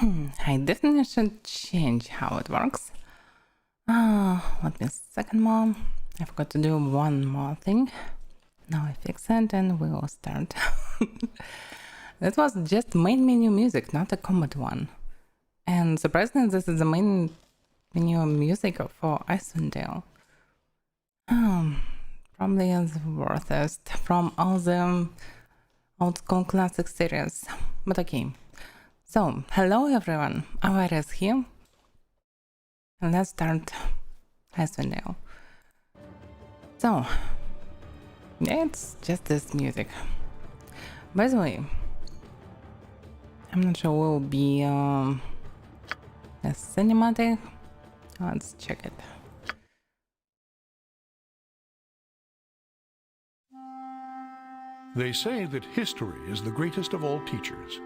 I definitely should change how it works. Let me a second more. I forgot to do one more thing. Now I fix it and we will start. That was just main menu music, not a combat one. And surprisingly, this is the main menu music for Icewind. Probably is worth it from all the old school classic series. But okay. So, hello everyone, Anya is here. And let's start Icewind. So, yeah, it's just this music. By the way, I'm not sure will be a cinematic. Let's check it. They say that history is the greatest of all teachers,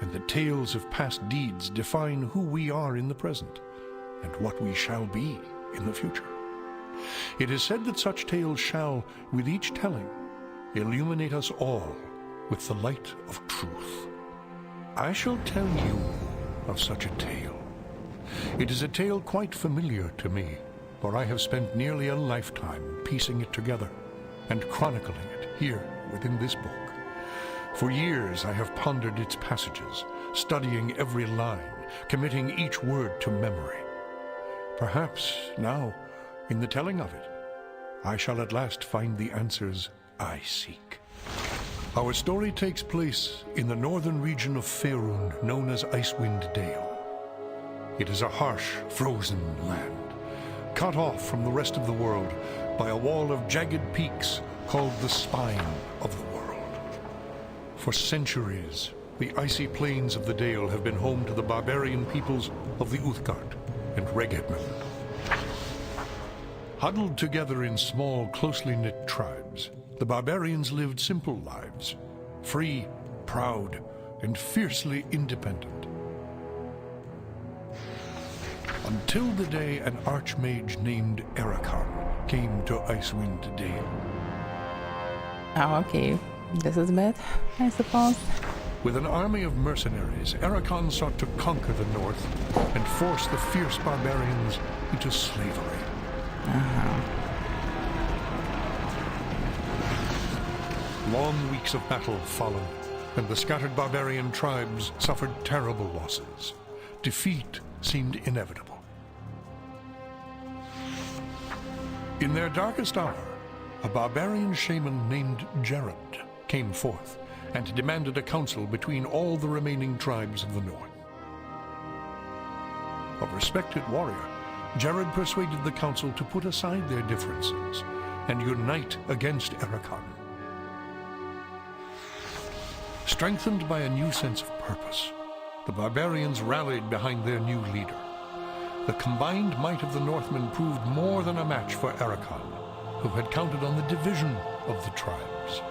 and that tales of past deeds define who we are in the present, and what we shall be in the future. It is said that such tales shall, with each telling, illuminate us all with the light of truth. I shall tell you of such a tale. It is a tale quite familiar to me, for I have spent nearly a lifetime piecing it together and chronicling it here within this book. For years I have pondered its passages, studying every line, committing each word to memory. Perhaps now, in the telling of it, I shall at last find the answers I seek. Our story takes place in the northern region of Faerun, known as Icewind Dale. It is a harsh, frozen land, cut off from the rest of the world by a wall of jagged peaks called the Spine of the World. For centuries, the icy plains of the Dale have been home to the barbarian peoples of the Uthgard and Regedmund. Huddled together in small, closely knit tribes, the barbarians lived simple lives, free, proud, and fiercely independent. Until the day an archmage named Erakan came to Icewind Dale. Oh, okay. This is bad, I suppose. With an army of mercenaries, Erakan sought to conquer the north and force the fierce barbarians into slavery. Long weeks of battle followed, and the scattered barbarian tribes suffered terrible losses. Defeat seemed inevitable. In their darkest hour, a barbarian shaman named Jared came forth and demanded a council between all the remaining tribes of the north. A respected warrior, Jared persuaded the council to put aside their differences and unite against Erakan. Strengthened by a new sense of purpose, the barbarians rallied behind their new leader. The combined might of the Northmen proved more than a match for Erakan, who had counted on the division of the tribes.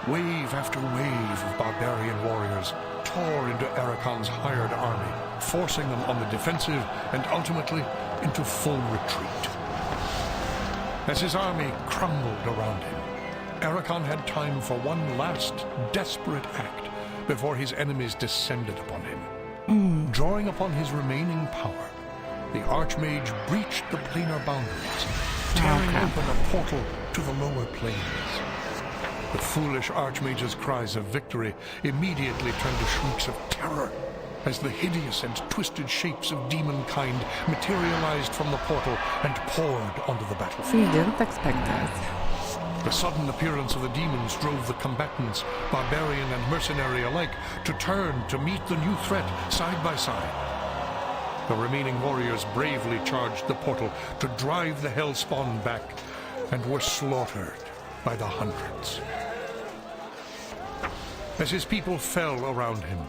Wave after wave of barbarian warriors tore into Erakan's hired army, forcing them on the defensive and ultimately into full retreat. As his army crumbled around him, Erakan had time for one last desperate act before his enemies descended upon him. Drawing upon his remaining power, the Archmage breached the planar boundaries, tearing open a portal to the lower planes. The foolish Archmage's cries of victory immediately turned to shrieks of terror as the hideous and twisted shapes of demonkind materialized from the portal and poured onto the battlefield. You didn't expect that. The sudden appearance of the demons drove the combatants, barbarian and mercenary alike, to turn to meet the new threat side by side. The remaining warriors bravely charged the portal to drive the Hellspawn back, and were slaughtered by the hundreds. As his people fell around him,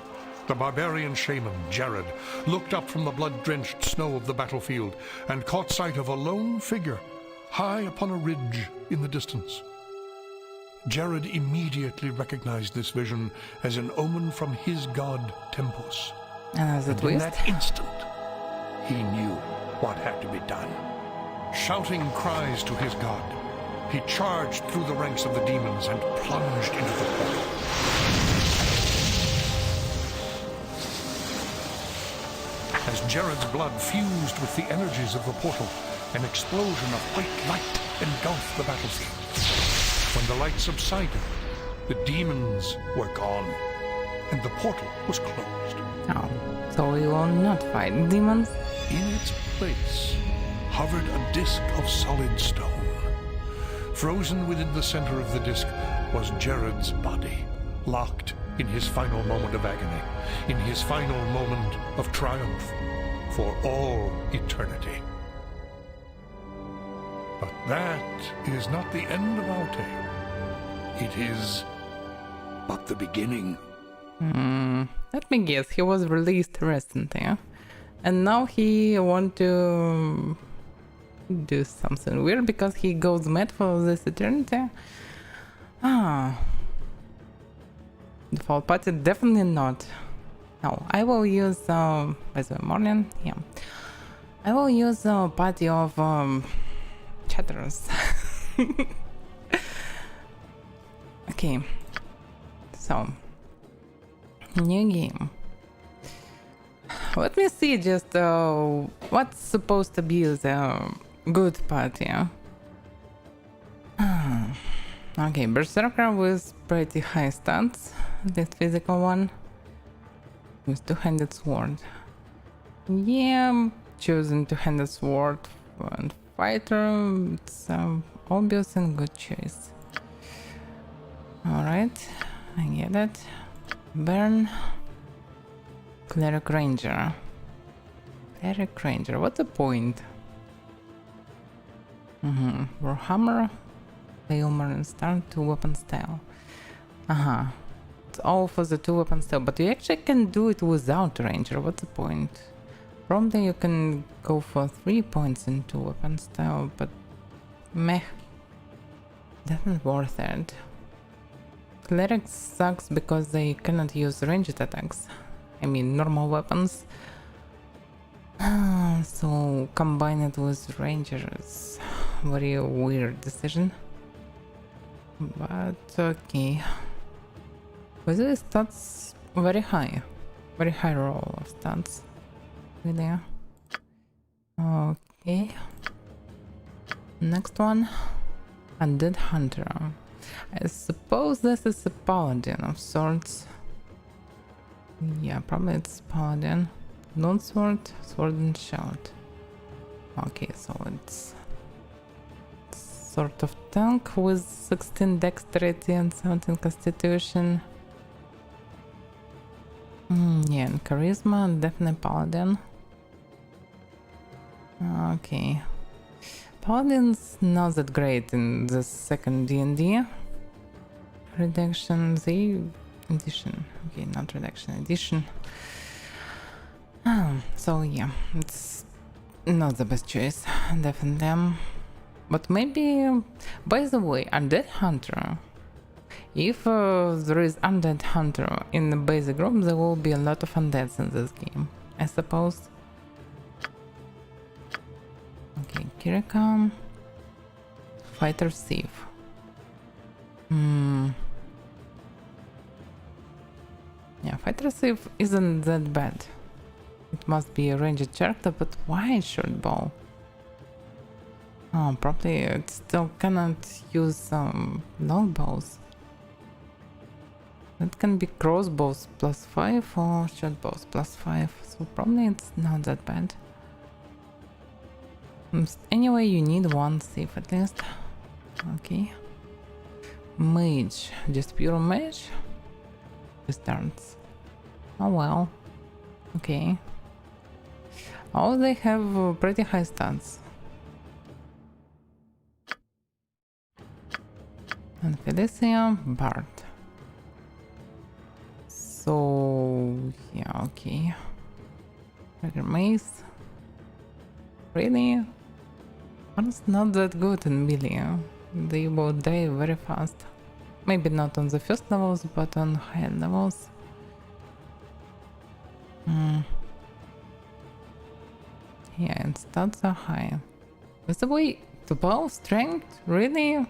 the barbarian shaman, Jared, looked up from the blood-drenched snow of the battlefield and caught sight of a lone figure high upon a ridge in the distance. Jared immediately recognized this vision as an omen from his god, Tempus. And in that instant, he knew what had to be done. Shouting cries to his god, he charged through the ranks of the demons and plunged into the portal. As Jared's blood fused with the energies of the portal, an explosion of white light engulfed the battlefield. When the light subsided, the demons were gone, and the portal was closed. Oh, so we will not fight demons? In its place hovered a disk of solid stone. Frozen within the center of the disk was Jared's body, locked in his final moment of agony, in his final moment of triumph, for all eternity. But that is not the end of our tale. It is but the beginning. Let me guess, he was released recently, and now he want to do something weird because he goes mad for this eternity. Default party, definitely not. No, I will use by the morning, yeah. I will use a party of chatters. Okay, so new game. Let me see just what's supposed to be the good party. Okay, Berserker with pretty high stats, this physical one, with two-handed sword. Yeah, choosing two-handed sword and fighter, it's obvious and good choice. Alright, I get it. Burn. Cleric Ranger. Cleric Ranger, what's the point? Warhammer, Leomer and Star, 2-weapon style. It's all for the 2-weapon style, but you actually can do it without Ranger, what's the point? Probably you can go for 3 points in 2-weapon style, but meh. Definitely worth it. Cleric sucks because they cannot use ranged attacks. I mean normal weapons. So combine it with Rangers. Very weird decision. But okay. With the stats very high. Very high roll of stats. Really. Okay. Next one. Undead Hunter. I suppose this is a paladin of sorts. Yeah, probably it's paladin. Non-sword, sword and shield. Okay, so it's sort of tank with 16 dexterity and 17 constitution. Yeah, and charisma, definitely paladin. Okay. Paladin's not that great in the second D&D. Reduction, the edition. Okay, not reduction, edition. So yeah, it's not the best choice, definitely. But maybe, by the way, Undead Hunter. If there is Undead Hunter in the basic group, there will be a lot of undeads in this game, I suppose. Okay, Kirikam. Fighter Thief. Yeah, Fighter Thief isn't that bad. It must be a ranged character, but why short bow? Oh, probably it still cannot use long bows. It can be crossbows +5 or short bows +5, so probably it's not that bad. Anyway, you need one thief at least. Okay. Mage, just pure mage? Starts. Oh well. Okay. Oh, they have pretty high stats. And Felicia, Bard. So yeah, okay. Trigger Mace. Really? Bard's not that good in melee. They will die very fast. Maybe not on the first levels, but on higher levels. Yeah, and stats are high. By the way, 12 strength? Really?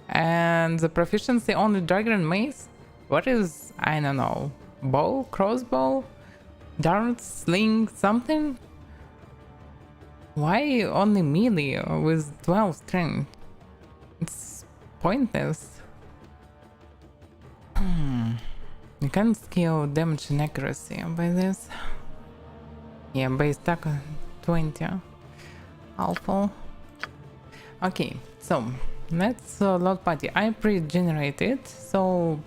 And the proficiency only dagger and mace? What is, I don't know, bow? Crossbow? Darts, sling, something? Why only melee with 12 strength? It's pointless. You can scale damage and accuracy by this. Yeah, base attack 20. Awful. Okay, so let's load party. I pre-generated, so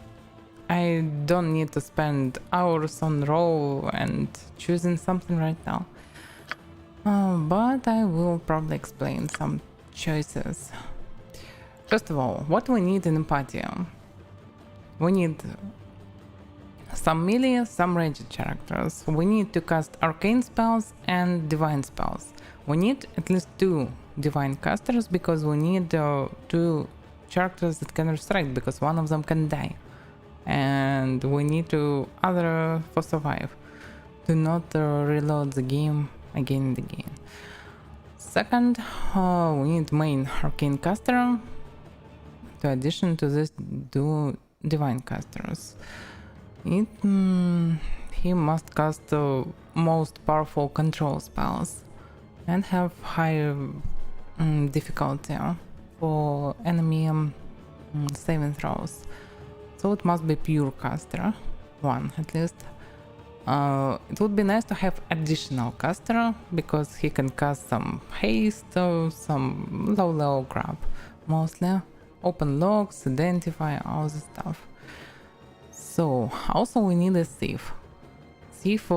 I don't need to spend hours on roll and choosing something right now. But I will probably explain some choices. First of all, what we need in a party? We need some melee, some ranged characters. We need to cast arcane spells and divine spells. We need at least 2 divine casters because we need 2 characters that can resurrect because one of them can die. And we need to other for survive. Do not reload the game again and again. Second, we need main arcane caster. To addition to this, do divine casters. He must cast the most powerful control spells and have high difficulty for enemy saving throws. So it must be pure caster, one at least. It would be nice to have additional caster because he can cast some haste or some low grab, mostly. Open logs, identify, all this stuff. So also we need a thief. Thief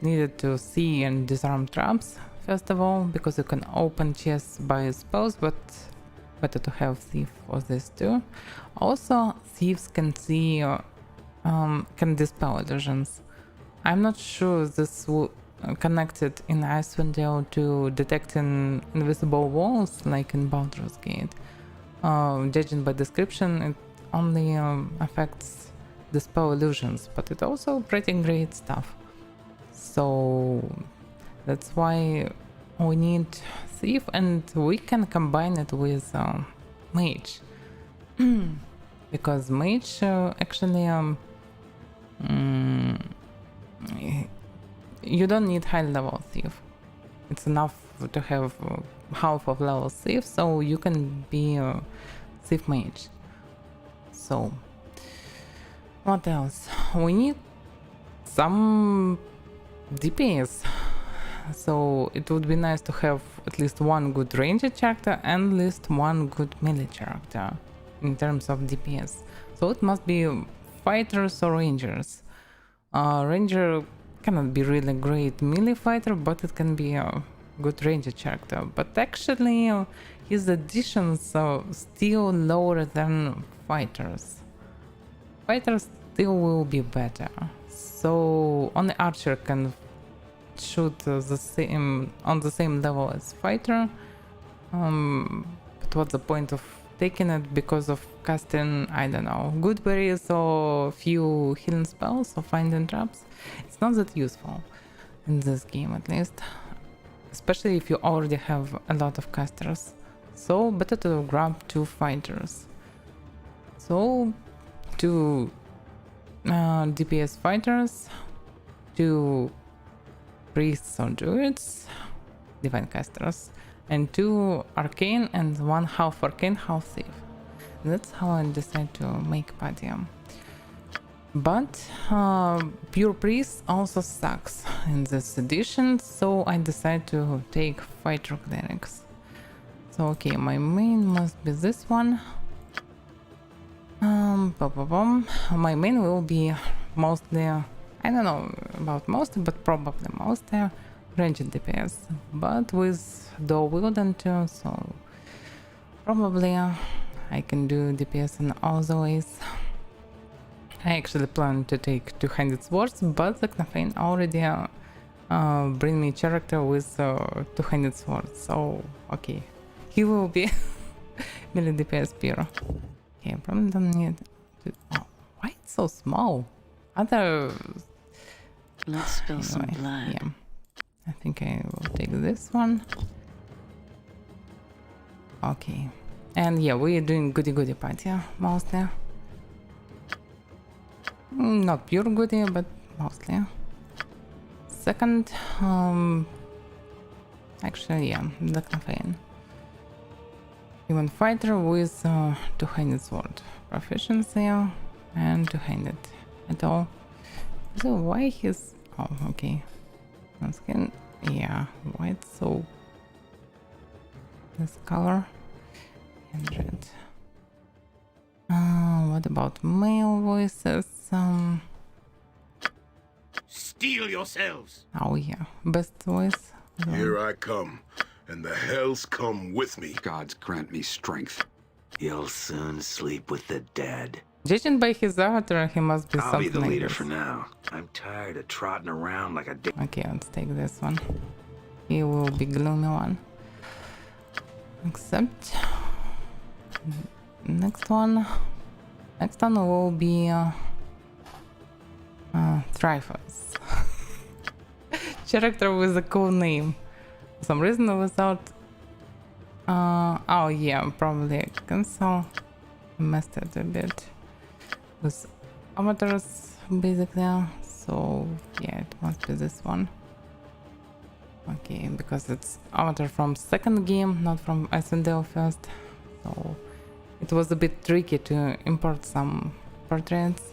needed to see and disarm traps first of all because you can open chests by spells, but better to have thief for this too. Also thieves can see can dispel illusions. I'm not sure this will connected in Icewind to detecting invisible walls like in Baldur's Gate. Judging by description, it only affects dispel illusions, but it's also pretty great stuff. So that's why we need thief, and we can combine it with mage because mage actually you don't need high level thief. It's enough to have half of level thief, so you can be a thief mage. So what else? We need some DPS. So it would be nice to have at least one good ranged character and at least one good melee character in terms of DPS. So it must be fighters or rangers. Ranger cannot be really great melee fighter, but it can be a good ranged character. But actually his additions are still lower than fighters. Fighters still will be better. So only archer can shoot the same on the same level as fighter. But what's the point of taking it because of casting, I don't know, good berries or few healing spells or finding traps? It's not that useful in this game, at least, especially if you already have a lot of casters. So better to grab 2 fighters. So 2 DPS fighters, 2 priests or druids, divine casters, and 2 arcane and 1 half arcane, half thief. That's how I decide to make party. But pure priest also sucks in this edition, so I decide to take fighter clerics. So okay, my main must be this one. My main will be mostly, I don't know about mostly, but probably mostly ranged DPS, but with dual wielding too, so probably I can do DPS in all the ways. I actually plan to take 200 swords, but the Knafane already bring me character with 200 swords, so okay, he will be melee DPS pure. Okay, probably don't need to... Oh, why it's so small? Other... Let's spill some Anyway, blood. yeah. I think I will take this one. Okay. And yeah, we're doing goody party mostly. Not pure goody, but mostly. second. Actually, yeah, the campaign. Human fighter with two-handed sword. Proficiency and two-handed at all. So why he's... Oh, okay. Skin, yeah, white, so... This color. And red. What about male voices? Steel yourselves! Oh yeah, best voice. Here I come, and the hells come with me. Gods grant me strength. You'll soon sleep with the dead. Judging by his avatar, he must be I'll something be the like leader this. for now. I'm tired of trotting around like a dick. Okay, let's take this one. He will be gloomy one. Except next one will be Trifles. Character with a cool name. For some reason without oh yeah, probably cancel. Messed it a bit with avatars basically. So yeah, it must be this one. Okay, because it's avatar from second game, not from Icewind first. So it was a bit tricky to import some portraits.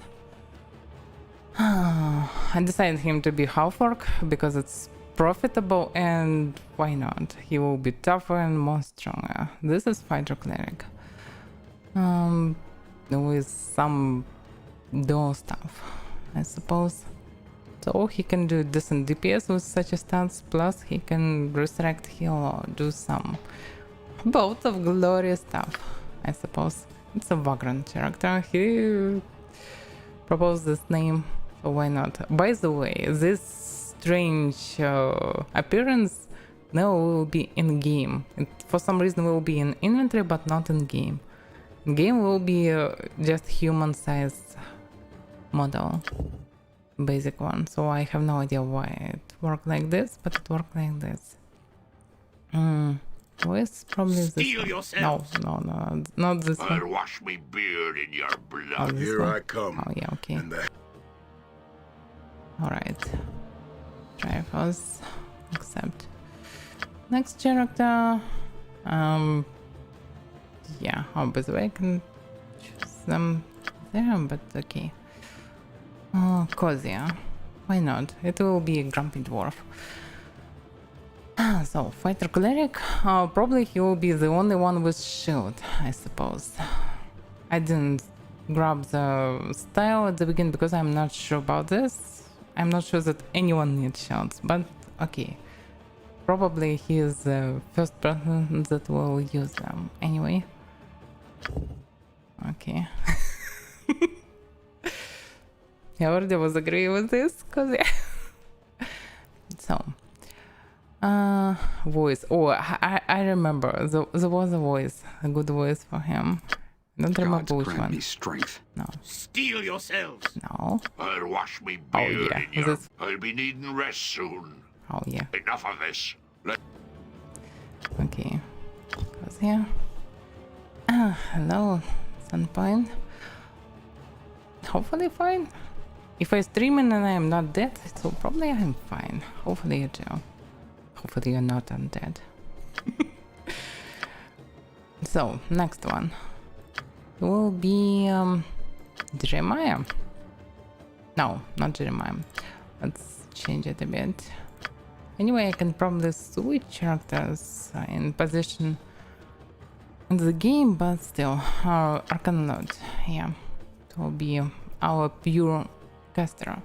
I decided him to be half-orc because it's profitable and why not? He will be tougher and more stronger. This is fighter cleric. With some dual stuff, I suppose. So he can do decent DPS with such a stance, plus he can resurrect, heal, or do some both of glorious stuff, I suppose. It's a vagrant character. He proposed this name, so why not? By the way, this strange appearance now will be in game. It for some reason will be in inventory, but not in game. In game will be just human-sized model. Basic one, so I have no idea why it worked like this, but it worked like this. Voice probably this Steel one. yourselves. No, not this I'll one. wash me beard in your Oh, blood. this Here one? I come, Oh yeah, okay. and the Alright. Trifles. Accept. Next character. Yeah, oh, by the way, I can choose them there, but okay. Kozia. Why not? It will be a grumpy dwarf. So, fighter cleric. Probably he will be the only one with shield, I suppose. I didn't grab the style at the beginning because I'm not sure about this. I'm not sure that anyone needs shields, but okay. Probably he is the first person that will use them. Anyway. Okay. I already was agreeing with this, cause yeah. So, voice. Oh, I remember. There was a voice, a good voice for him. I don't remember Gods which grant one. me strength. No, Steel yourselves! no. I'll wash me Oh beard yeah, in your... this. I'll be needing rest soon. Oh yeah. Enough of this. Okay. Goes here. Hello, Sunpoint. Hopefully fine. If I stream and I am not dead, so probably I'm fine. Hopefully you do. Hopefully you're not undead. So, next one will be Jeremiah. No, not Jeremiah. Let's change it a bit. Anyway, I can probably switch characters in position in the game, but still, our Arcane Lord, yeah, it will be our pure caster,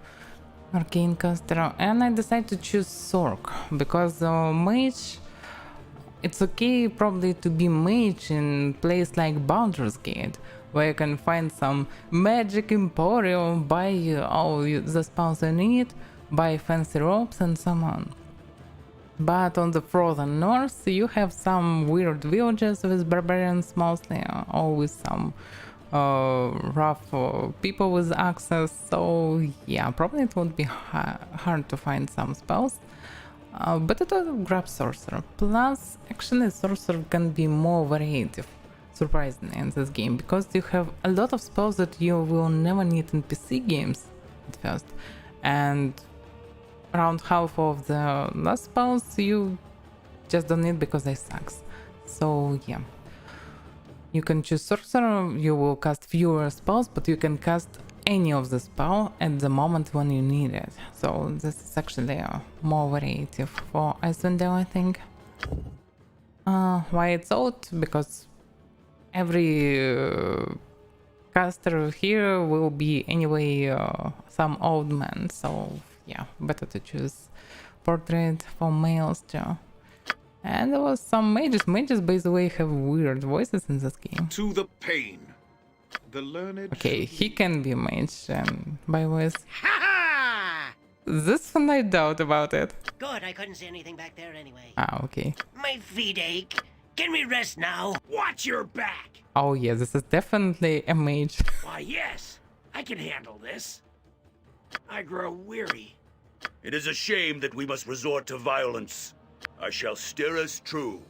arcane caster, and I decided to choose Sork because mage, it's okay probably to be mage in place like Baldur's Gate, where you can find some magic emporium, buy all the spells you need, buy fancy robes and so on. But on the frozen north, you have some weird villages with barbarians mostly, or with some rough people with access, so yeah, probably it would be hard to find some spells. But it will grab Sorcerer. Plus, actually, Sorcerer can be more variative, surprisingly, in this game, because you have a lot of spells that you will never need in PC games at first. And around half of the last spells you just don't need because they sucks. So yeah. You can choose sorcerer, you will cast fewer spells, but you can cast any of the spell at the moment when you need it. So this is actually more variety for Icewind, I think. Why it's out? Because every caster here will be anyway some old man, so yeah, better to choose portrait for males too. And there was some mages. Mages, by the way, have weird voices in this game. To the pain. The learned. Okay, he can be a mage by voice. Ha ha! This one I doubt about it. Good, I couldn't see anything back there anyway. Ah, okay. My feet ache. Can we rest now? Watch your back! Oh yeah, this is definitely a mage. Why, yes. I can handle this. I grow weary. It is a shame that we must resort to violence. I shall steer us true.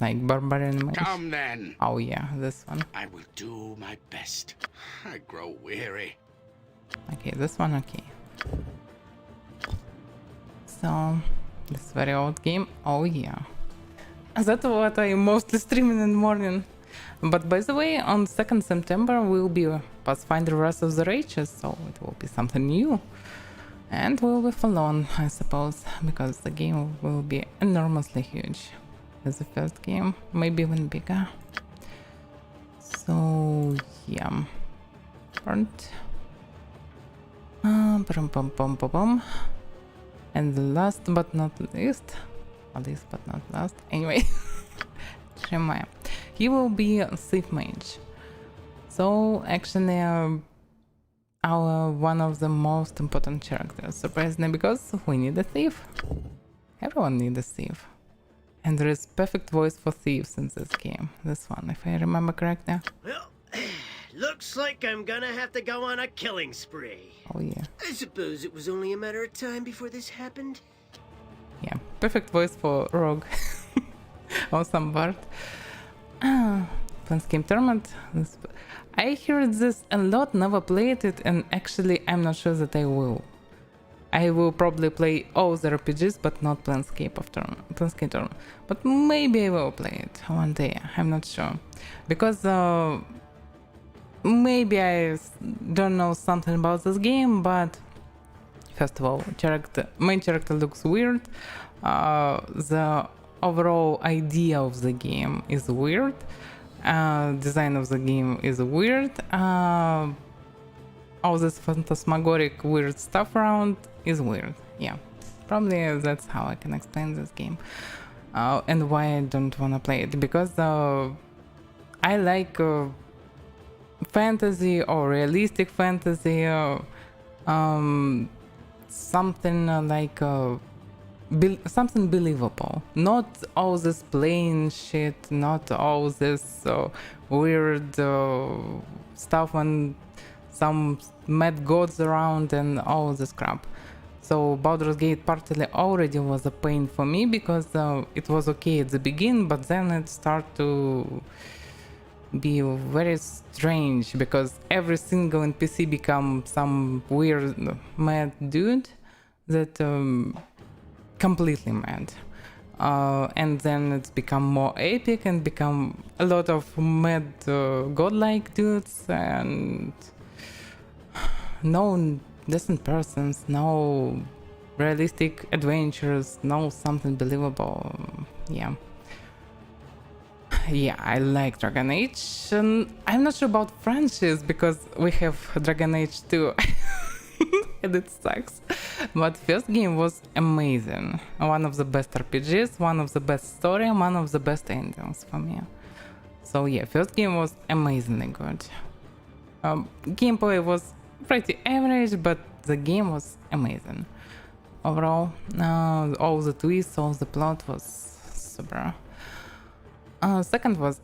Like barbarian mage. Come then. Oh yeah, this one. I will do my best. I grow weary. Okay, this one okay. So, this very old game. Oh yeah. That's what I mostly stream in the morning. But by the way, on 2nd September will be Pathfinder Wrath of the Righteous, so it will be something new. And will be full on, I suppose, because the game will be enormously huge as the first game, maybe even bigger. So yeah. Burnt. And the last but not least, anyway, Shemaya. He will be a thief mage. So actually, our one of the most important characters, surprisingly, because we need a thief. Everyone needs a thief. And there is perfect voice for thieves in this game. This one, if I remember correctly. Well, looks like I'm gonna have to go on a killing spree. Oh yeah. I suppose it was only a matter of time before this happened. Yeah, perfect voice for rogue. Awesome bard. Planescape Tournament. I heard this a lot, never played it, and actually I'm not sure that I will. I will probably play all the RPGs, but not Planescape Tournament. But maybe I will play it one day, I'm not sure. Because maybe I don't know something about this game, but first of all, main character looks weird. The overall idea of the game is weird. Design of the game is weird. All this phantasmagoric weird stuff around is weird. Yeah, probably that's how I can explain this game. And why I don't want to play it, because I like fantasy or realistic fantasy, something like something believable, not all this plain shit, not all this weird stuff when some mad gods around and all this crap. So Baldur's Gate partly already was a pain for me, because it was okay at the beginning, but then it started to be very strange, because every single NPC become some weird mad dude that completely mad, and then it's become more epic and become a lot of mad godlike dudes, and no decent persons, no realistic adventures, no something believable. Yeah, I like Dragon Age, and I'm not sure about franchise, because we have Dragon Age 2 and it sucks. But first game was amazing. One of the best RPGs, one of the best story, one of the best endings for me. So yeah, first game was amazingly good. Gameplay was pretty average, but the game was amazing. Overall, all the twists, all the plot was super. Second was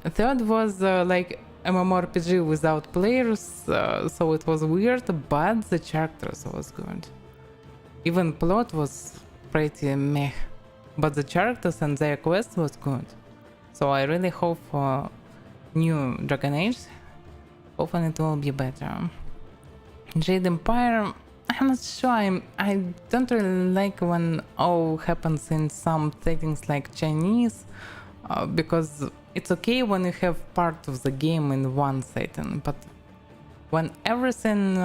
Third was like MMORPG without players, so it was weird, but the characters was good. Even plot was pretty meh, but the characters and their quest was good. So I really hope for new Dragon Age. Hopefully it will be better. Jade Empire, I'm not sure. I don't really like when all happens in some settings like Chinese, because it's okay when you have part of the game in one setting, but when everything,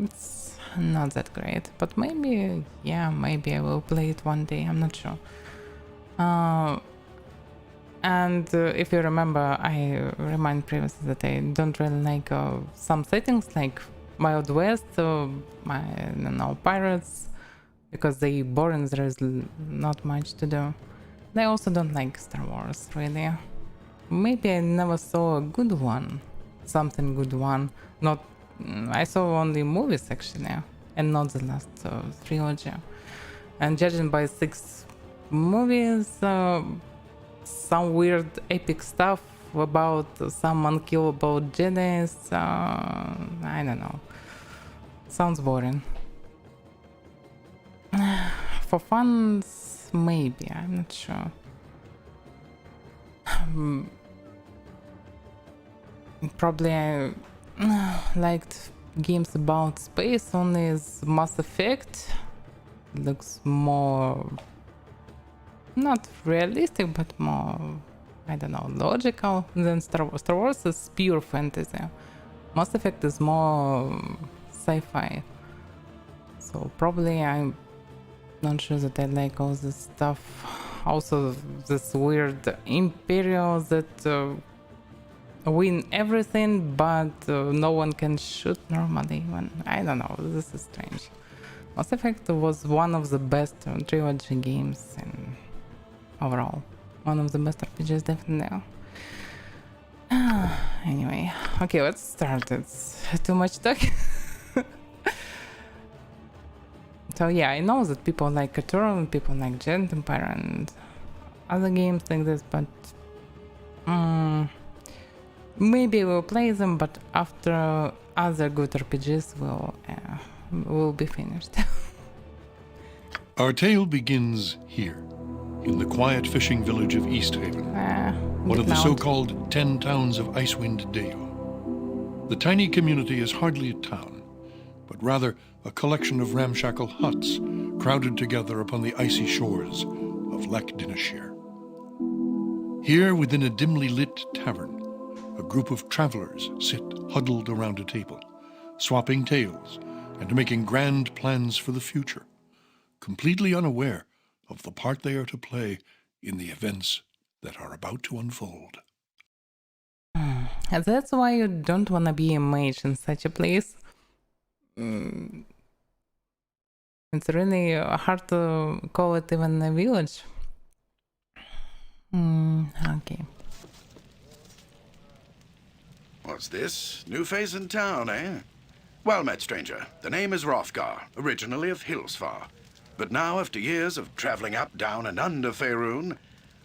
it's not that great. But maybe, yeah, maybe I will play it one day. I'm not sure. And if you remember, I remind previously that I don't really like some settings like Wild West, I don't know, Pirates, because they boring, there is not much to do. I also don't like Star Wars, really. Maybe I never saw a good one, something good one. Not, I saw only movies actually, and not the last trilogy. And judging by 6 movies, some weird epic stuff about some unkillable Jedis, I don't know. Sounds boring. For fun, maybe, I'm not sure. Probably I liked games about space only as Mass Effect. Looks more, not realistic, but more, I don't know, logical than Star Wars. Star Wars is pure fantasy. Mass Effect is more sci-fi. So probably I'm not sure that I like all this stuff. Also this weird Imperial that win everything, but no one can shoot normally. I don't know, this is strange. Mass Effect was one of the best trilogy games in overall. One of the best RPGs, definitely. Anyway, okay, let's start. It's too much talking. So yeah, I know that people like Cthulhu and people like Giant Empire and other games like this, but maybe we'll play them, but after other good RPGs will be finished. Our tale begins here, in the quiet fishing village of East Haven, one of the so-called 10 towns of Icewind Dale. The tiny community is hardly a town, but rather a collection of ramshackle huts crowded together upon the icy shores of Lake Dinashir. Here, within a dimly lit tavern, a group of travelers sit huddled around a table, swapping tales and making grand plans for the future, completely unaware of the part they are to play in the events that are about to unfold. And that's why you don't want to be a mage in such a place. It's really hard to call it even a village. Okay. What's this? New face in town, eh? Well met, stranger. The name is Hrothgar, originally of Hillsfar. But now, after years of traveling up, down, and under Faerun,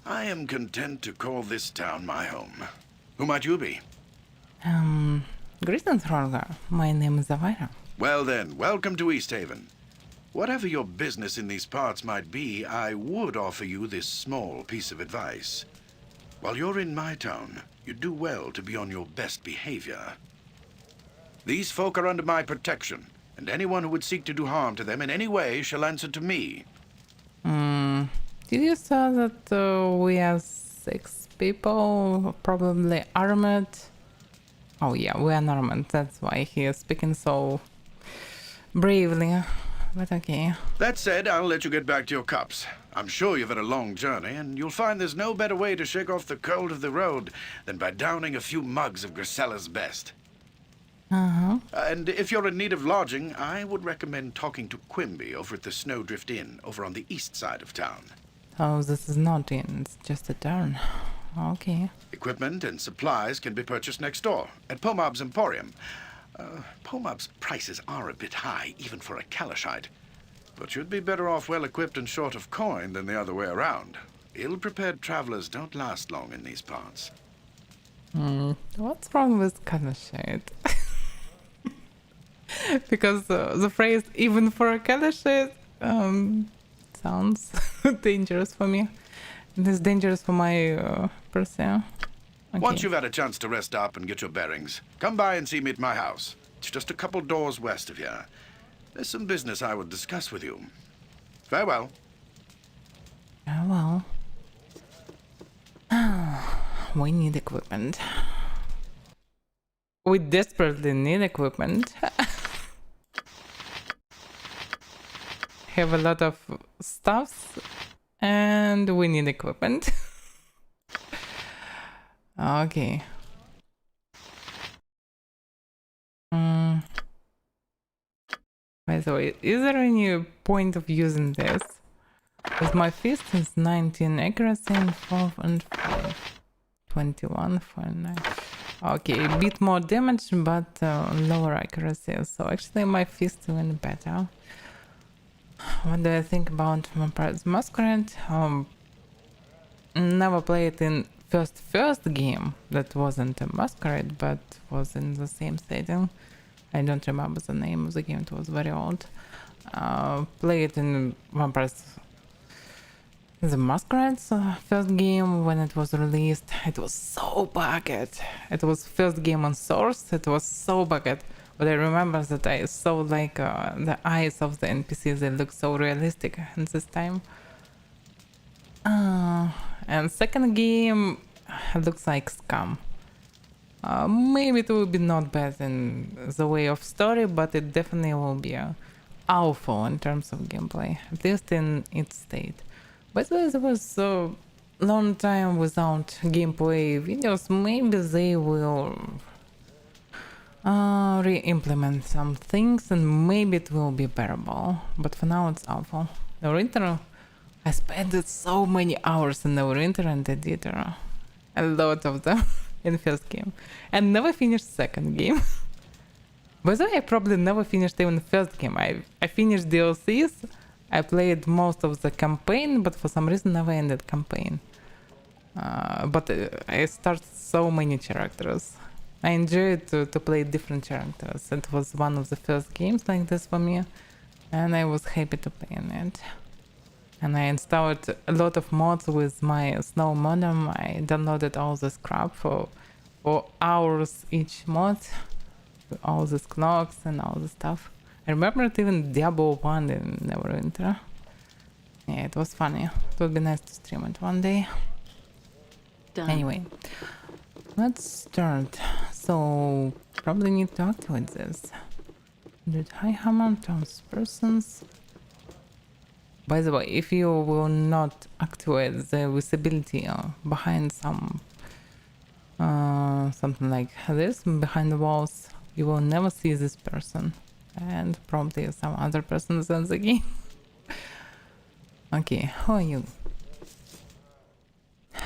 I am content to call this town my home. Who might you be? Greetings, Hrothgar. My name is Zavira. Well then, welcome to East Haven. Whatever your business in these parts might be, I would offer you this small piece of advice. While you're in my town, you'd do well to be on your best behavior. These folk are under my protection, and anyone who would seek to do harm to them in any way shall answer to me. Did you say that we are 6 people, probably armored? Oh yeah, we are armored, that's why he is speaking so bravely. But okay. That said, I'll let you get back to your cups. I'm sure you've had a long journey, and you'll find there's no better way to shake off the cold of the road than by downing a few mugs of Grisella's best. And if you're in need of lodging, I would recommend talking to Quimby over at the Snowdrift Inn over on the east side of town. Oh, this is not inn, it's just a turn. Okay. Equipment and supplies can be purchased next door, at Pomab's Emporium. Pomab's prices are a bit high, even for a Kalashite. But you'd be better off well-equipped and short of coin than the other way around. Ill-prepared travelers don't last long in these parts. What's wrong with Kalashite? Because the phrase "even for a Kalashite" sounds dangerous for me. It is dangerous for my person. Okay. Once you've had a chance to rest up and get your bearings, come by and see me at my house. It's just a couple doors west of here. There's some business I would discuss with you. Farewell. Oh well. We need equipment. We desperately need equipment. Have a lot of stuffs and we need equipment. Okay. By the way, is there any point of using this? Because my fist is 19 accuracy and 4 and 5. 21 for 9. Okay, a bit more damage, but lower accuracy. So actually my fist is even better. What do I think about Vampire's Masquerade? Never played in first game that wasn't a Masquerade, but was in the same setting. I don't remember the name of the game, it was very old. Played in Vampire's the Masquerade's first game when it was released. It was so bugged. It was first game on Source, it was so bugged. But I remember that I saw like the eyes of the NPCs, they look so realistic in this time. And second game looks like scam. Maybe it will be not bad in the way of story, but it definitely will be awful in terms of gameplay, at least in its state. By the way, there was a long time without gameplay videos. Maybe they will re-implement some things and maybe it will be bearable. But for now it's awful. The winter, I spent so many hours in the winter and I did a lot of them in first game. And never finished second game. By the way, I probably never finished even first game. I finished DLCs. I played most of the campaign, but for some reason never ended campaign. But I started so many characters. I enjoyed to play different characters. It was one of the first games like this for me, and I was happy to play in it. And I installed a lot of mods with my Snow modem. I downloaded all this crap for hours each mod, all these clocks and all the stuff. I remember it even Diablo 1 in Neverwinter. Yeah, it was funny. It would be nice to stream it one day. Done. Anyway, let's start. So, probably need to activate this. Did high hammer turns persons. By the way, if you will not activate the visibility behind some something like this, behind the walls, you will never see this person. And probably some other persons in the game. Okay, who are you?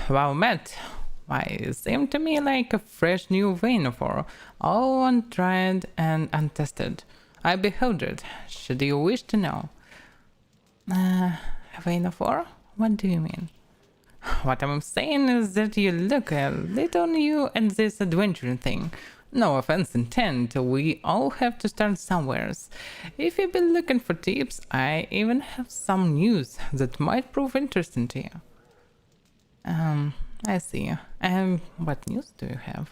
Wow, Matt. Why, you seem to me like a fresh new vein for all untried and untested. I behold it. Should you wish to know? Vein of ore? What do you mean? What I'm saying is that you look a little new at this adventuring thing. No offense intended, we all have to start somewhere. If you've been looking for tips, I even have some news that might prove interesting to you. I see. What news do you have?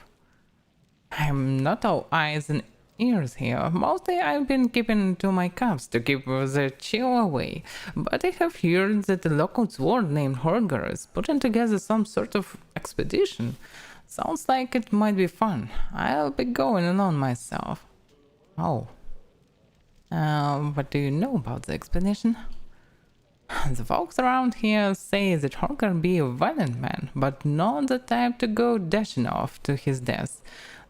I'm not all eyes and ears here. Mostly I've been keeping to my cups to keep the chill away. But I have heard that a local sword named Horger is putting together some sort of expedition. Sounds like it might be fun. I'll be going alone myself. Oh. What do you know about the expedition? The folks around here say that Horker be a violent man, but not the type to go dashing off to his death.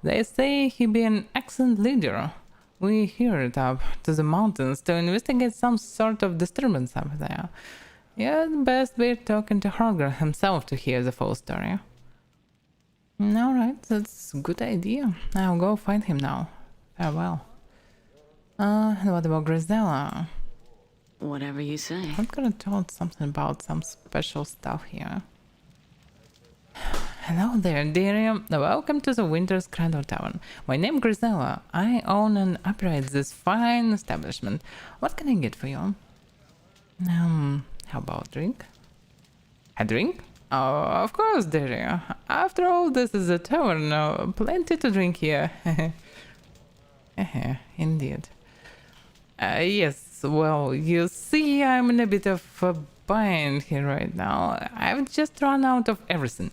They say he be an excellent leader. We headed up to the mountains to investigate some sort of disturbance up there. You'd best be talking to Horger himself to hear the full story. Alright, that's a good idea. I'll go find him now. Farewell. And what about Grisella? Whatever you say. I'm gonna told something about some special stuff here. Hello there, dearie. Welcome to the Winter's Cradle Tavern. My name is Grisella. I own and operate this fine establishment. What can I get for you? How about a drink? A drink? Oh, of course, dearie. After all, this is a tavern. Plenty to drink here. Indeed. Yes, well, you see, I'm in a bit of a bind here right now. I've just run out of everything.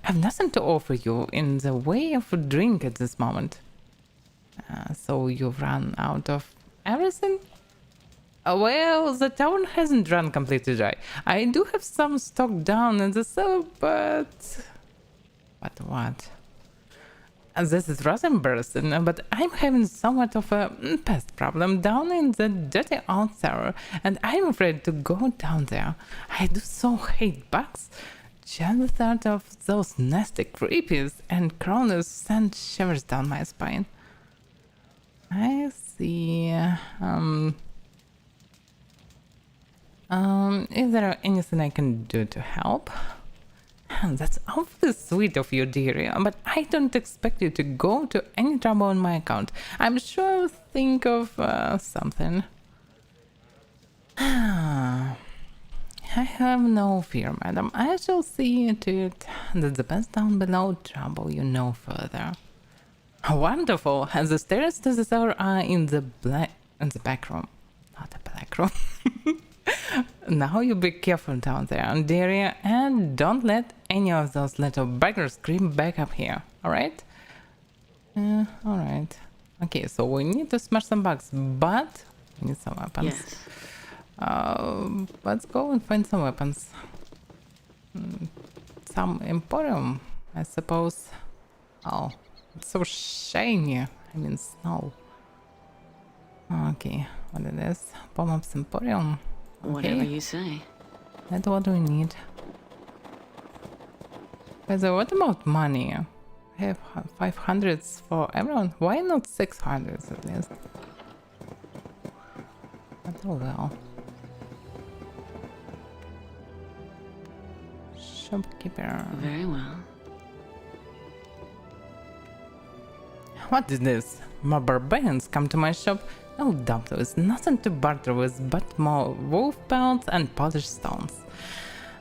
I've nothing to offer you in the way of a drink at this moment. So you've run out of everything? Well, the town hasn't run completely dry. I do have some stock down in the cellar, but... But what? This is rather embarrassing, but I'm having somewhat of a pest problem down in the dirty old cellar, and I'm afraid to go down there. I do so hate bugs. Just the thought of those nasty creepies and crawlers sent shivers down my spine. I see. Is there anything I can do to help? That's awfully sweet of you, dearie, but I don't expect you to go to any trouble on my account. I'm sure I'll think of something. I have no fear, madam. I shall see to it that the pass down below trouble you no further. Wonderful! The stairs to the cellar are in the back room. Not the black room. Now you be careful down there, dearie, and don't let any of those little beggars creep back up here, alright? Alright. Okay, so we need to smash some bugs, but we need some weapons. Yes. Let's go and find some weapons. Some Emporium, I suppose. Oh, it's so shiny. I mean, snow. Okay, what it is? Pom-ups Emporium. Whatever you say. That's what we need. By the way, what about money? I have 500s for everyone. Why not 600s at least? But oh well. Shopkeeper. Very well. What is this? More barbarians come to my shop? No doubt there is nothing to barter with but more wolf pelts and polished stones.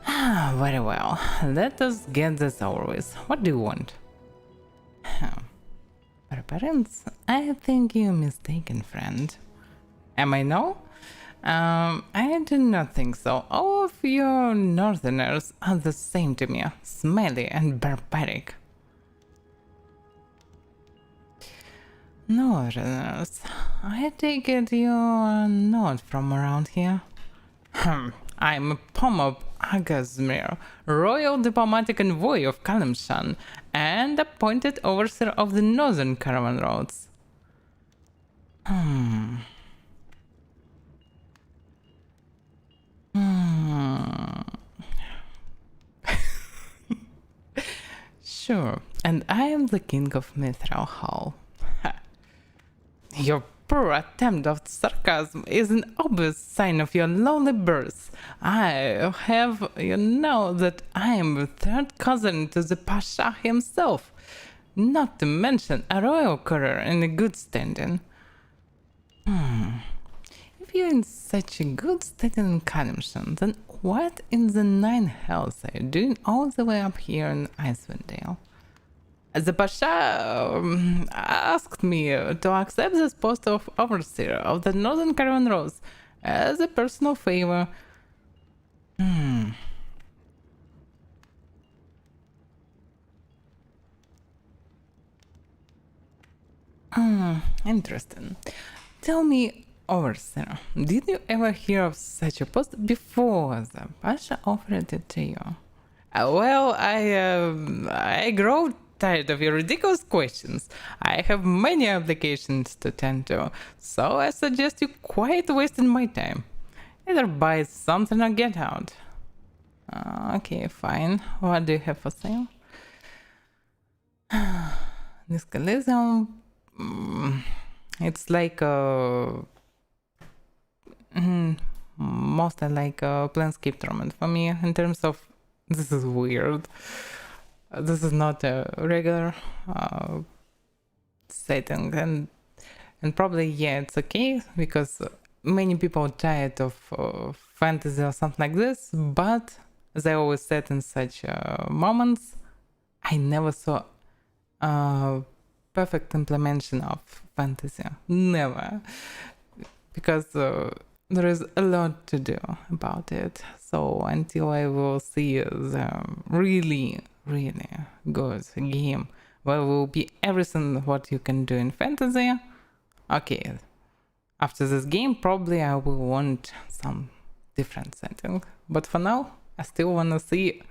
Ah, very well. Let us get this over with. What do you want? Barbarians? I think you're mistaken, friend. Am I no? I do not think so. All of your northerners are the same to me. Smelly and barbaric. Northerners. I take it you're not from around here. I'm Pomop Agasmir, Royal Diplomatic Envoy of Kalimshan, and appointed overseer of the Northern Caravan Roads. Sure, and I am the King of Mithril Hall. Your poor attempt at sarcasm is an obvious sign of your lonely birth. I have you know that I am a third cousin to the Pasha himself, not to mention a royal courier in a good standing. If you're in such a good standing in Kalimshan, then what in the nine hells are you doing all the way up here in Icewind Dale? The Pasha asked me to accept this post of overseer of the Northern Caravan Roads as a personal favor. Interesting. Tell me, overseer, did you ever hear of such a post before the Pasha offered it to you? Well, I grow tired of your ridiculous questions. I have many obligations to tend to, so I suggest you quit wasting my time. Either buy something or get out. Okay, fine. What do you have for sale? This Coliseum, it's like mostly like a planescape tournament for me in terms of this is weird. This is not a regular setting, and probably it's okay because many people are tired of fantasy or something like this, but they always set in such moments. I never saw perfect implementation of fantasy. Never. Because there is a lot to do about it. So until I will see the really, really good game where will be everything what you can do in fantasy, okay, after this game probably I will want some different setting. But for now, I still want to see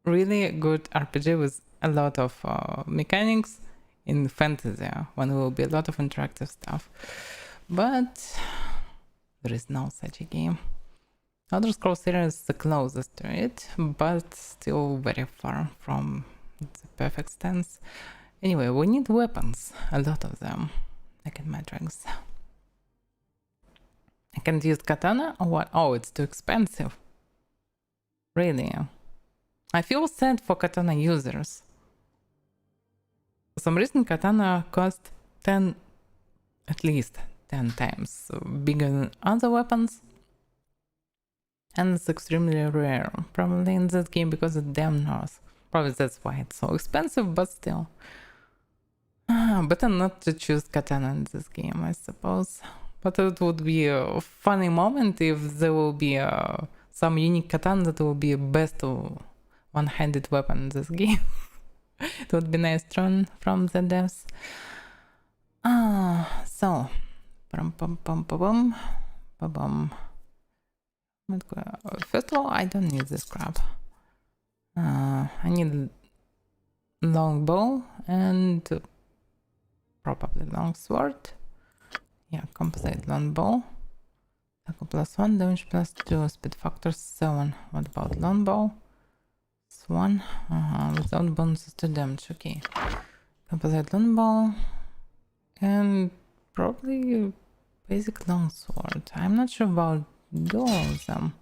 really good RPG with a lot of mechanics in fantasy, when there will be a lot of interactive stuff. But there is no such a game. Elder Scrolls series is the closest to it, but still very far from the perfect stance. Anyway, we need weapons, a lot of them, like in Matrix. I can't use katana or what? Oh, it's too expensive. Really? I feel sad for katana users. For some reason, katana cost at least 10 times bigger than other weapons. And it's extremely rare, probably in this game because it's damn north. Probably that's why it's so expensive, but still. Better not to choose katana in this game, I suppose. But it would be a funny moment if there will be some unique katana that will be best one-handed weapon in this game. It would be nice turn from the devs. So, first of all, I don't need this crap. I need long bow and probably long sword. Yeah, composite long bow. Tackle +1, damage +2, speed factor 7. What about long bow? It's 1. Without bonuses to damage. Okay. Composite long bow. And probably basic long sword. I'm not sure about all of them.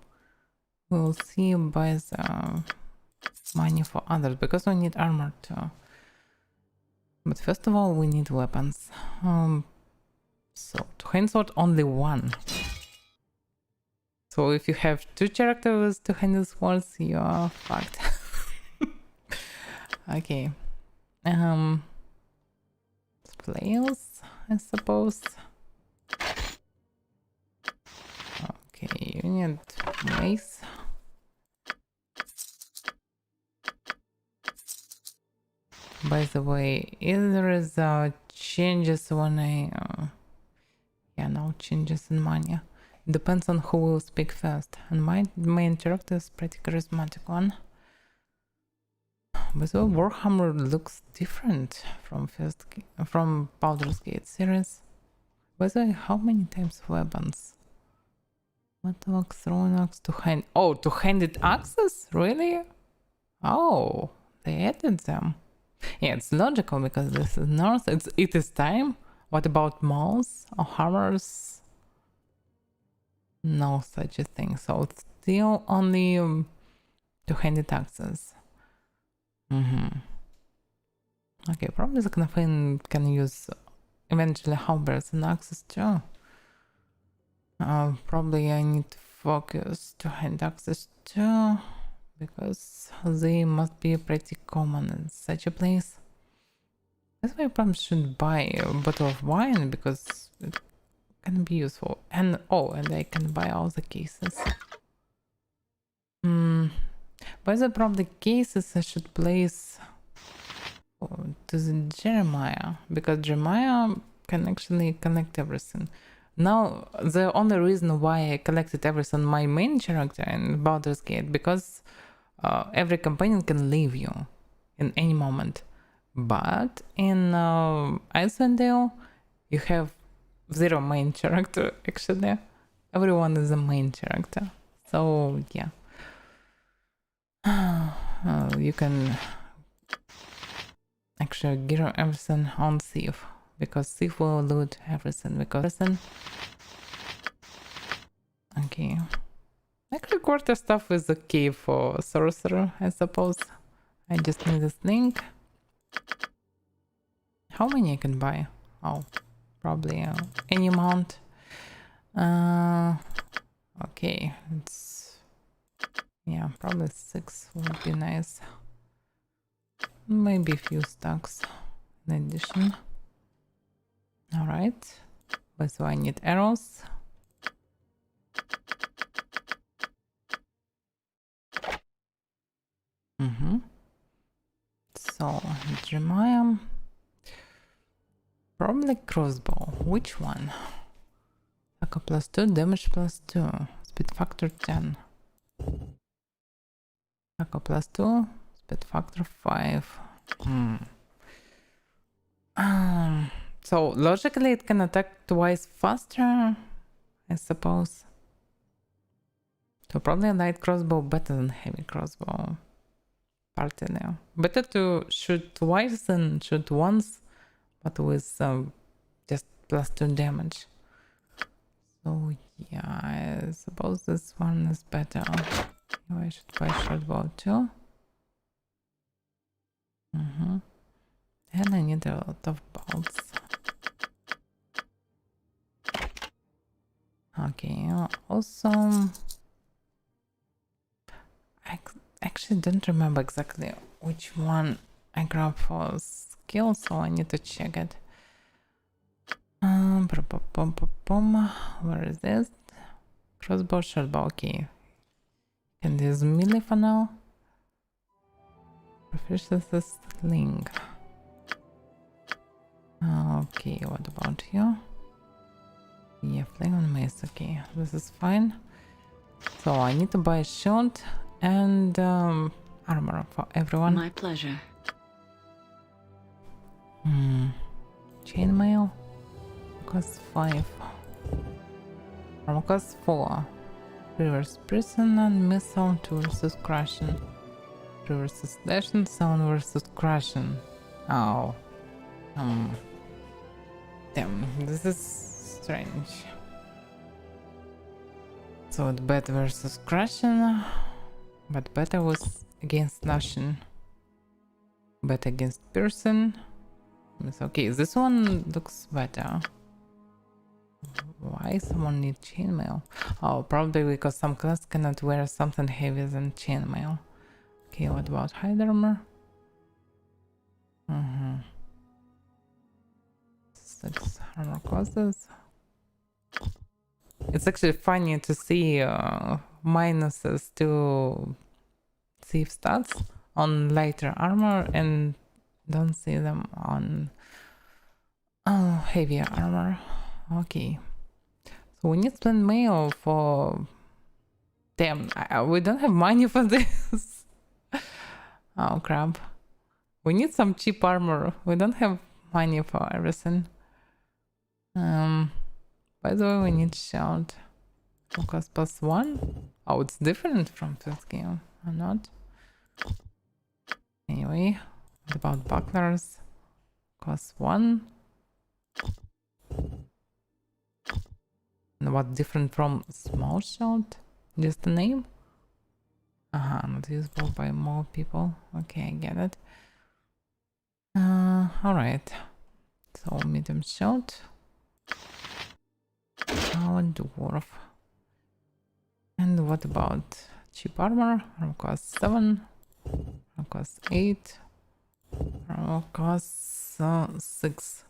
We'll see by the money for others, because we need armor too. But first of all, we need weapons. So, to hand sword, only 1. So if you have 2 characters with two-handed swords, you're fucked. Okay. Flails, I suppose. Okay, you need mace. By the way, if there is changes when I... yeah, no changes in money. Depends on who will speak first. And my main character is pretty charismatic one. But the Warhammer looks different from Baldur's Gate series. By the way, how many types of weapons? Battle axe, throwing axe, two-handed axes? Really? Oh, they added them. Yeah, it's logical because this is north. It is time. What about mauls or hammers? No such a thing. So it's still only two-handed axes. Okay, probably the Knafin can use eventually halberds and axes too. Probably I need to focus two-handed axes too, because they must be pretty common in such a place. That's why I probably should buy a bottle of wine, because it can be useful. And and I can buy all the cases. By the probably cases I should place to the Jeremiah, because Jeremiah can actually collect everything. Now, the only reason why I collected everything my main character in Baldur's Gate, because every companion can leave you in any moment. But in Icewind, you have 0 main character actually. Everyone is a main character. So yeah. You can actually gear everything on Thief, because Thief will loot everything. Okay. Actually, quarter stuff is okay for Sorcerer, I suppose. I just need a sling. How many I can buy? Oh, probably any amount. Okay, yeah, probably 6 would be nice. Maybe a few stacks in addition. Alright. So I need arrows. So, Jeremiah. Probably crossbow. Which one? Attack +2, damage +2. Speed factor 10. Attack +2, speed factor 5. So logically it can attack twice faster, I suppose. So probably a light crossbow better than heavy crossbow. Party now. Better to shoot twice than shoot once, but with just +2 damage. So yeah, I suppose this one is better. I should buy short bow too. And I need a lot of bolts. Okay, also I actually don't remember exactly which one I grabbed for skill, so I need to check it. Where is this? Crossbow, shortbow, okay. And this melee for now. Proficiency sling. Okay, what about you? Yeah, flame on mace, okay, this is fine. So I need to buy a shield and armor for everyone. My pleasure. Chainmail costs 5. Armor costs 4. Reverse prison and missile to versus crushing. Reverse slashing, sound versus crushing. Oh. Damn, this is strange. So it's bad versus crushing, but better was against slashing. Bad against person. It's okay, this one looks better. Why someone need chainmail? Oh, probably because some class cannot wear something heavier than chainmail. Okay, what about hide armor? 6 armor causes. It's actually funny to see minuses to thief stats on lighter armor and don't see them on heavier armor. Okay, so we need splint mail for... Damn, we don't have money for this. Oh crap, we need some cheap armor. We don't have money for everything. By the way, we need shield. Focus +1. Oh, it's different from first game or not? Anyway, what about bucklers? Cost 1. And what different from small shield? Just the name? Not usable by more people. Okay, I get it. Alright. So medium shield. Now a dwarf. And what about cheap armor? Armor cost 7. Armor cost 8. Armor cost 6.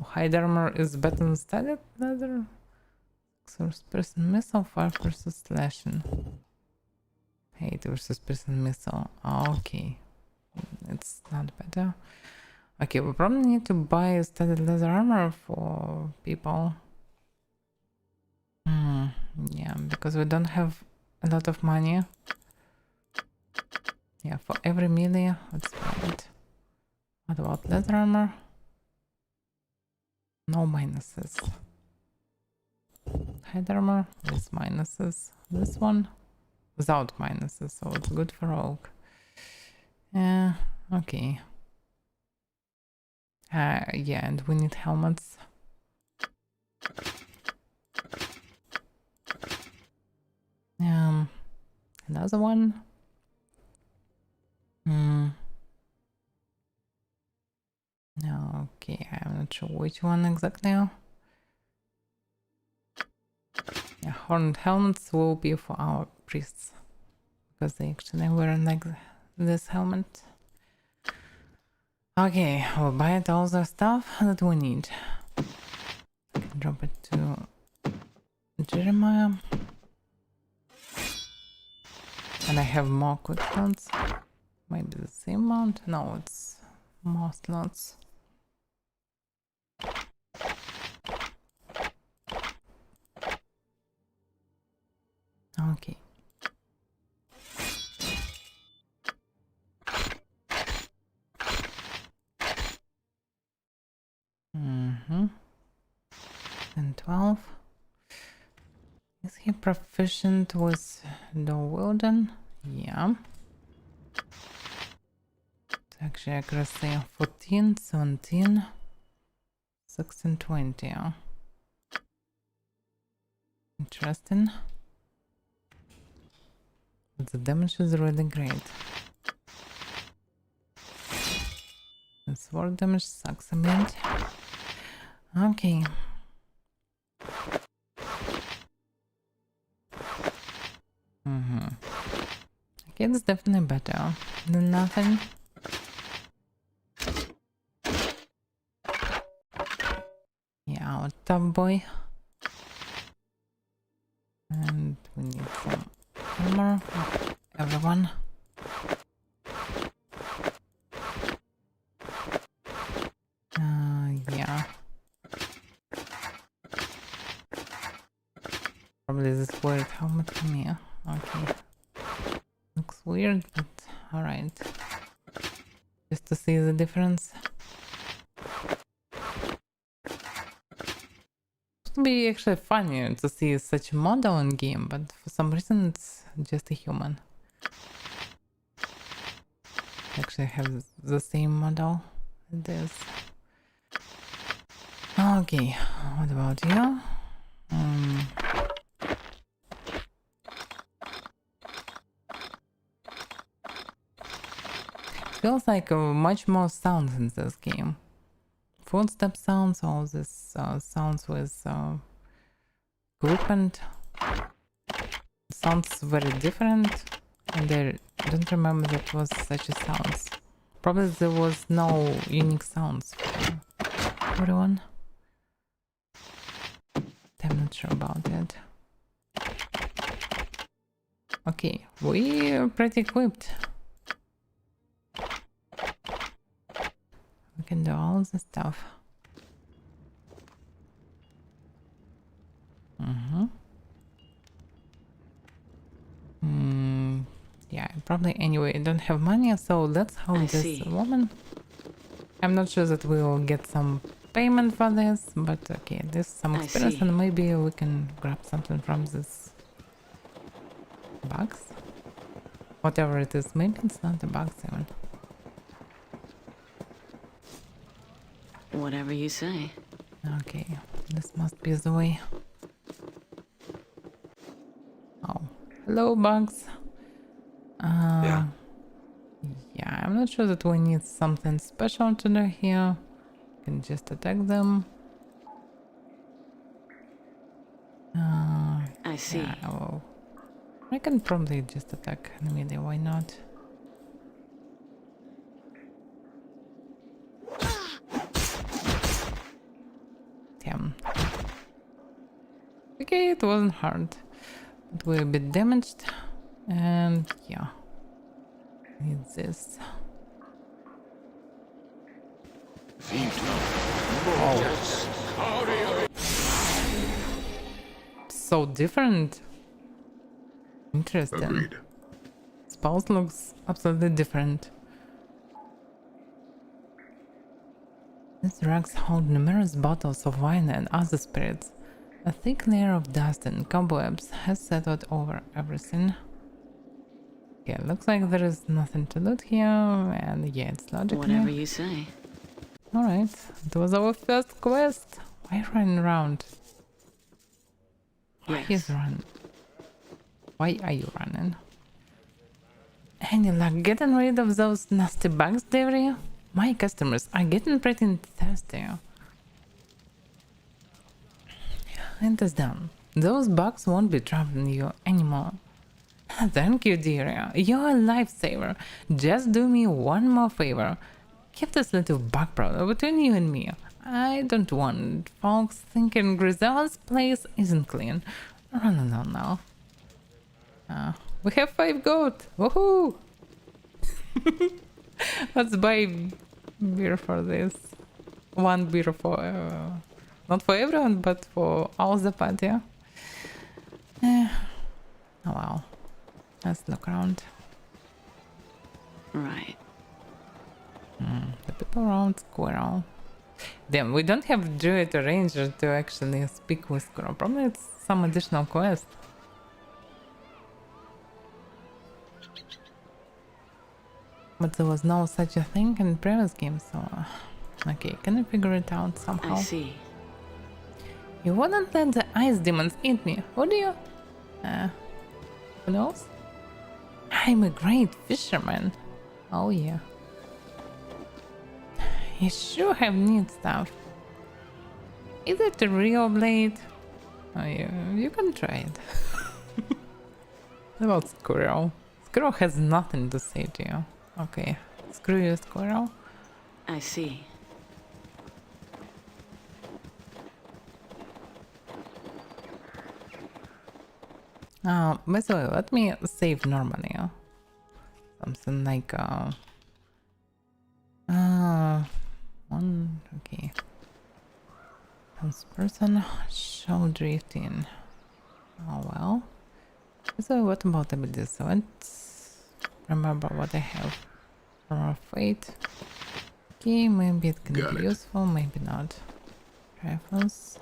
Hide armor is better than studded leather. 6 person missile, 5 versus slashing. 8 versus person missile. Okay. It's not better. Okay, we probably need to buy studded leather armor for people. Yeah, because we don't have a lot of money. Yeah, for every melee, let's buy it. What about leather armor? No minuses. Hide armor with minuses. This one without minuses, so it's good for rogue. Yeah, okay. Yeah, and we need helmets. Another one. Okay, I'm not sure which one exactly. Yeah, horned helmets will be for our priests because they actually wear like this helmet. Okay, we'll buy all the stuff that we need. I can drop it to Jeremiah. And I have more quick slots. Maybe the same amount? No, it's more slots. Okay. And 12. Is he proficient with the Wilden? Yeah. It's actually accuracy 14, 17, 6 and 20. Yeah. Interesting. But the damage is really great. And sword damage sucks a bit. Okay. Okay, it's definitely better than nothing. Yeah, our top boy. And we need some armor for everyone. Yeah. Probably this weird helmet for me. Okay. Looks weird, but alright. Just to see the difference. It would be actually funny to see such a model in game, but for some reason it's just a human. Actually have the same model as this. Okay, what about you? Feels like much more sounds in this game. Footstep sounds, all this sounds with equipment. Sounds very different, and I don't remember that was such a sounds. Probably there was no unique sounds for everyone. I'm not sure about it. Okay, we're pretty equipped. We can do all the stuff. Yeah, probably anyway. I don't have money, so let's help this woman. I'm not sure that we will get some payment for this, but okay, this is some experience, and maybe we can grab something from this box. Whatever it is, maybe it's not a box even. Whatever you say. Okay, this must be the way. Oh, hello, bugs. Yeah, I'm not sure that we need something special to do here. We can just attack them. I see. Yeah, well, I can probably just attack enemy, why not? Damn. Okay, it wasn't hard. But we're a bit damaged. And yeah. Need this. Oh. So different. Interesting. Agreed. Spouse looks absolutely different. These racks hold numerous bottles of wine and other spirits. A thick layer of dust and cobwebs has settled over everything. Okay, looks like there is nothing to loot here, and yeah, it's logical. Whatever you say. Alright, it was our first quest. Why are you running around? Why is run? Why are you running? Any luck getting rid of those nasty bugs, Devery? My customers are getting pretty thirsty. It is done. Those bugs won't be troubling you anymore. Thank you, dear. You're a lifesaver. Just do me one more favor. Keep this little bug problem between you and me. I don't want folks thinking Grisel's place isn't clean. Run along now. We have 5 goat. Woohoo! Let's buy beer for this. 1 beer for not for everyone, but for all the party. Oh well. Let's look around. Right. The people around Squirrel. Damn, we don't have Druid or Ranger to actually speak with Squirrel. Probably it's some additional quest. But there was no such a thing in previous games, so... Okay, can I figure it out somehow? I see. You wouldn't let the ice demons eat me, would you? Who knows? I'm a great fisherman. Oh yeah. You sure have neat stuff. Is it a real blade? Oh, you can try it. What about Squirrel? Squirrel has nothing to say to you. Okay, screw you, Squirrel. I see. By the way, let me save normally. Something like okay. This person show drifting. Oh well. So what about abilities? So let's remember what I have. From fate. Okay, maybe it can Got be it. useful, maybe not. Rifles.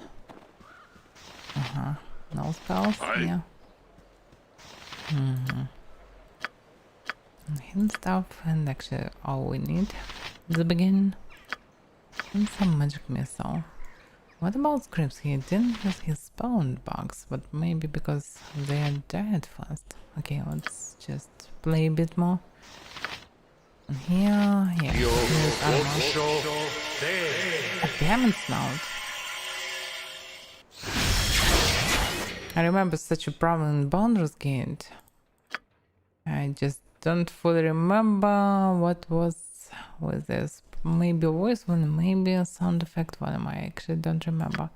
No spells. Yeah. Hidden stuff, and actually all we need at the beginning. And some magic missile. What about scripts? He didn't use his spawn box, but maybe because they are dead fast. Okay, let's just play a bit more. And here, yeah. A diamond snout. I remember such a problem in Baldur's Gate. I just don't fully remember what was with this. Maybe a voice one, maybe a sound effect one. I actually don't remember.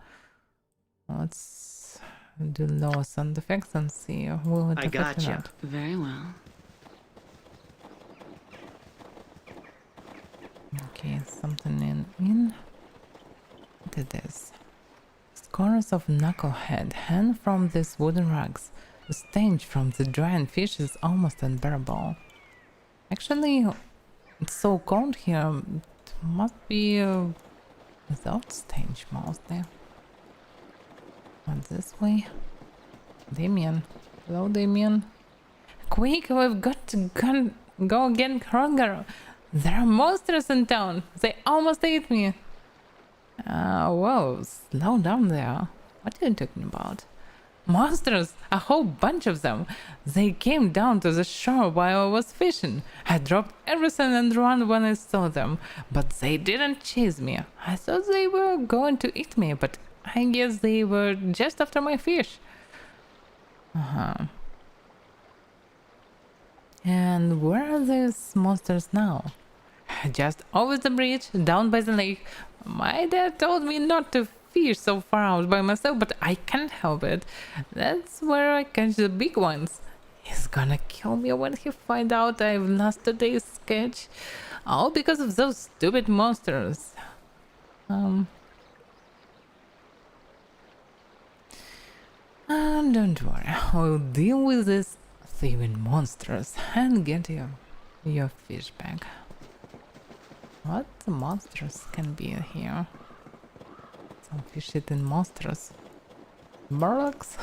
Let's do lower sound effects and see will it I affect or gotcha. not. Very well. Okay, something in. Look at this. Scores of knucklehead hang from these wooden rugs. The stench from the drying fish is almost unbearable. Actually, it's so cold here. It must be without stench mostly. Not this way. Damien. Hello, Damien. Quick, we've got to go get Kroger. There are monsters in town. They almost ate me. Whoa, slow down there. What are you talking about? Monsters! A whole bunch of them! They came down to the shore while I was fishing. I dropped everything and ran when I saw them, but they didn't chase me. I thought they were going to eat me, but I guess they were just after my fish. And where are these monsters now? Just over the bridge, down by the lake. My dad told me not to fish so far out by myself, but I can't help it. That's where I catch the big ones. He's gonna kill me when he finds out I've lost today's sketch. All because of those stupid monsters. Don't worry, I'll deal with these thieving monsters and get your fish back. What the monsters can be here? Some fish-eating monsters. Burlocks?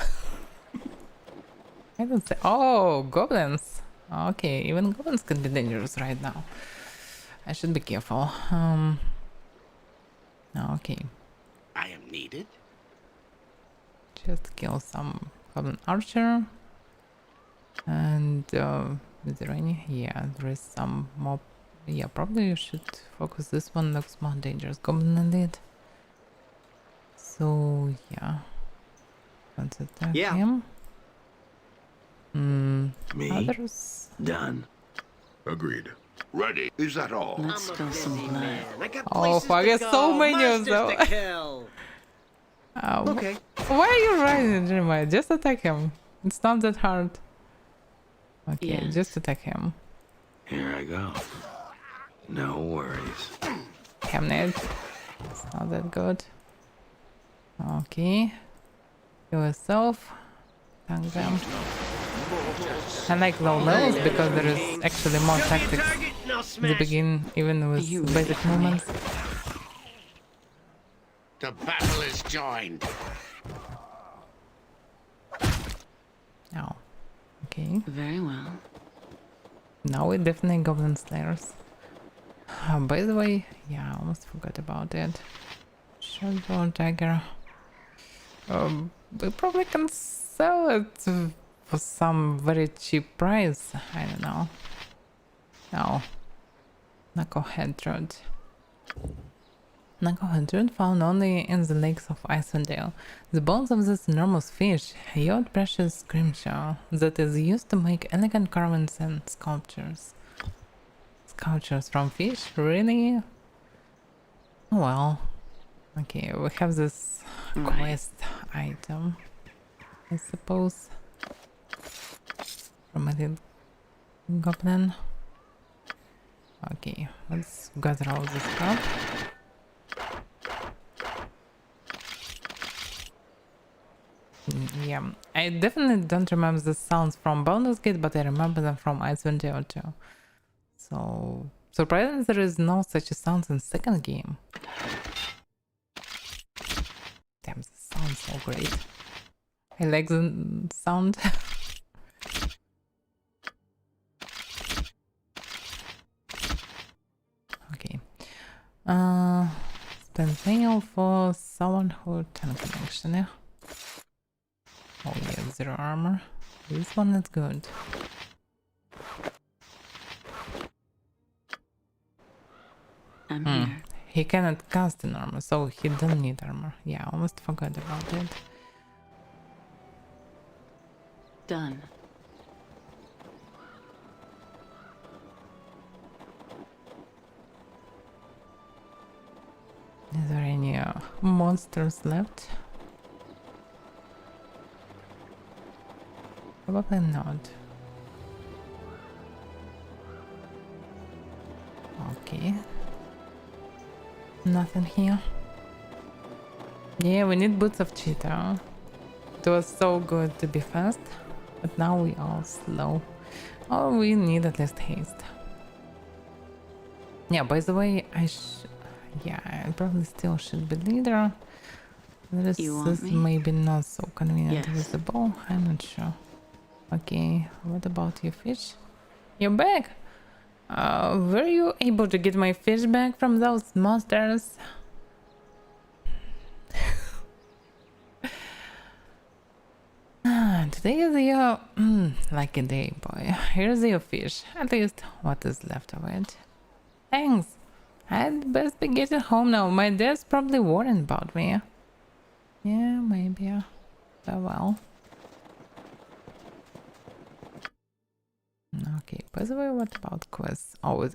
I don't say. Oh, goblins. Okay, even goblins can be dangerous right now. I should be careful. Okay. I am needed. Just kill some goblin archer. And is there any? Yeah, there is some mob. Yeah, probably you should focus. This one looks more dangerous. Goblin indeed. So yeah, let's attack him. Me Others. done. Agreed. Ready. Is that all? Let's I'm a spill some busy blood. man. I got Oh, places fuck, to it's go, so many of monsters them. to kill. Okay. Why are you running, Jeremiah? Just attack him. It's not that hard. Okay, Yes. just attack him. Here I go. No worries. Damn it. It's not that good. Okay. Kill yourself. Tank them. I like low levels because there is actually more Show me a tactics target and I'll in the smash it. beginning, even with You basic really movements. The battle is joined. Oh. Okay. Very well. Now we definitely Goblin Slayers. By the way, yeah, I almost forgot about it. Shotgun dagger. We probably can sell it for some very cheap price. I don't know. No. Knucklehead Rod. Knucklehead Rod found only in the lakes of Icewind. The bones of this enormous fish yield precious scrimshaw that is used to make elegant carvings and sculptures. Sculptures from fish? Really? Oh well. Okay, we have this quest item, I suppose. From a little goblin. Okay, let's gather all this stuff. Yeah, I definitely don't remember the sounds from Baldur's Gate, but I remember them from Icewind Dale too. So, surprisingly, there is no such a sound in second game. Damn, this sounds so great. I like the sound. Okay. Spend mail for someone who can connection, yeah? Oh yeah, 0 armor. This one is good. I'm here. He cannot cast an armor, so he don't need armor. Yeah, I almost forgot about it. Done. Is there any monsters left? Probably not. Okay. Nothing here. Yeah, we need boots of cheetah. It was so good to be fast, but now we are slow. Or we need at least haste. Yeah, by the way, I probably still should be leader. This is maybe not so convenient visible. I'm not sure. Okay, what about your fish? You're back! Were you able to get my fish back from those monsters? Today is your lucky day, boy. Here's your fish. At least what is left of it. Thanks. I'd best be getting home now. My dad's probably worrying about me. Yeah, maybe. Well. Okay, by the way, what about quests? Oh,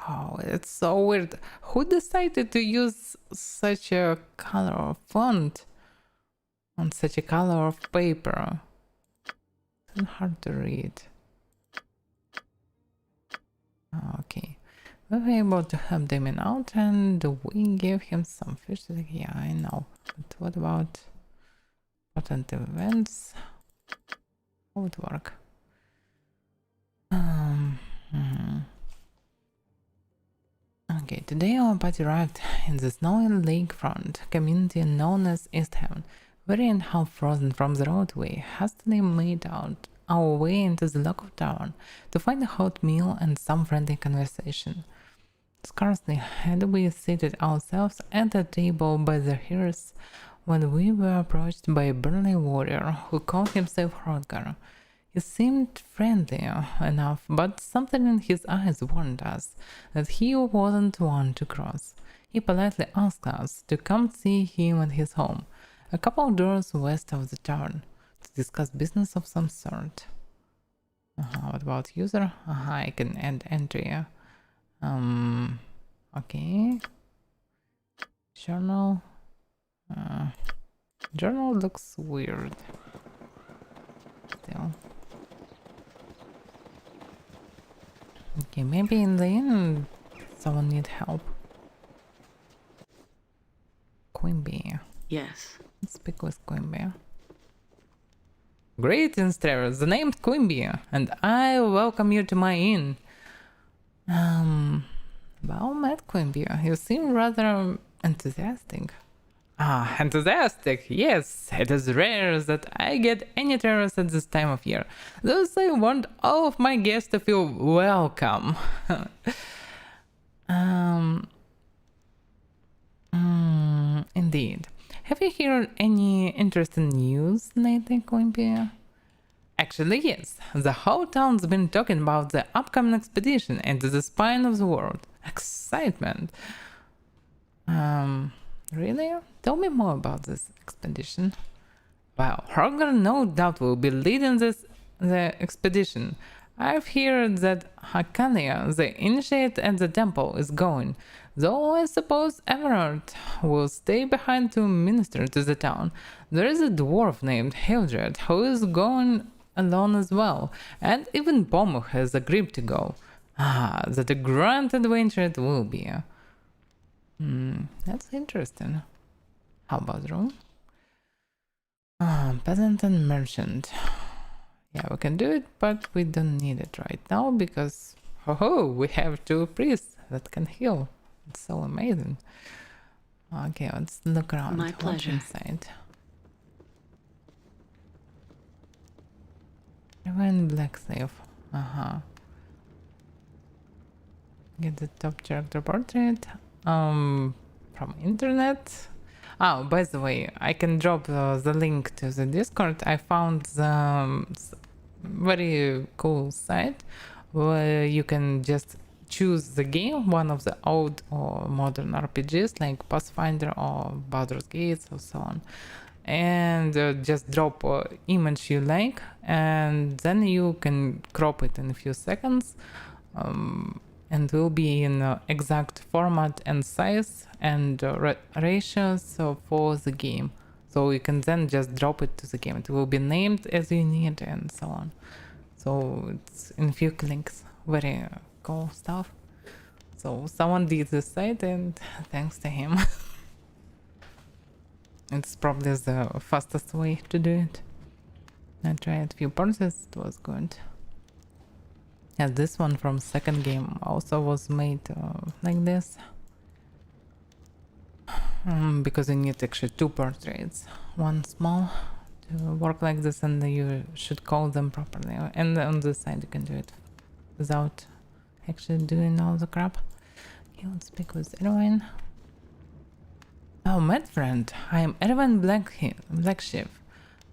oh, it's so weird. Who decided to use such a color of font on such a color of paper? It's hard to read. Okay, we were able to help Damien out and we gave him some fish. Yeah, I know. But what about important events? How would it work? Okay, today our party arrived in the snowy lakefront community known as East Haven. Weary and half frozen from the roadway, hastily made out our way into the local tavern to find a hot meal and some friendly conversation. Scarcely had we seated ourselves at a table by the hearth when we were approached by a burly warrior who called himself Hrodgar. He seemed friendly enough, but something in his eyes warned us that he wasn't one to cross. He politely asked us to come see him at his home, a couple of doors west of the town, to discuss business of some sort. What about user? I can add entry. Okay. Journal. Journal looks weird. Still. Okay, maybe in the inn someone need help. Quimby. Yes. Let's speak with Quimby. Greetings, Travis. The name's Quimby, and I welcome you to my inn. Well met, Quimby. You seem rather enthusiastic. Enthusiastic. Yes, it is rare that I get any Travis at this time of year. Thus, I want all of my guests to feel welcome. Indeed. Have you heard any interesting news lately, Quimby? Actually, yes. The whole town's been talking about the upcoming expedition into the spine of the world. Excitement. Really? Tell me more about this expedition. Well, Roger no doubt will be leading the expedition. I've heard that Hakalia, the initiate at the temple, is going, though I suppose Everard will stay behind to minister to the town. There is a dwarf named Hildred who is going alone as well, and even Pomo has agreed to go. That a grand adventure it will be. That's interesting. How about room? Peasant and merchant. Yeah, we can do it, but we don't need it right now because we have 2 priests that can heal. It's so amazing. Okay, let's look around. My pleasure. What's inside? Even black slave. Get the top character portrait. From internet. Oh, by the way, I can drop the link to the Discord. I found the very cool site where you can just choose the game, one of the old or modern RPGs like Pathfinder or Baldur's Gate or so on, and just drop an image you like, and then you can crop it in a few seconds, and will be in exact format and size and ratios for the game. So you can then just drop it to the game. It will be named as you need and so on. So it's in few clicks. Very cool stuff. So someone did this site and thanks to him. It's probably the fastest way to do it. I tried a few parts, it was good. Yeah, this one from second game also was made like this. Because you need actually 2 portraits. One small to work like this, and you should call them properly. And on this side you can do it without actually doing all the crap. Okay, let's speak with Erwin. Oh, Mad Friend, I am Erwin Blacksheep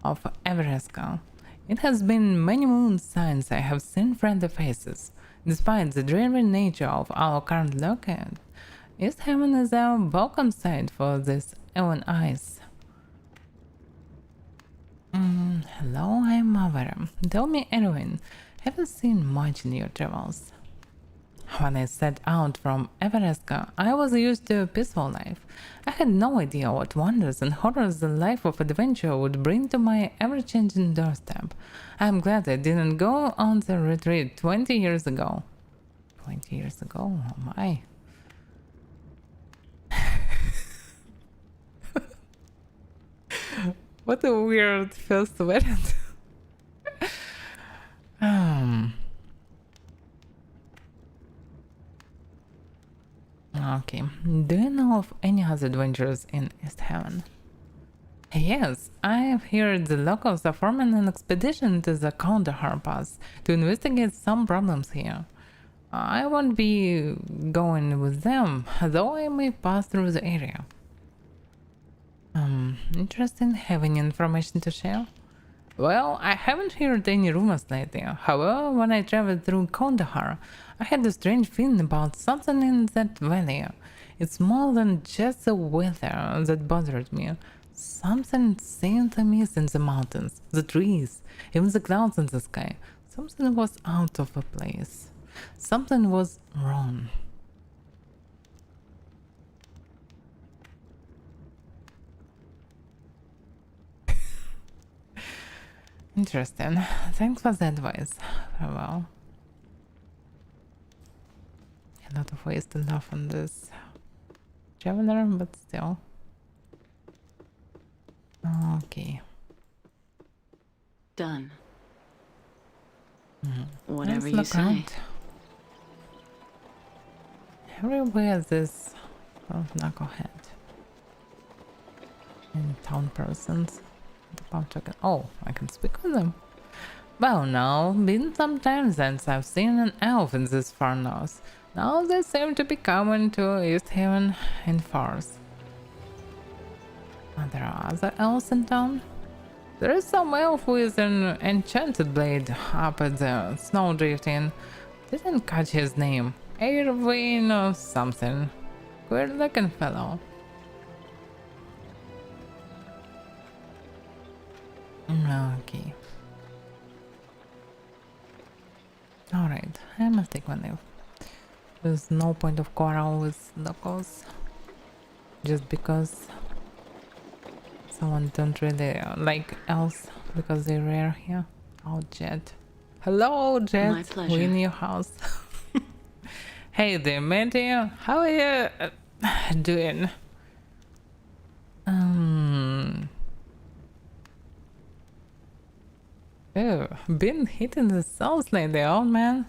of Everesca. It has been many moons since I have seen friendly faces. Despite the dreary nature of our current location, East Haven is a welcome sight for these even eyes. Hello, I'm Mavera. Tell me, Erwin, have you seen much in your travels? When I set out from Everesca, I was used to a peaceful life. I had no idea what wonders and horrors the life of adventure would bring to my ever-changing doorstep. I'm glad I didn't go on the retreat 20 years ago. 20 years ago? Oh my. What a weird first word. Okay, do you know of any other adventures in East Haven? Yes, I have heard the locals are forming an expedition to the Kandahar Pass to investigate some problems here. I won't be going with them, though I may pass through the area. Interesting. Have any information to share? Well, I haven't heard any rumors lately. However, when I traveled through Kandahar, I had a strange feeling about something in that valley. It's more than just the weather that bothered me. Something seemed amiss in the mountains, the trees, even the clouds in the sky. Something was out of a place. Something was wrong. Interesting. Thanks for the advice. Well, a lot of ways to laugh on this traveler, but still. Okay. Done. Mm. Whatever Let's you look say. around. Everywhere this knucklehead and town persons. Oh, I can speak with them. Well, now, been some time since I've seen an elf in this farmhouse. Now they seem to be coming to East Haven in force. Are there other elves in town? There is some elf with an enchanted blade up at the snowdrift inn. Didn't catch his name. Irvine or something. Weird looking fellow. Okay. Alright, I must take one leave. There's no point of quarrel with locals. Just because someone don't really like elves because they're rare here. Oh, Jet. Hello, Jet. My pleasure. We're in your house. Hey there, matey. How are you doing? Oh, been hitting the souls lately, old man.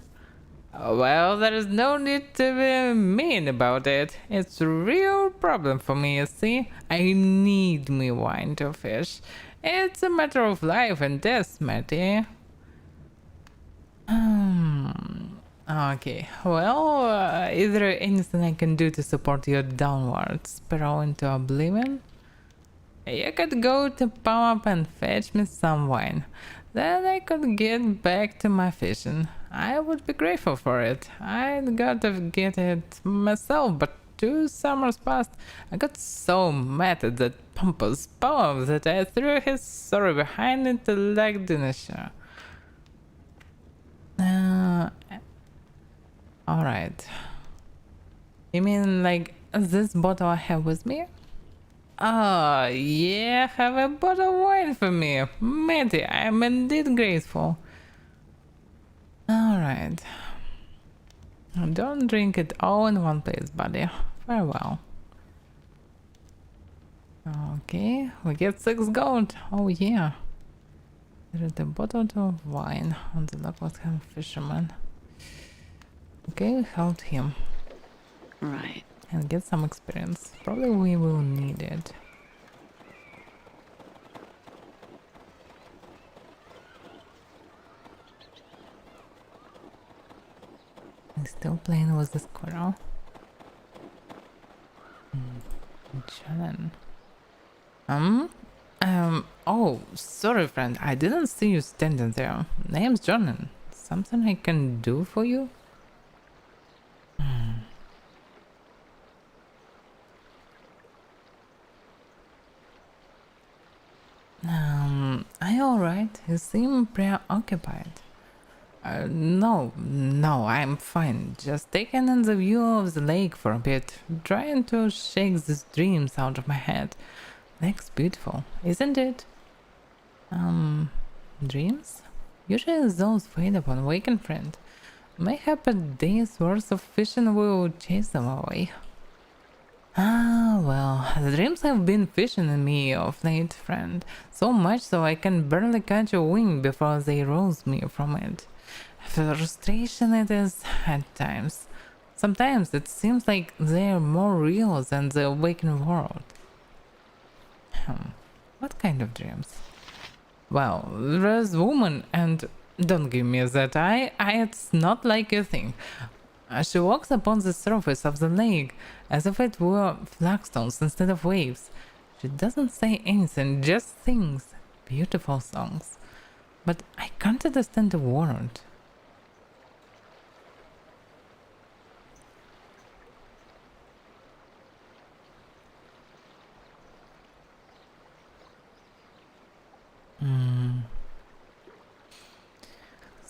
Well, there is no need to be mean about it. It's a real problem for me, you see. I need me wine to fish. It's a matter of life and death, matey. Okay, well, is there anything I can do to support your downward spiral into oblivion? You could go to Palm Up and fetch me some wine. Then I could get back to my fishing. I would be grateful for it. I'd got to get it myself, but 2 summers past, I got so mad at that pompous poem that I threw his story behind into Lake Dinesha. Alright. You mean like this bottle I have with me? Oh, yeah, have a bottle of wine for me. Matey, I am indeed grateful. Alright. Don't drink it all in one place, buddy. Farewell. Okay, we get 6 gold. Oh, yeah. There is a bottle of wine on the local fisherman. Okay, we helped him. Right. And get some experience. Probably we will need it. I'm still playing with the squirrel. Challenge. Oh, sorry friend, I didn't see you standing there. Name's Jordan. Something I can do for you? Are you alright? You seem preoccupied. No, I'm fine. Just taking in the view of the lake for a bit, trying to shake these dreams out of my head. Lake's beautiful, isn't it? Dreams? Usually those fade upon waking, friend. Mayhap a day's worth of fishing will chase them away. Ah, well, the dreams have been fishing in me of late, friend. So much so I can barely catch a wing before they rouse me from it. Frustration it is at times. Sometimes it seems like they're more real than the waking world. What kind of dreams? Well, there's woman and don't give me that eye. It's not like you think. She walks upon the surface of the lake as if it were flagstones instead of waves. She doesn't say anything, just sings beautiful songs. But I can't understand a word.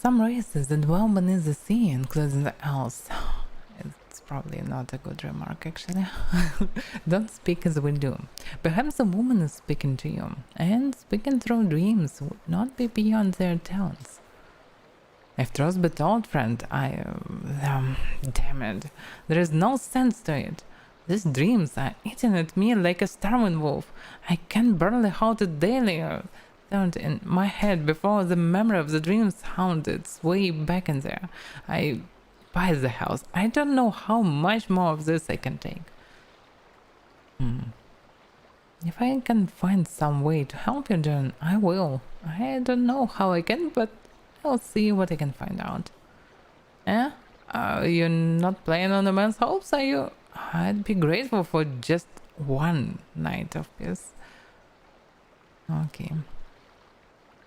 some races that dwell beneath the sea, including the elves. It's probably not a good remark, actually. Don't speak as we do. Perhaps a woman is speaking to you, and speaking through dreams would not be beyond their talents. If truth be told, friend, damn it, there is no sense to it. These dreams are eating at me like a starving wolf. I can barely hold it daily thought in my head before the memory of the dreams found its way back in there. I buy the house. I don't know how much more of this I can take. If I can find some way to help you, then I will. I don't know how I can, but I'll see what I can find out. Eh? You're not playing on a man's hopes, are you? I'd be grateful for just one night of peace. Okay.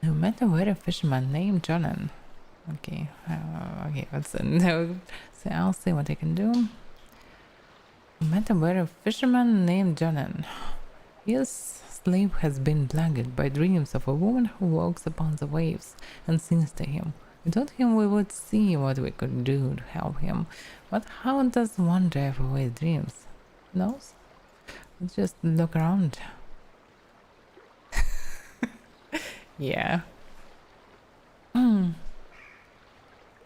You met a weary fisherman named Jonan. Okay. Okay, so I'll see what I can do. You met a weary fisherman named Jonan. His sleep has been plagued by dreams of a woman who walks upon the waves and sings to him. We told him we would see what we could do to help him, but how does one drive away dreams? Knows? Just look around. Yeah.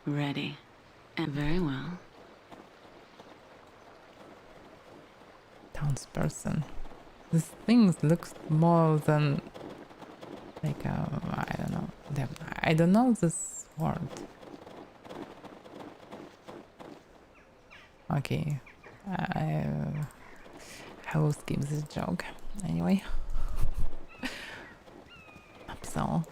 Ready. And very well. Townsperson. This thing looks more than like I don't know. I don't know this word. Okay. I will skip this joke. Anyway. Upsell.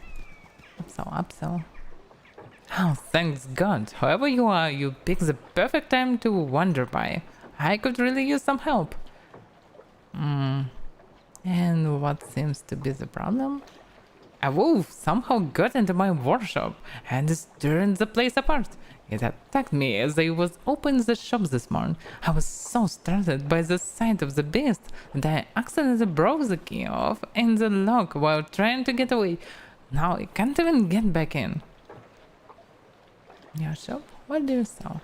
Oh, thanks God. However you are, you picked the perfect time to wander by. I could really use some help. And what seems to be the problem? A wolf somehow got into my workshop and is tearing the place apart. It attacked me as I was opening the shop this morning. I was so startled by the sight of the beast that I accidentally broke the key off in the lock while trying to get away. Now I can't even get back in. Your shop? What do you sell?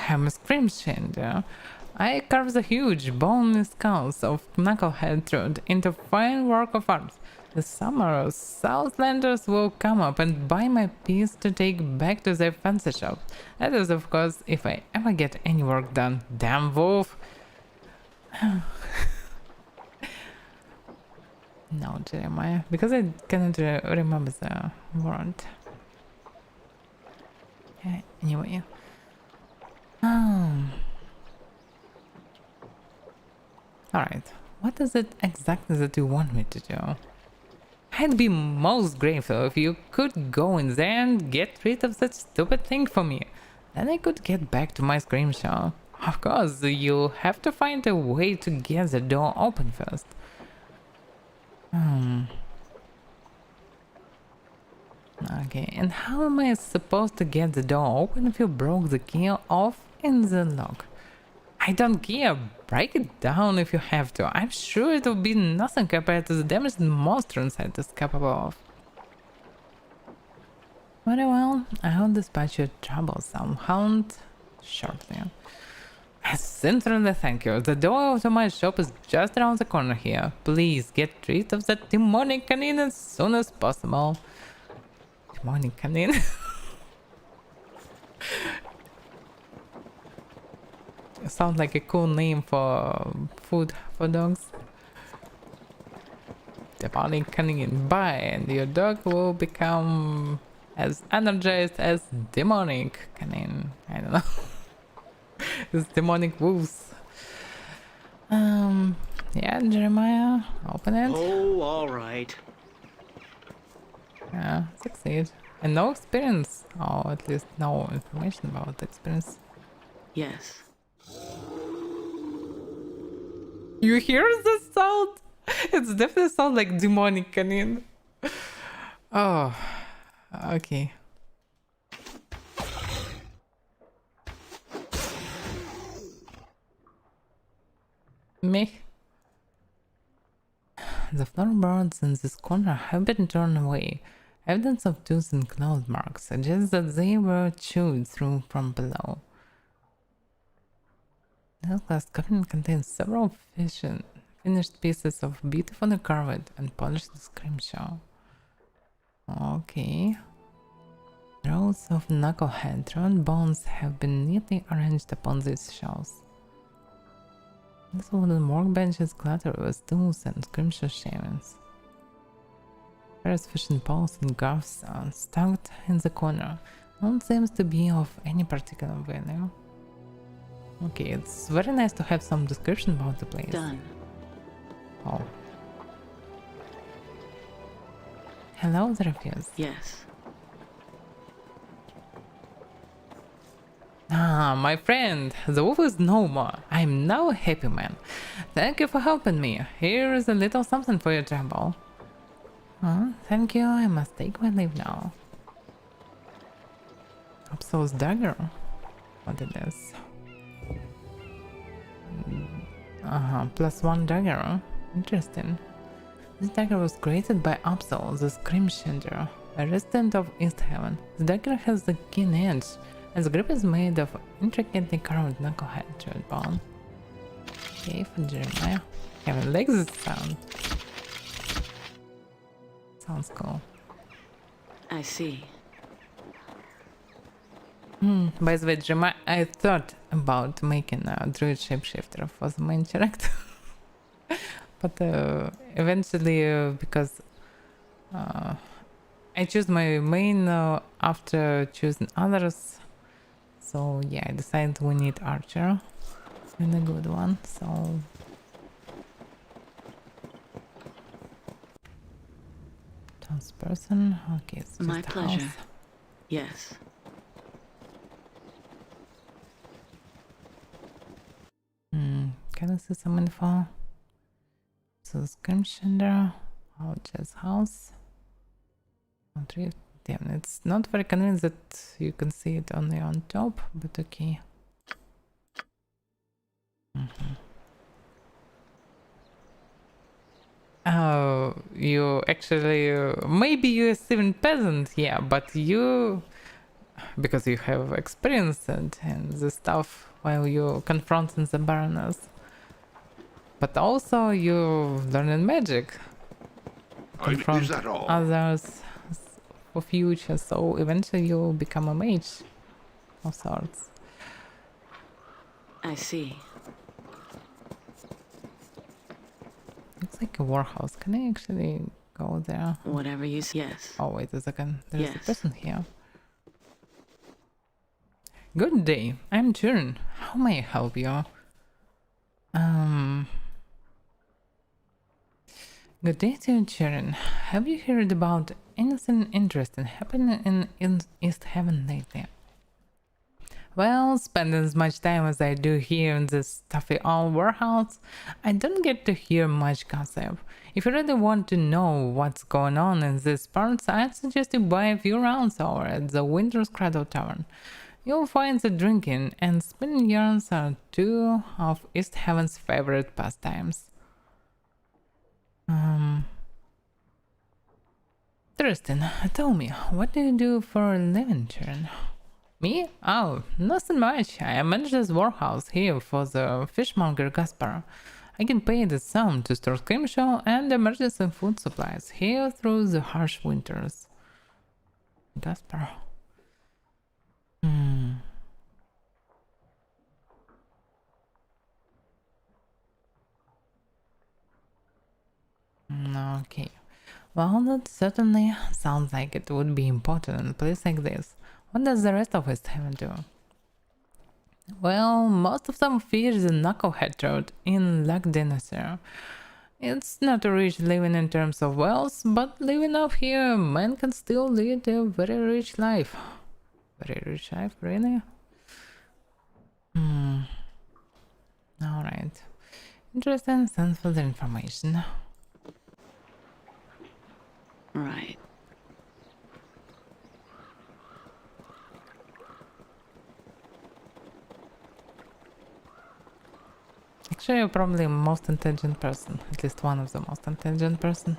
I'm a scream shinder. I carved the huge bony skulls of knucklehead truth into fine work of art. The summer Southlanders will come up and buy my piece to take back to their fancy shop. That is, of course, if I ever get any work done. Damn wolf! No, Jeremiah, because I cannot remember the word. Anyway. Alright, what is it exactly that you want me to do? I'd be most grateful if you could go in there and get rid of that stupid thing for me. Then I could get back to my scream show. Of course, you'll have to find a way to get the door open first. Okay, and how am I supposed to get the door open if you broke the key off in the lock? I don't care. Break it down if you have to. I'm sure it will be nothing compared to the damage the monster inside is capable of. Very well, I'll dispatch your troublesome hound shortly. I sincerely thank you. The door to my shop is just around the corner here. Please get rid of that demonic canine as soon as possible. Demonic canine? Sounds like a cool name for food for dogs. Demonic canine. Bye, and your dog will become as energized as demonic canine. I don't know. It's demonic wolves. Yeah, Jeremiah, open it. Oh, all right. Yeah, succeed. And no experience, or at least no information about the experience. Yes. You hear the sound? It's definitely sound like demonic canine. Oh, okay. Me. The floorboards in this corner have been torn away, Evidence of tools and claw marks suggests that they were chewed through from below. This glass cabinet contains several finished pieces of beautifully carved and polished scrimshaw. Okay. Rows of knucklehead drawn bones have been neatly arranged upon these shelves. This wooden workbench is cluttered with tools and scrimshaw shavings. Various fishing poles and garfs are stuck in the corner. None seems to be of any particular value. Okay, it's very nice to have some description about the place. Done. Oh. Hello, the refuse. Yes. Ah, my friend, the wolf is no more. I'm now a happy man. Thank you for helping me. Here is a little something for your trouble. Thank you. I must take my leave now. Upsoul's dagger. What it is? +1 dagger. Interesting. This dagger was created by Upsoul, the Scrimshander, a resident of East Haven. The dagger has a keen edge, and the grip is made of intricately carved knucklehead jeweled bone. Okay, for Jeremiah. Haven't liked this sound. Sounds cool. I see. By the way, Jeremiah, I thought about making a druid shapeshifter for the main character. But eventually, because I choose my main after choosing others, so yeah, I decided we need archer and a good one. So person. Okay, it's just My a pleasure. house. Yes. Can I see some info? So Scrimshander, Outjazz house. Damn, it's not very convenient that you can see it only on top, but okay. Oh, you actually, maybe you're a Steven peasant, yeah, but you, because you have experience and the stuff while you're confronting the Baroness. But also you learning magic. Confront Is that all? others for future, so eventually you'll become a mage of sorts. I see. Looks like a warehouse. Can I actually go there? Whatever you say. Yes. Oh, wait a second. There's a Yes. person here. Good day. I'm Turin. How may I help you? Good day to you, Turin. Have you heard about anything interesting happening in East Haven lately? Well, spending as much time as I do here in this stuffy old warehouse, I don't get to hear much gossip. If you really want to know what's going on in these parts, I'd suggest you buy a few rounds over at the Winter's Cradle Tavern. You'll find that drinking and spinning yarns are two of East Haven's favorite pastimes. Tristan, tell me, what do you do for a living, Turin? Me? Oh, nothing much. I manage this warehouse here for the fishmonger Gaspar. I get paid a sum to store scrimshaw and emergency food supplies here through the harsh winters. Gaspar. Okay. Well, that certainly sounds like it would be important in a place like this. What does the rest of East Haven do? Well, most of them fear the knucklehead road in Lac Dinosaur. It's not a rich living in terms of wealth, but living up here, man can still lead a very rich life. Very rich life, really? Alright. Interesting, thanks for the information. Right. Actually, you're probably the most intelligent person. At least one of the most intelligent person.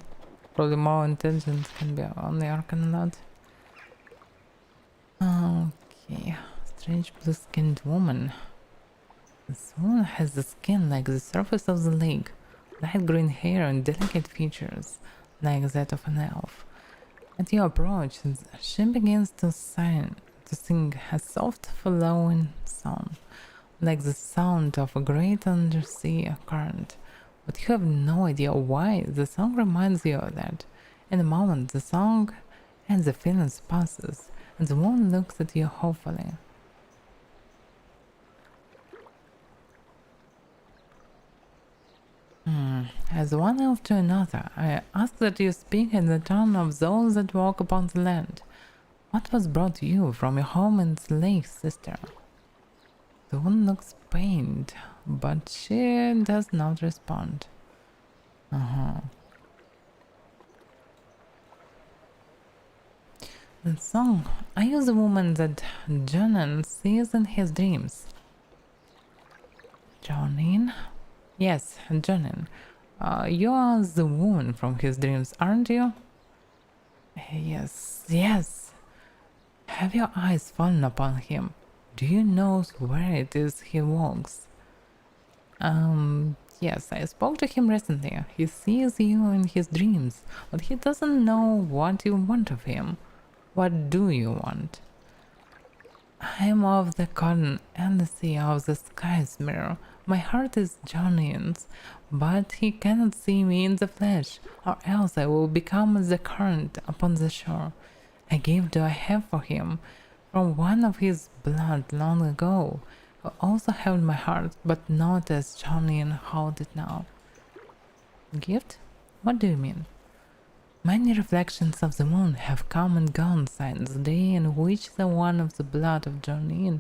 Probably more intelligent can be on the Arcana Lad. Okay. Strange blue-skinned woman. This woman has the skin like the surface of the lake, light green hair and delicate features, like that of an elf. At your approach, she begins to sing a soft flowing song, like the sound of a great undersea current. But you have no idea why the song reminds you of that. In a moment, the song and the feelings passes, and the woman looks at you hopefully. As one after another, I ask that you speak in the tongue of those that walk upon the land. What was brought to you from your home in the lake, sister? The woman looks pained, but she does not respond. The song, are you the woman that Jonan sees in his dreams? Jonin? Yes, Jonin. You are the woman from his dreams, aren't you? Yes. Have your eyes fallen upon him? Do you know where it is he walks? Yes, I spoke to him recently. He sees you in his dreams, but he doesn't know what you want of him. What do you want? I am of the cotton and the sea of the sky's mirror. My heart is Johnny's, but he cannot see me in the flesh, or else I will become as the current upon the shore. A gift do I have for him from one of his blood long ago, who also held my heart, but not as Johnny held it now. Gift? What do you mean? Many reflections of the moon have come and gone since the day in which the one of the blood of Johnny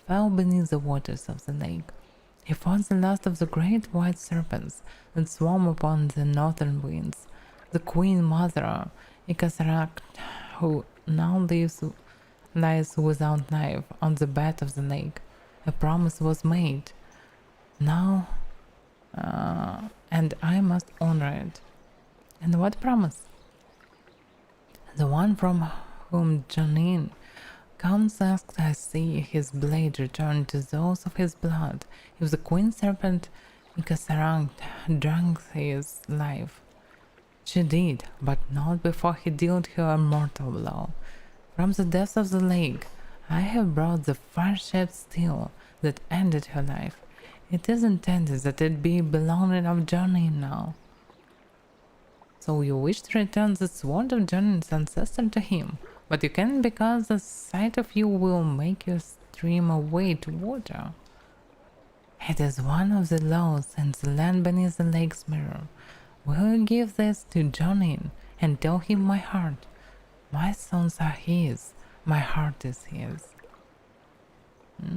fell beneath the waters of the lake. He fought the last of the great white serpents that swarm upon the northern winds. The queen mother, Ikasarak, who now lies without life on the bed of the lake. A promise was made. Now, and I must honor it. And what promise? The one from whom Janine comes asked I see his blade return to those of his blood if the queen serpent Ikasarang drank his life. She did, but not before he dealt her a mortal blow. From the depths of the lake, I have brought the fire-shaped steel that ended her life. It is intended that it be belonging of Johnny now. So you wish to return the sword of Johnny's ancestor to him, but you can't because the sight of you will make you stream away to water. It is one of the laws in the land beneath the lake's mirror. Will you give this to Johnny and tell him my heart? My sons are his, my heart is his.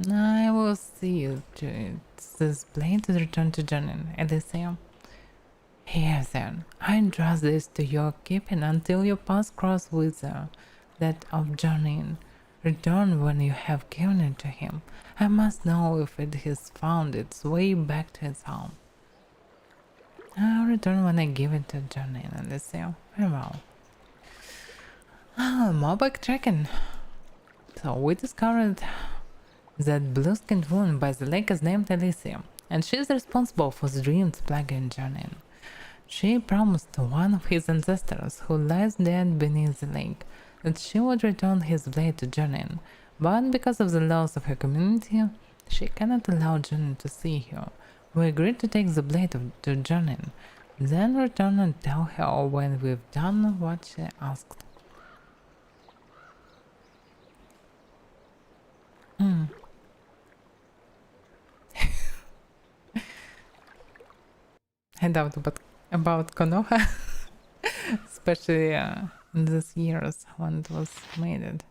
I will see to it. This blade is returned to Johnny, Elysium. Here then, I entrust this to your keeping until your path cross with that of Johnny. Return when you have given it to him. I must know if it has found its way back to his home. I'll return when I give it to Johnny, Elysium. Very well. More backtracking. So we discovered that blue-skinned woman by the lake is named Elysium, and she is responsible for the dreams plaguing Johnny. She promised to one of his ancestors who lies dead beneath the lake that she would return his blade to Johnny, but because of the laws of her community, she cannot allow Johnny to see her. We agreed to take the blade to Johnny, then return and tell her when we've done what she asked. I doubt about Konoha, especially in these years when it was made.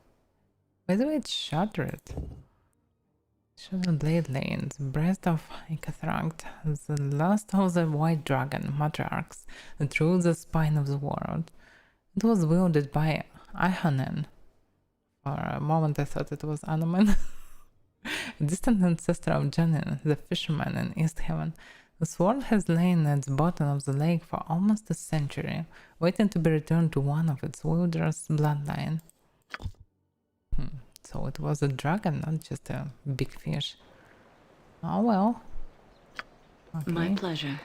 By the way, it's shattered. Shattered blade lanes, breast of Ikathrang, the last of the white dragon matriarchs that ruled the spine of the world. It was wielded by Ihanen. For a moment I thought it was Anomen. A distant ancestor of Janin, the fisherman in East Heaven. The sword has lain at the bottom of the lake for almost a century, waiting to be returned to one of its wilderness bloodline. So it was a dragon, not just a big fish. Oh well. Okay. My pleasure.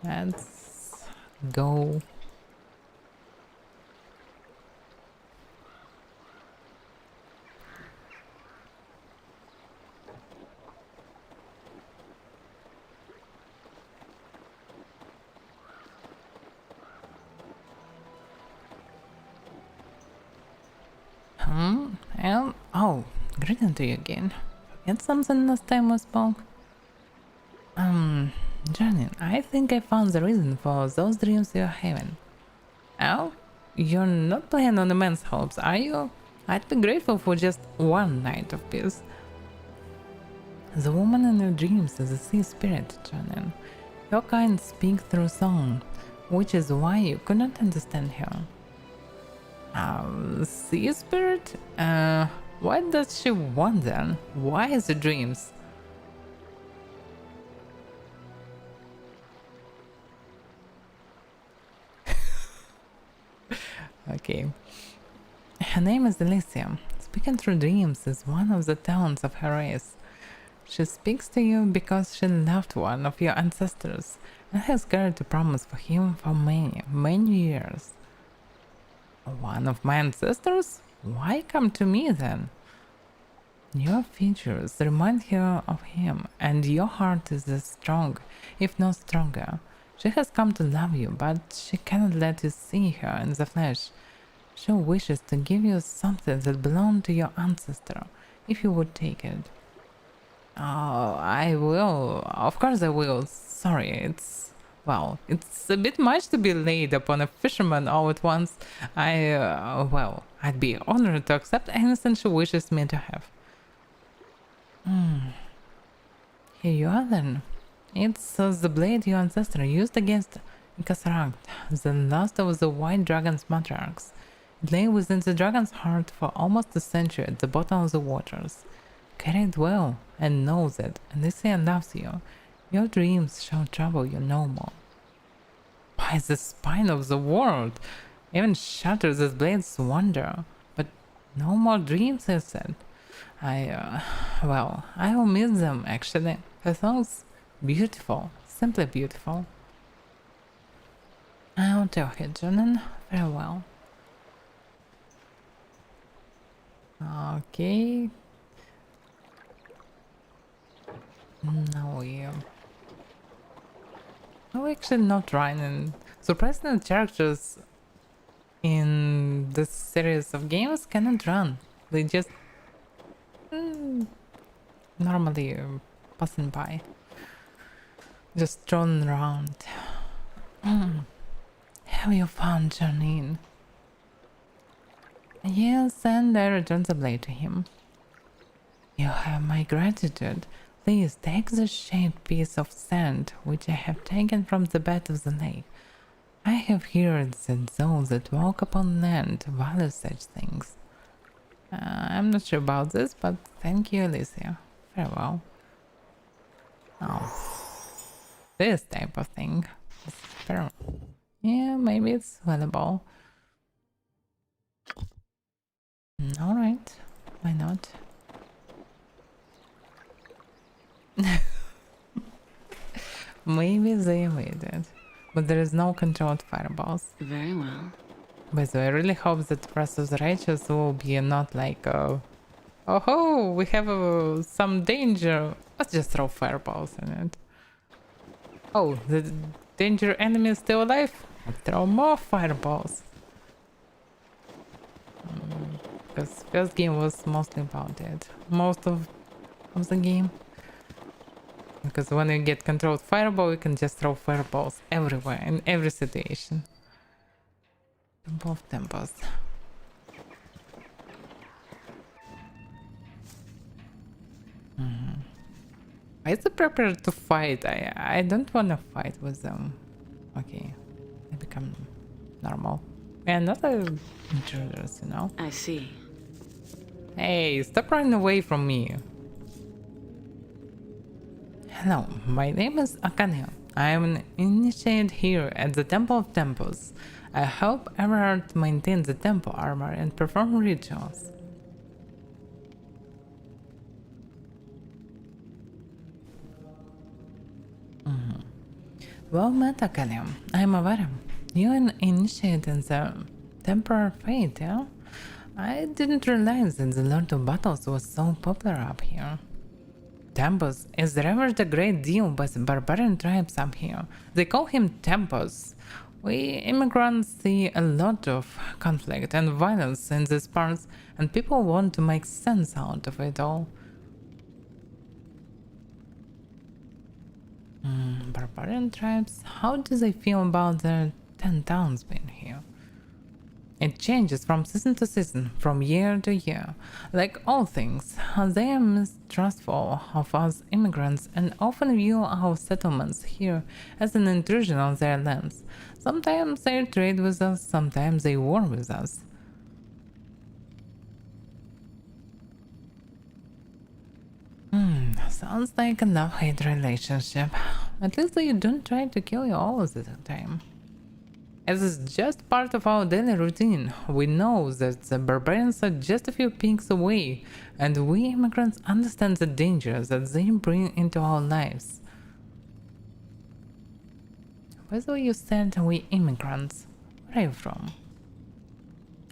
Let's go. And oh, greeting to you again. Forget something last time we spoke? Johnny, I think I found the reason for those dreams you're having. Oh? You're not playing on immense hopes, are you? I'd be grateful for just one night of peace. The woman in your dreams is a sea spirit, Johnny. Your kind speak through song, which is why you could not understand her. Sea spirit? What does she want then? Why the dreams? Okay. Her name is Alicia. Speaking through dreams is one of the talents of her race. She speaks to you because she loved one of your ancestors and has carried a promise for him for many, many years. One of my ancestors? Why come to me then? Your features remind her of him, and your heart is as strong, if not stronger. She has come to love you, but she cannot let you see her in the flesh. She wishes to give you something that belonged to your ancestor, if you would take it. Oh, I will. Of course I will. Sorry, it's a bit much to be laid upon a fisherman all at once. I'd be honored to accept anything she wishes me to have. Here you are then. It's the blade your ancestor used against Ikasaragt, the last of the White Dragon's matriarchs. It lay within the dragon's heart for almost a century at the bottom of the waters. Carry it well, and know that Alicia loves you. Your dreams shall trouble you no more. By the spine of the world! Even shatter this blade's wonder. But no more dreams, I said. I will miss them, actually. Her songs beautiful, simply beautiful. I'll tell her, Jonan. Farewell. Okay. Now we're actually not running. Surprisingly, characters in this series of games cannot run. They just normally passing by. Just strolling around. Have you found Janine? Yes, and I returned the blade to him. You have my gratitude. Please take the shaped piece of sand which I have taken from the bed of the lake. I have heard that those that walk upon land value such things. I'm not sure about this, but thank you, Alicia. Farewell. Oh. This type of thing. Yeah, maybe it's valuable. Alright, why not? Maybe they waited, but there is no controlled fireballs. Very well. By the way, I really hope that Breath of the Righteous will be not like oh ho, we have some danger. Let's just throw fireballs in it. Oh, the danger enemy is still alive? Let's throw more fireballs. Because first game was mostly about it. Most of the game. Because when you get controlled fireball, you can just throw fireballs everywhere, in every situation. Temple of Temples. Is it prepared to fight? I don't want to fight with them. Okay, they become normal. And not intruders, you know? I see. Hey, stop running away from me. Hello, my name is Anya. I am an initiate here at the Temple of Temples. I help Everard maintain the temple armor and perform rituals. Well met, Anya. I am aware. You an initiate in the Temporal Fate, yeah? I didn't realize that the Lord of Battles was so popular up here. Tempus is revered a great deal by the barbarian tribes up here. They call him Tempus. We immigrants see a lot of conflict and violence in these parts, and people want to make sense out of it all. Barbarian tribes, how do they feel about their 10 towns being here? It changes from season to season, from year to year. Like all things, they are mistrustful of us immigrants and often view our settlements here as an intrusion on their lands. Sometimes they trade with us, sometimes they war with us. Sounds like a love-hate relationship. At least they don't try to kill you all of the time. As is just part of our daily routine, we know that the barbarians are just a few peaks away, and we immigrants understand the dangers that they bring into our lives. Whether you said we immigrants, where are you from?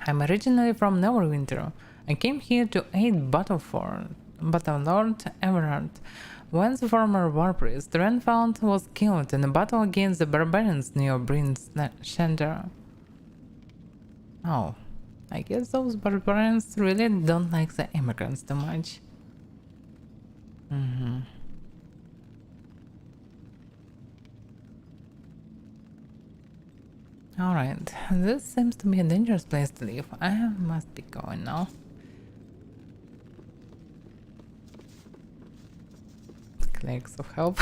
I'm originally from Neverwinter. I came here to aid Battlelord Everard. When the former war priest Renfeld was killed in a battle against the barbarians near Bryn's Shander. Oh, I guess those barbarians really don't like the immigrants too much. Alright, this seems to be a dangerous place to live. I must be going now. Clerics of help.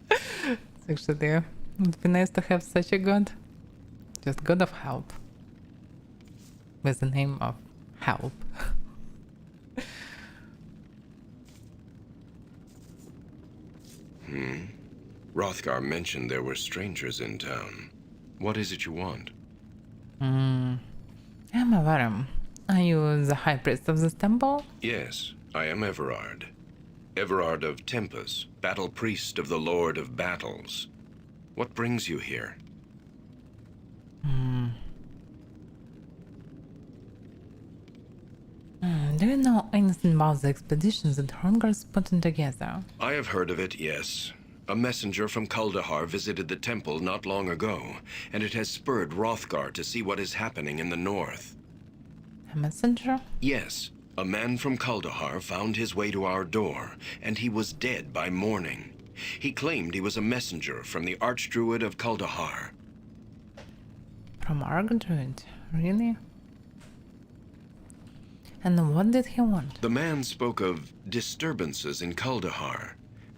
It's actually, it would be nice to have such a god. Just god of help. With the name of help. Hrothgar mentioned there were strangers in town. What is it you want? I'm aware. Are you the high priest of this temple? Yes, I am Everard. Everard of Tempus, battle priest of the Lord of Battles. What brings you here? Do you know anything about the expeditions that Hrongar's putting together? I have heard of it, yes. A messenger from Kuldahar visited the temple not long ago, and it has spurred Hrothgar to see what is happening in the north. A messenger? Yes, a man from Kuldahar found his way to our door, and he was dead by morning. He claimed he was a messenger from the Archdruid of Kuldahar. From Archdruid? Really? And what did he want? The man spoke of disturbances in Kuldahar.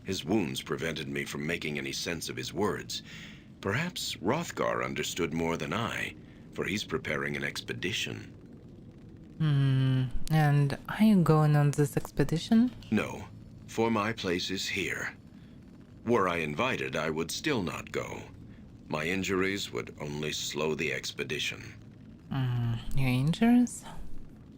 His wounds prevented me from making any sense of his words. Perhaps Hrothgar understood more than I, for he's preparing an expedition. And are you going on this expedition? No, for my place is here. Were I invited, I would still not go. My injuries would only slow the expedition. Your injuries?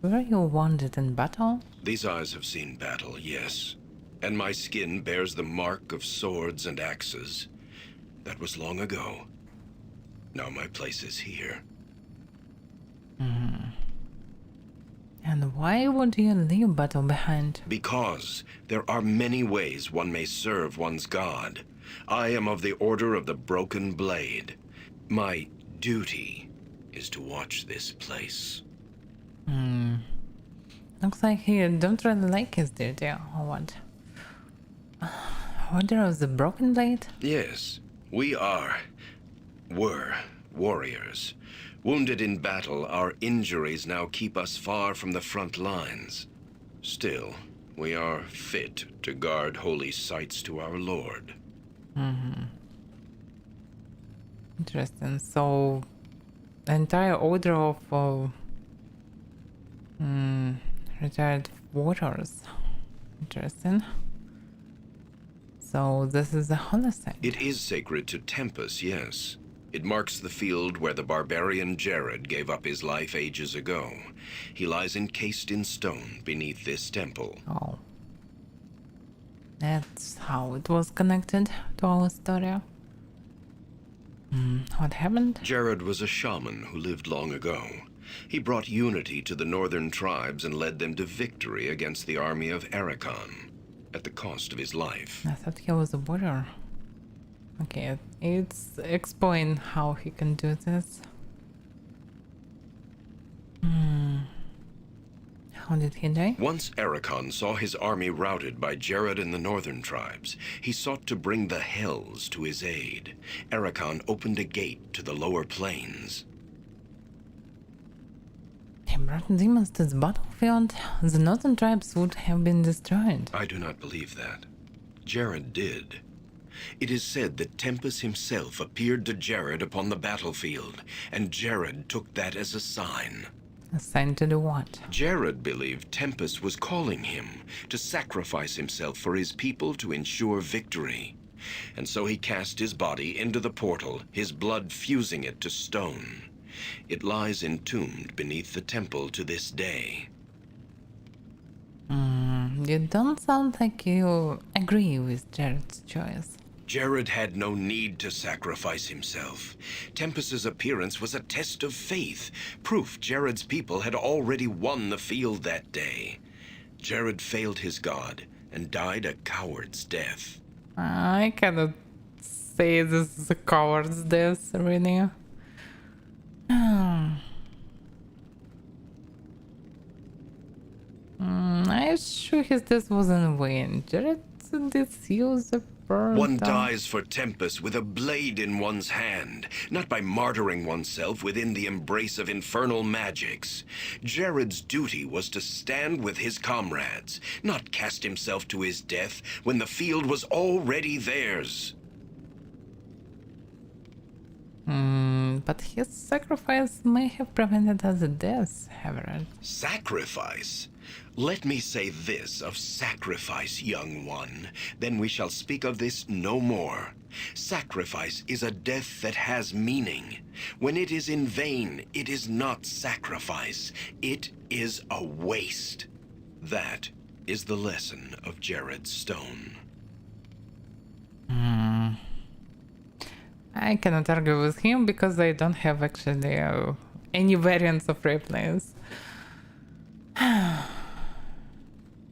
Were you wounded in battle? These eyes have seen battle, yes. And my skin bears the mark of swords and axes. That was long ago. Now my place is here. And why would you leave battle behind? Because there are many ways one may serve one's god. I am of the Order of the Broken Blade. My duty is to watch this place. Looks like he don't really like his duty, or what? Order of the Broken Blade? Yes, were warriors. Wounded in battle, our injuries now keep us far from the front lines. Still, we are fit to guard holy sites to our Lord. Interesting. So, the entire order of retired warriors. Interesting. So this is a holy site. It is sacred to Tempus, yes. It marks the field where the barbarian Jared gave up his life ages ago. He lies encased in stone beneath this temple. Oh. That's how it was connected to our story. What happened? Jared was a shaman who lived long ago. He brought unity to the northern tribes and led them to victory against the army of Arakan, at the cost of his life. I thought he was a warrior. Okay, it's explain how he can do this. How did he die? Once Arakan saw his army routed by Jared and the northern tribes, he sought to bring the Hells to his aid. Arakan opened a gate to the lower plains. He brought demons to the battlefield. The northern tribes would have been destroyed. I do not believe that. Jared did. It is said that Tempus himself appeared to Jared upon the battlefield, and Jared took that as a sign. A sign to do what? Jared believed Tempus was calling him to sacrifice himself for his people to ensure victory. And so he cast his body into the portal, his blood fusing it to stone. It lies entombed beneath the temple to this day. You don't sound like you agree with Jared's choice. Jared had no need to sacrifice himself. Tempus's appearance was a test of faith, proof Jared's people had already won the field that day. Jared failed his god and died a coward's death. I cannot say this is a coward's death, really. I'm sure his death wasn't in vain. Jared did use the burn. One dies for Tempus with a blade in one's hand, not by martyring oneself within the embrace of infernal magics. Jared's duty was to stand with his comrades, not cast himself to his death when the field was already theirs. But his sacrifice may have prevented other deaths, Everett. Sacrifice? Let me say this of sacrifice, young one. Then we shall speak of this no more. Sacrifice is a death that has meaning. When it is in vain, it is not sacrifice. It is a waste. That is the lesson of Jared's stone. I cannot argue with him because I don't have actually any variants of replays.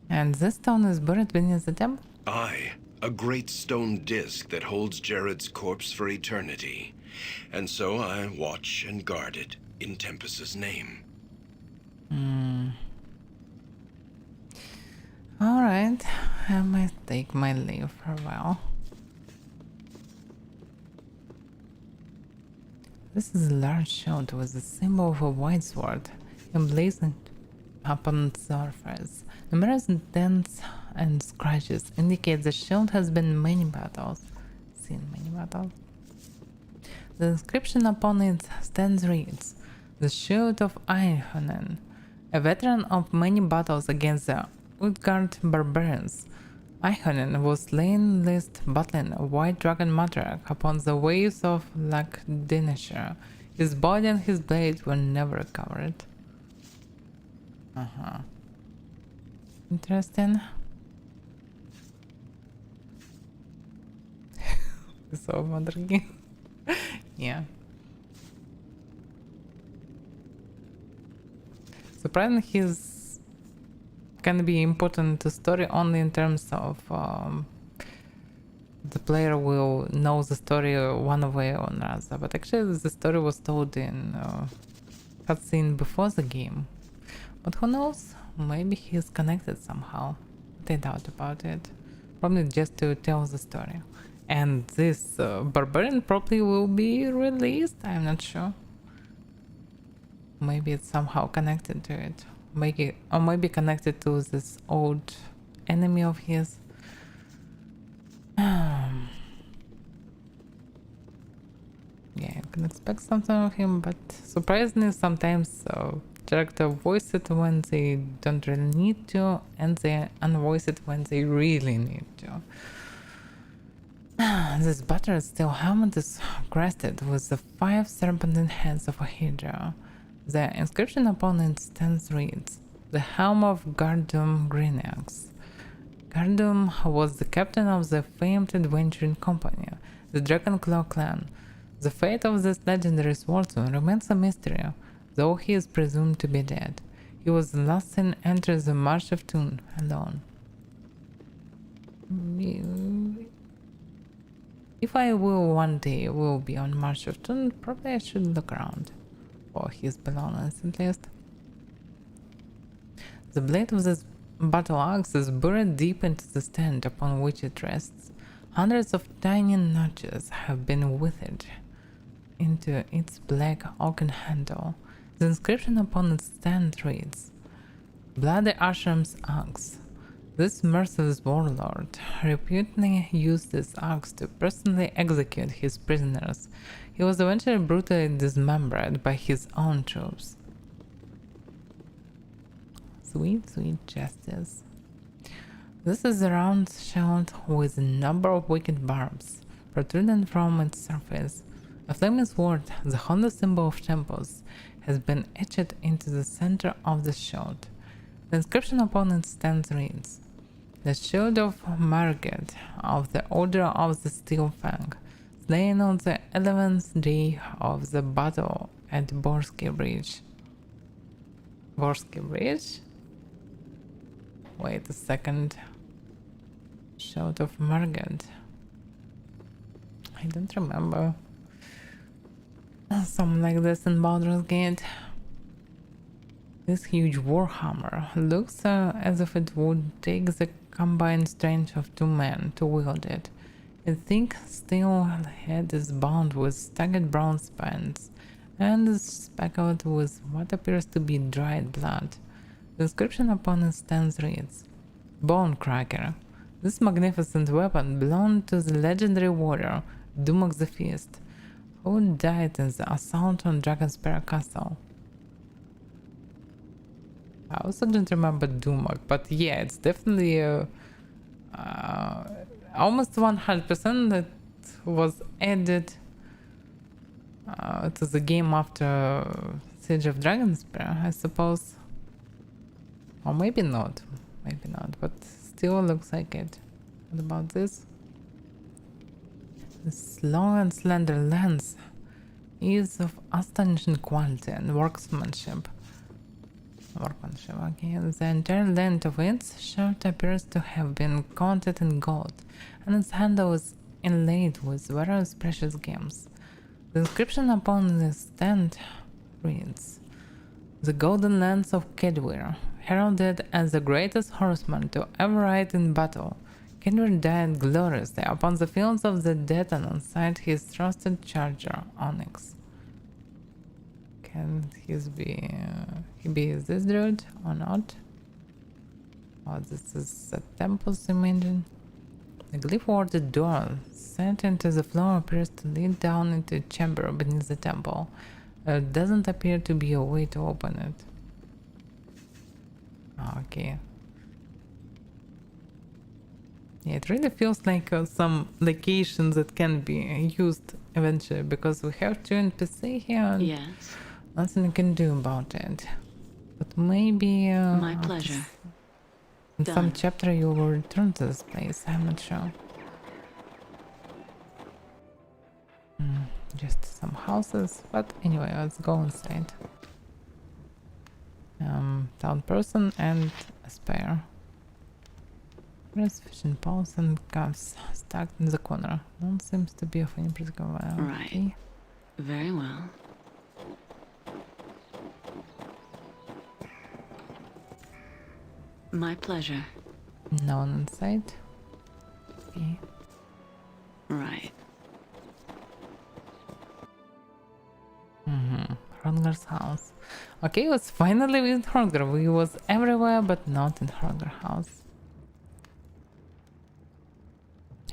And this stone is buried beneath the temple? Aye, a great stone disc that holds Jared's corpse for eternity. And so I watch and guard it in Tempus's name. Alright, I might take my leave for a while. This is a large shield with the symbol of a white sword emblazoned upon the surface. Numerous dents and scratches indicate the shield has been many battles. Seen many battles. The inscription upon it stands reads, "The Shield of Icewind, a veteran of many battles against the Utgard barbarians. Icewind was slain whilst battling a white dragon Matrak upon the waves of Lake Dineshire. His body and his blade were never recovered." Interesting. So Madrigi. Yeah. Surprising he's can be important to story only in terms of the player will know the story one way or another, but actually the story was told in cutscene before the game. But who knows? Maybe he's connected somehow. But I doubt about it. Probably just to tell the story. And this barbarian probably will be released. I'm not sure. Maybe it's somehow connected to it. Maybe connected to this old enemy of his. Yeah, I can expect something of him, but surprisingly sometimes character voice it when they don't really need to, and they unvoice it when they really need to. This battered steel helmet is crested with the 5 serpentine heads of a hydra. The inscription upon it stands reads, "The Helm of Gardum Greenaxe." Gardum was the captain of the famed adventuring company, the Dragonclaw clan. The fate of this legendary swordsman remains a mystery, though he is presumed to be dead. He was last seen enter the Marsh of Toon alone. If I will one day will be on Marsh of Toon, probably I should look around for his belongings at least. The blade of this battle axe is buried deep into the stand upon which it rests. Hundreds of tiny notches have been withered into its black oaken handle. The inscription upon its stand reads, "Bloody Ashram's Axe." This merciless warlord reputedly used this axe to personally execute his prisoners. He was eventually brutally dismembered by his own troops. Sweet, sweet justice. This is a round shield with a number of wicked barbs protruding from its surface. A flaming sword, the holy symbol of temples, has been etched into the center of the shield. The inscription upon it stands reads, "The shield of Margit of the Order of the Steel Fang, slain on the 11th day of the battle at Borsky Bridge." Borsky Bridge? Wait a second. Shield of Margit. I don't remember something like this in Baldur's Gate. This huge warhammer looks as if it would take the combined strength of 2 men to wield it. Its thick steel head is bound with staggered bronze bands and is speckled with what appears to be dried blood. The inscription upon it stands reads, "Bone Cracker." This magnificent weapon belonged to the legendary warrior Dumok the Feast, who died in the assault on Dragonspear Castle. I also don't remember Dumok, but yeah, it's definitely almost 100% that was added to the game after Siege of Dragonspear, I suppose. Or maybe not, but still looks like it. What about this? This long and slender lance is of astonishing quality and workmanship. Okay. The entire length of its shaft appears to have been coated in gold, and its handle is inlaid with various precious gems. The inscription upon the stand reads, "The Golden Lance of Kedwir, heralded as the greatest horseman to ever ride in battle. Kedwir died gloriously upon the fields of the dead alongside his trusted charger, Onyx." Can he be this dude or not? Oh, this is a temple's imagine. The glyph-worded door set into the floor appears to lead down into a chamber beneath the temple. There doesn't appear to be a way to open it. Okay. Yeah, it really feels like some locations that can be used eventually, because we have two NPC here and Yes. nothing you can do about it. But maybe My pleasure. in some Done. chapter you will return to this place, I'm not sure. Just some houses, but anyway, let's go inside. Town person and a spare. There's fishing poles and cups stacked in the corner. None seems to be of any particular value. Right. Okay. Very well. My pleasure. No one inside. Okay. Right. Hronger's house. Okay, let's finally visit Hronger. We was everywhere, but not in Hronger house.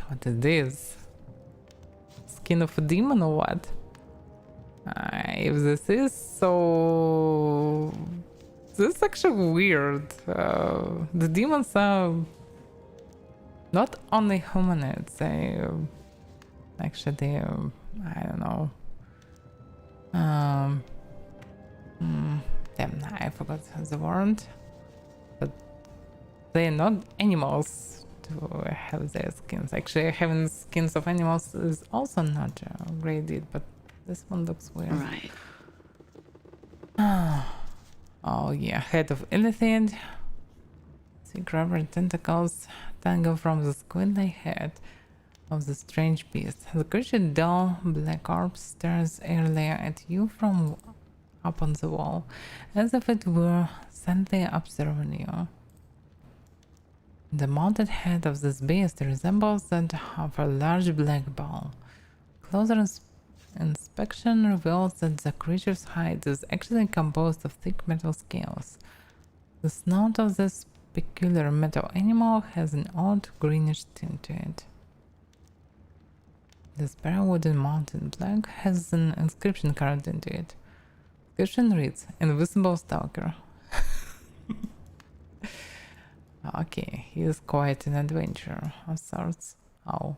What is this? Skin of a demon or what? If this is so... This is actually weird. The demons are not only humanoids, they Actually, I don't know. Damn, I forgot the word. But they're not animals to have their skins. Actually, having skins of animals is also not a great deed, but this one looks weird. Right. Oh yeah, head of elephant. See grabber tentacles tangle from the squid-like head of the strange beast. The creature dull black orb stares airily at you from up on the wall, as if it were suddenly observing you. The mounted head of this beast resembles that of a large black ball. Closer inspection reveals that the creature's hide is actually composed of thick metal scales. The snout of this peculiar metal animal has an odd greenish tint to it. This bare wooden mountain plaque has an inscription carved into it. The inscription reads, "Invisible Stalker." Okay, he is quite an adventurer of sorts. Oh.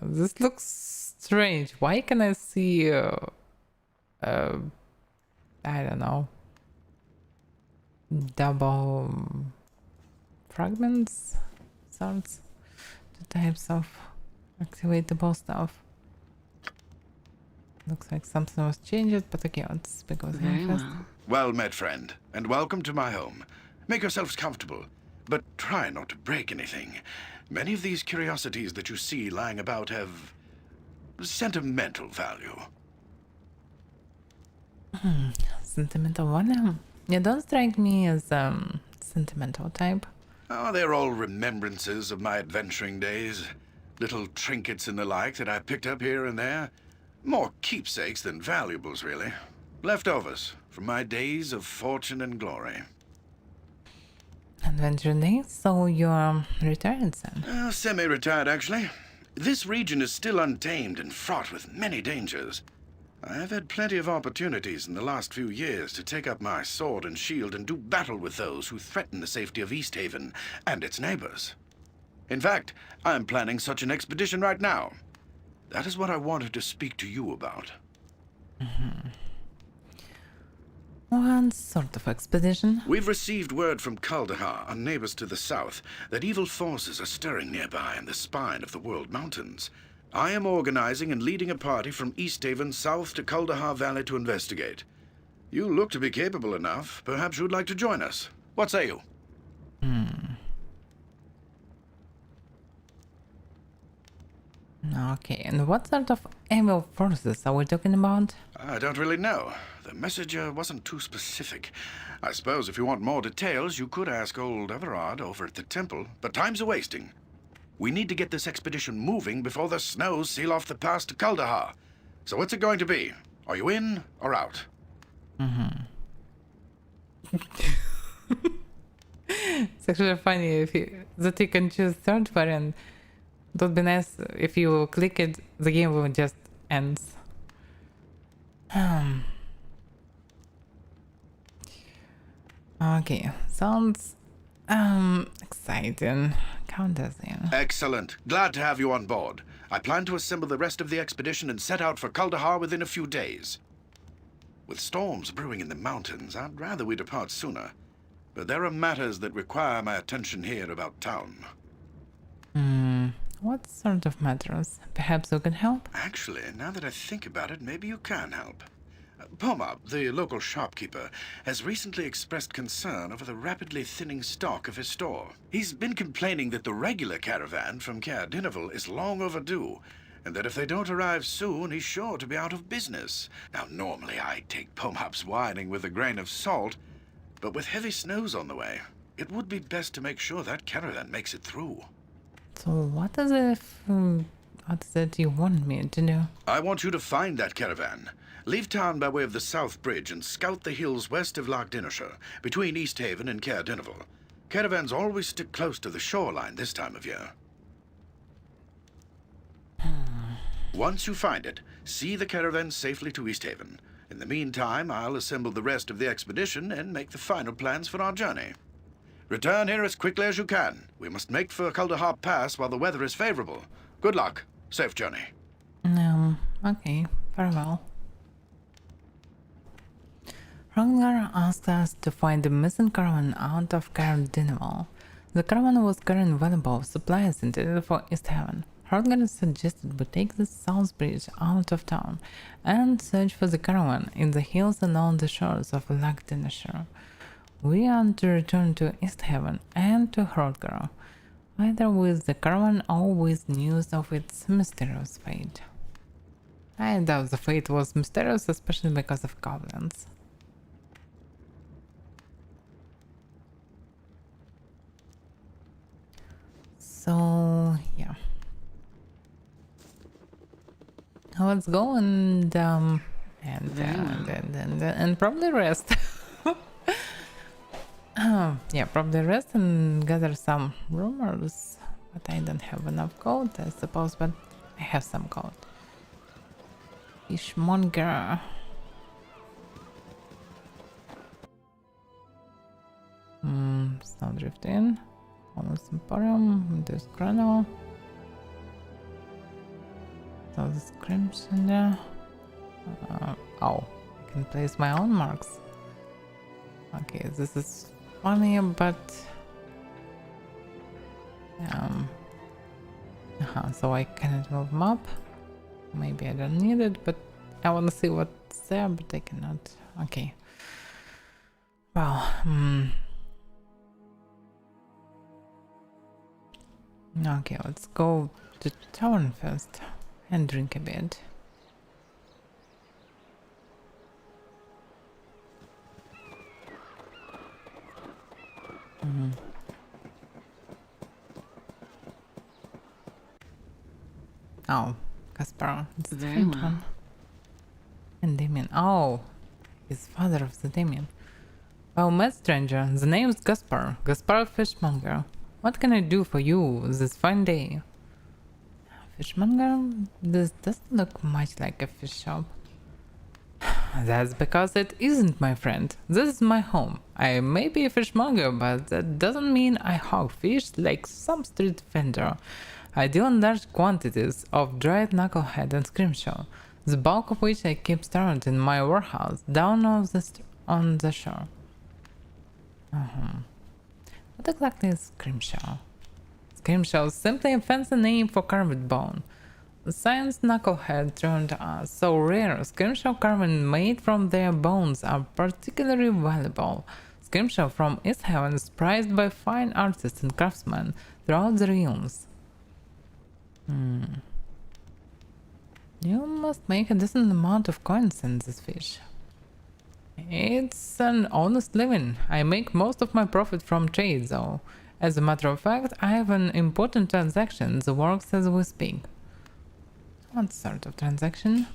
This looks strange. Why can I see, I don't know, double fragments, sorts, two types of activatable stuff. Looks like something was changed, but okay, let's speak with Very him first. well. Well met, friend, and welcome to my home. Make yourselves comfortable, but try not to break anything. Many of these curiosities that you see lying about have sentimental value. Sentimental one? You don't strike me as sentimental type. Oh, they're all remembrances of my adventuring days. Little trinkets and the like that I picked up here and there. More keepsakes than valuables, really. Leftovers from my days of fortune and glory. Adventure days, so you're retired then? Semi-retired, actually. This region is still untamed and fraught with many dangers. I've had plenty of opportunities in the last few years to take up my sword and shield and do battle with those who threaten the safety of Easthaven and its neighbors. In fact, I'm planning such an expedition right now. That is what I wanted to speak to you about. What sort of expedition? We've received word from Kaldahar, our neighbors to the south, that evil forces are stirring nearby in the spine of the World Mountains. I am organizing and leading a party from Easthaven south to Kaldahar Valley to investigate. You look to be capable enough. Perhaps you'd like to join us. What say you? Okay, and what sort of evil forces are we talking about? I don't really know. The messenger wasn't too specific. I suppose if you want more details, you could ask old Everard over at the temple, but time's a-wasting. We need to get this expedition moving before the snows seal off the pass to Kaldahar. So what's it going to be? Are you in or out? It's actually funny that you can choose third variant. It would be nice if you click it, the game will just end. Okay, sounds exciting. Count us in. Excellent. Glad to have you on board. I plan to assemble the rest of the expedition and set out for Kaldahar within a few days. With storms brewing in the mountains, I'd rather we depart sooner. But there are matters that require my attention here about town. What sort of matters? Perhaps you can help? Actually, now that I think about it, maybe you can help. Pomab, the local shopkeeper, has recently expressed concern over the rapidly thinning stock of his store. He's been complaining that the regular caravan from Caer Dineval is long overdue, and that if they don't arrive soon, he's sure to be out of business. Now, normally I take Pomab's whining with a grain of salt, but with heavy snows on the way, it would be best to make sure that caravan makes it through. So what is it you want me to do? I want you to find that caravan. Leave town by way of the South Bridge and scout the hills west of Loch Dinnershire, between Easthaven and Caer Dineval. Caravans always stick close to the shoreline this time of year. Once you find it, see the caravan safely to Easthaven. In the meantime, I'll assemble the rest of the expedition and make the final plans for our journey. Return here as quickly as you can. We must make for Kaldahar Pass while the weather is favorable. Good luck. Safe journey. Okay, farewell. Hrothgar asked us to find the missing caravan out of Cardinal. The caravan was carrying valuable supplies intended for East Haven. Hrothgar suggested we take the South Bridge out of town and search for the caravan in the hills along the shores of Loch Denshire. We are to return to East Haven and to Hrothgar, either with the caravan or with news of its mysterious fate. I doubt the fate was mysterious, especially because of goblins. So, yeah. Let's go and probably rest. Yeah, probably rest and gather some rumors. But I don't have enough gold, I suppose, but I have some gold. Fishmonger. Snowdrift Inn. Almost Emporium. There's Grano. So the Crimson there. Oh, I can place my own marks. Okay, this is funny, but so I cannot move them up. Maybe I don't need it, but I want to see what's there, but I cannot. Okay. Well, okay, let's go to town first and drink a bit. Oh, Gaspar, it's the Very well. one. And Damien. Oh, he's father of the Damien. Well met, stranger. The name's Gaspar. Gaspar Fishmonger. What can I do for you this fine day? Fishmonger? This doesn't look much like a fish shop. That's because it isn't, my friend. This is my home. I may be a fishmonger, but that doesn't mean I hog fish like some street vendor. I deal in large quantities of dried knucklehead and scrimshaw, the bulk of which I keep stored in my warehouse down on the shore. What exactly is scrimshaw? Scrimshaw is simply a fancy name for carved bone. The science knucklehead turned us so rare, scrimshaw carving made from their bones are particularly valuable. Scrimshaw from East Haven is prized by fine artists and craftsmen throughout the realms. You must make a decent amount of coins in this fish. It's an honest living. I make most of my profit from trade, though. As a matter of fact, I have an important transaction that works as we speak. What sort of transaction?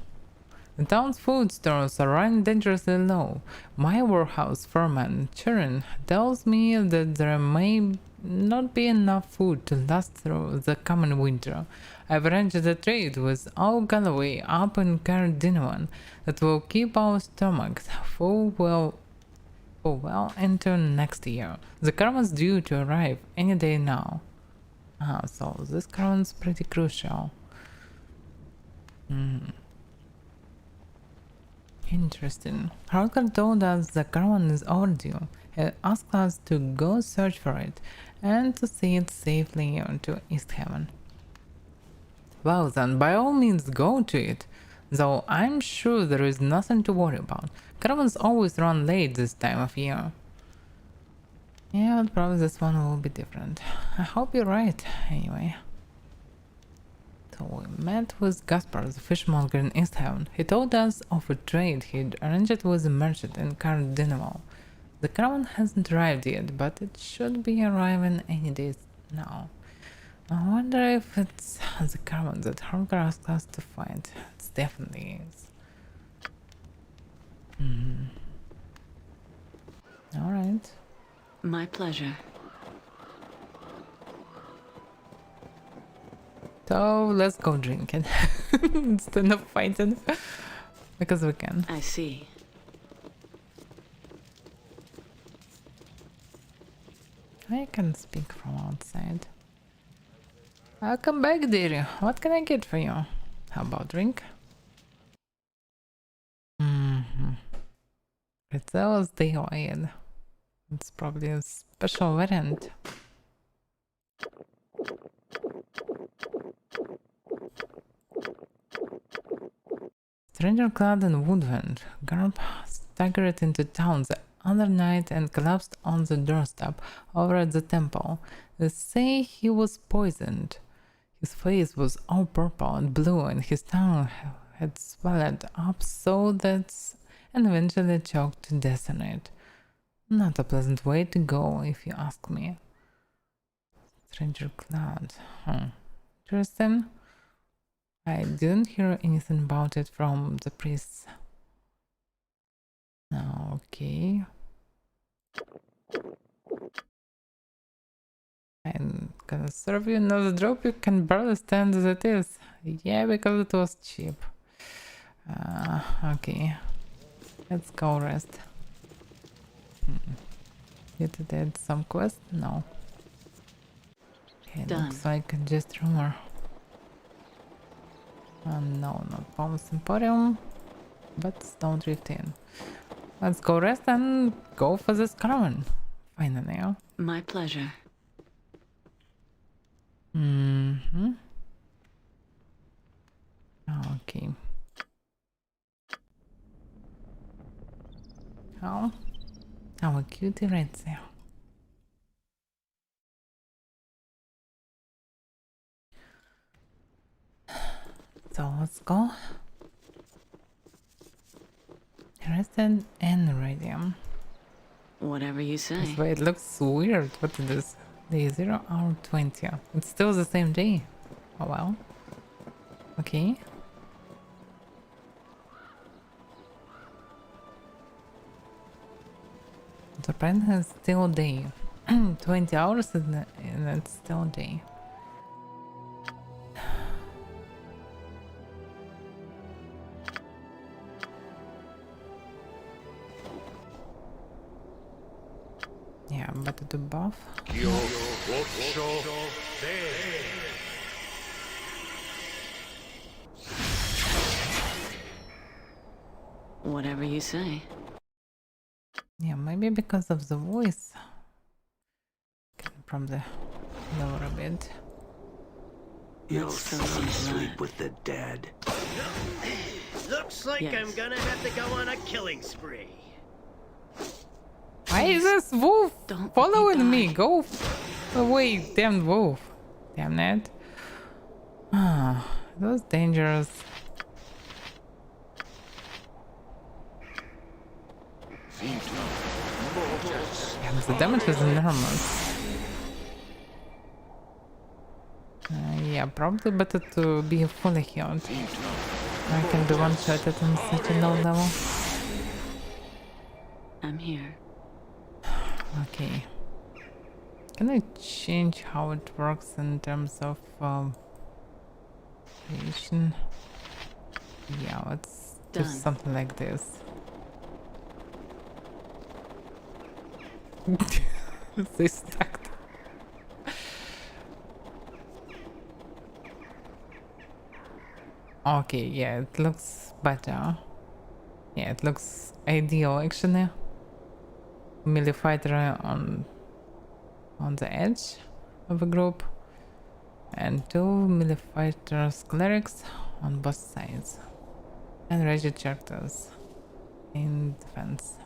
The town's food stores are running dangerously low. My warehouse foreman, Churin, tells me that there may not be enough food to last through the coming winter. I've arranged a trade with All Galloway up in Cardinal that will keep our stomachs full well into next year. The caravan's due to arrive any day now. So this caravan's pretty crucial. Interesting. Hrothgar told us the caravan is overdue. He asked us to go search for it and to see it safely into East Haven. Well then, by all means go to it, though I'm sure there is nothing to worry about. Caravans always run late this time of year. Yeah, but probably this one will be different. I hope you're right, anyway. So we met with Gaspar, the fishmonger in East Haven. He told us of a trade he'd arranged with a merchant in Cardinal. The caravan hasn't arrived yet, but it should be arriving any day now. I wonder if it's the caravan that Hrothgar asked us to find. It definitely is. Alright. My pleasure. So let's go drink it instead of fighting, because we can. I see. I can speak from outside. Welcome back, dearie. What can I get for you? How about drink? Pretzels they oil. It's probably a special variant. Stranger clad in woodwind, Garb staggered into town the other night and collapsed on the doorstep over at the temple. They say he was poisoned. His face was all purple and blue, and his tongue had swelled up so that and eventually choked to death on it. Not a pleasant way to go, if you ask me. Stranger clad. Interesting. I didn't hear anything about it from the priests. Okay. I'm gonna serve you another drop. You can barely stand as it is. Yeah, because it was cheap. Okay. Let's go rest. You did some quest? No. Okay, Done. looks like just rumor. No, not Palms Emporium, but Stone Drift Inn. Let's go rest and go for this caravan. Finally. My pleasure. Okay. Oh, our cutie right there. So let's go. Rested and ready. Whatever you say. This way it looks weird. What is this? Day 0 hour 20. It's still the same day. Oh well. Okay. The present is still day. 20 hours and it's still day. Yeah, but the buff. Whatever you say. Yeah, maybe because of the voice. Can probably lower a bit. You'll Let's see throw some sleep blood. with the dead. Looks like Yes. I'm gonna have to go on a killing spree. Why is this wolf Don't following me? die. Go away, damn wolf. Damn it. Ah, that was dangerous. Yeah, the damage is enormous. Yeah, probably better to be fully healed. I can be one-shotted on such a low level. I'm here. Okay. Can I change how it works in terms of creation? Yeah, let's do Done. something like this. They stacked. Okay, yeah, it looks better. Yeah, it looks ideal actually. Melee fighter on the edge of a group, and 2 melee fighters clerics on both sides, and ranged characters in defense.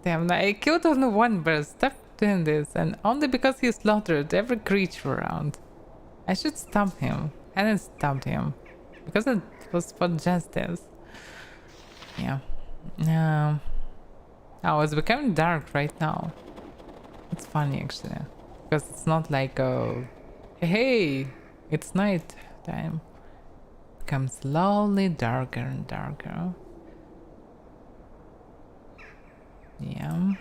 Damn, I killed only one bird. Stop doing this, and only because he slaughtered every creature around. I should stop him. I didn't stop him because it was for justice. Yeah. Oh, it's becoming dark right now. It's funny actually, because it's not like hey, it's night time. It becomes slowly darker and darker. Yeah.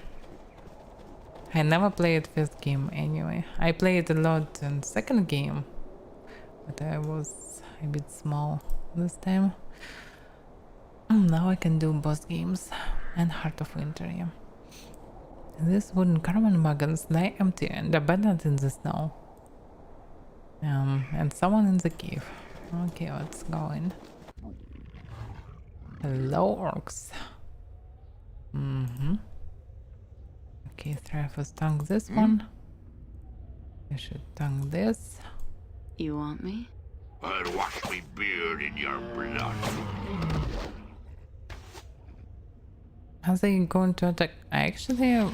I never played first game anyway. I played a lot in second game, but I was a bit small this time. Now I can do boss games and Heart of Winter, yeah. These wooden caravan wagons lie empty and abandoned in the snow. And someone in the cave. Okay, let's go in. Hello, orcs. Okay, Thrive has tongue this one. I should tongue this. You want me? I'll wash me beard in your blood. Are they going to attack? I actually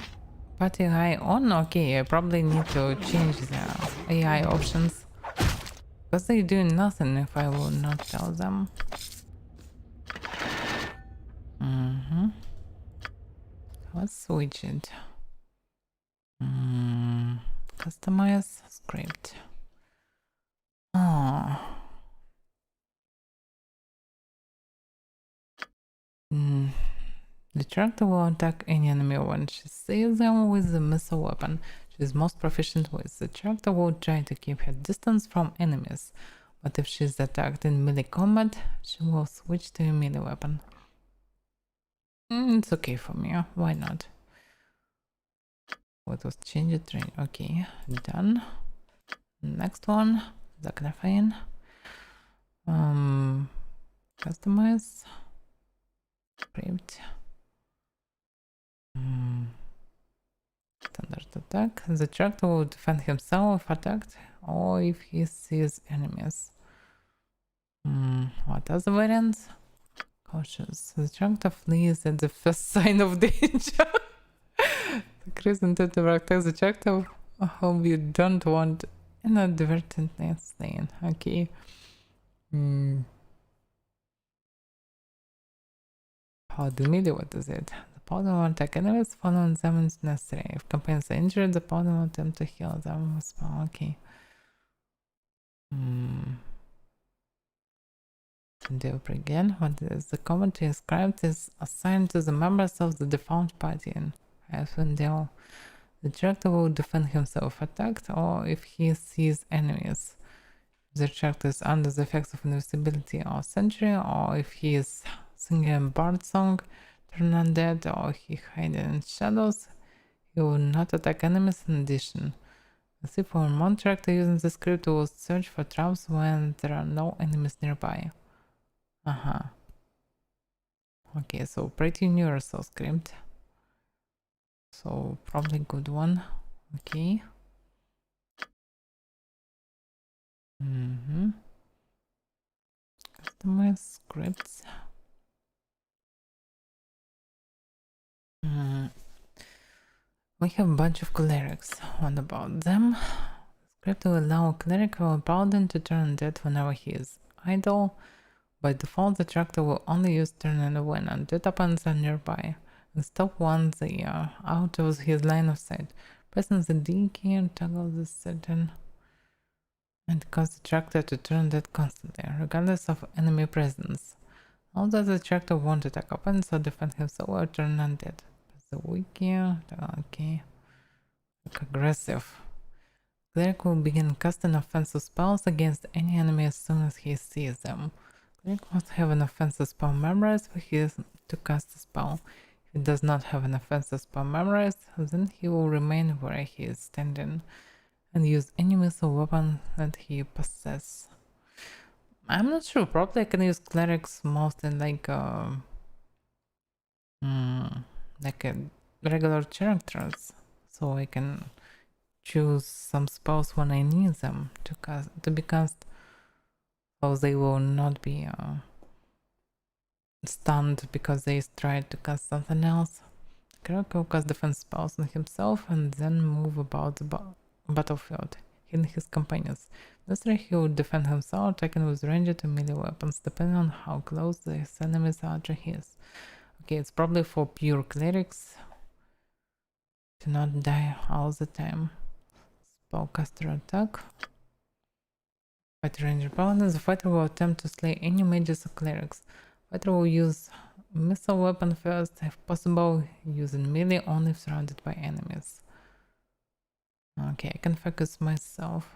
put AI on. Okay, I probably need to change the AI options. Because they're doing nothing if I will not tell them. Let's switch it. Customize script. Oh. The character will attack any enemy when she sees them with the missile weapon she is most proficient with. The character will try to keep her distance from enemies, but if she is attacked in melee combat, she will switch to a melee weapon. It's okay for me, why not? What was changed range? Okay, done. Next one, the graphene. Customize. Script. Standard attack. The character will defend himself if attacked or if he sees enemies. What other variants? Cautious. The character flees at the first sign of danger. Decrease intent to attack the character whom you don't want inadvertently slain. Okay. How the melee, what is it? The opponent will attack enemies following them is necessary. If companions are injured, the opponent will attempt to heal them with spell. Okay. Do again. What is the commentary described is assigned to the members of the defunct party in Icewind. The character will defend himself if attacked or if he sees enemies. If the character is under the effects of invisibility or sentry, or if he is singing a bard song, turn undead, or he hides in shadows, he will not attack enemies in addition. The thief or mon character using the script will search for traps when there are no enemies nearby. Okay, so pretty universal script. So probably good one. Okay. Customize scripts. We have a bunch of clerics. What about them? Script will allow a cleric or a paladin to turn undead whenever he is idle. By default, the character will only use turn and when undead opponents are nearby, and stop once they are out of his line of sight. Pressing the D key and toggle this setting and cause the character to turn undead constantly, regardless of enemy presence. Although the character won't attack opponents or defend himself or turn undead. Press the wiki. Okay. Look aggressive. Cleric will begin casting offensive spells against any enemy as soon as he sees them. Cleric must have an offensive spell memorized for him to cast a spell. If he does not have an offensive spell memorized, then he will remain where he is standing and use any missile weapon that he possesses. I'm not sure, probably I can use clerics mostly like a regular characters, so I can choose some spells when I need them to be cast, so they will not be stunned because they tried to cast something else. Character will cast defense spells on himself and then move about the battlefield, hitting his companions. Necessarily, he will defend himself, attacking with ranged or melee weapons, depending on how close his enemies are to his. Okay, it's probably for pure clerics to not die all the time. Spellcaster attack. Fighter ranger paladins. The fighter will attempt to slay any mages or clerics. Fighter will use missile weapon first, if possible, using melee only if surrounded by enemies. Okay, I can focus myself.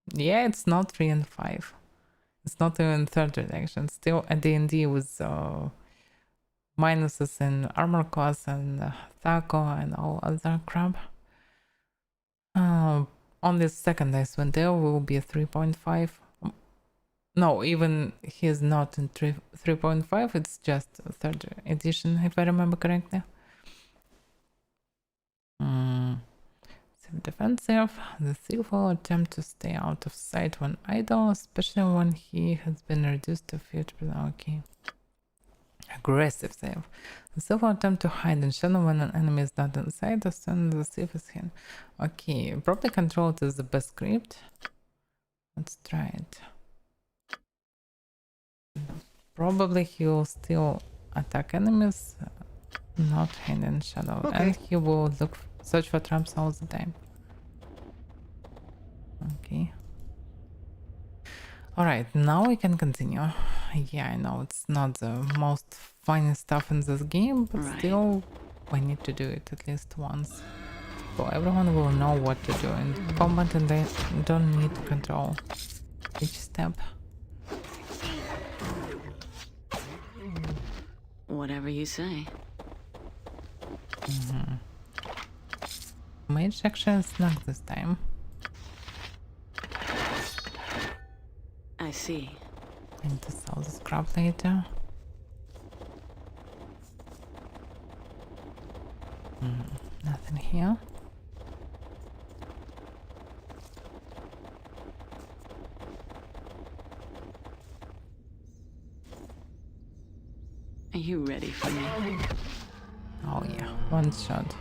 Yeah, it's not 3 and 5. It's not even third edition. Still a D&D with minuses in armor class and Thaco and all other crap. On this second Icewind there will be a 3.5. No, even he's not in 3.5. It's just a third edition, if I remember correctly. Defensive. The thief will attempt to stay out of sight when idle, especially when he has been reduced to 50%. Okay. Aggressive save. The thief will attempt to hide in shadow when an enemy is not in sight as soon as the thief is hidden. Okay, properly controlled is the best script. Let's try it. Probably he will still attack enemies, not hidden in shadow, and he will search for traps all the time. Okay. Alright, now we can continue. Yeah, I know it's not the most funny stuff in this game, but still, we need to do it at least once. So everyone will know what to do in combat and they don't need to control each step. Whatever you say. Mage action is not this time. I see. I need to sell the scrap later. Nothing here. Are you ready for me? Oh yeah, one shot.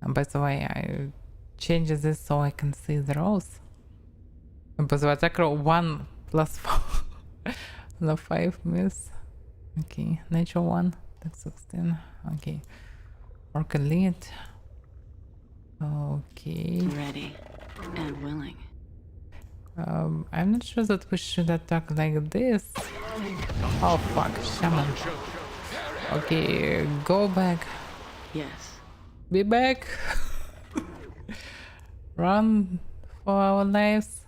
And by the way, I changed this so I can see the rows. By the way, attack roll 1 plus 4. No 5 miss. Okay, nature 1, attack 16. Okay, orc elite. Okay. Ready and willing. I'm not sure that we should attack like this. Oh fuck, shaman. Okay, go back. Yes. Be back. Run for our lives.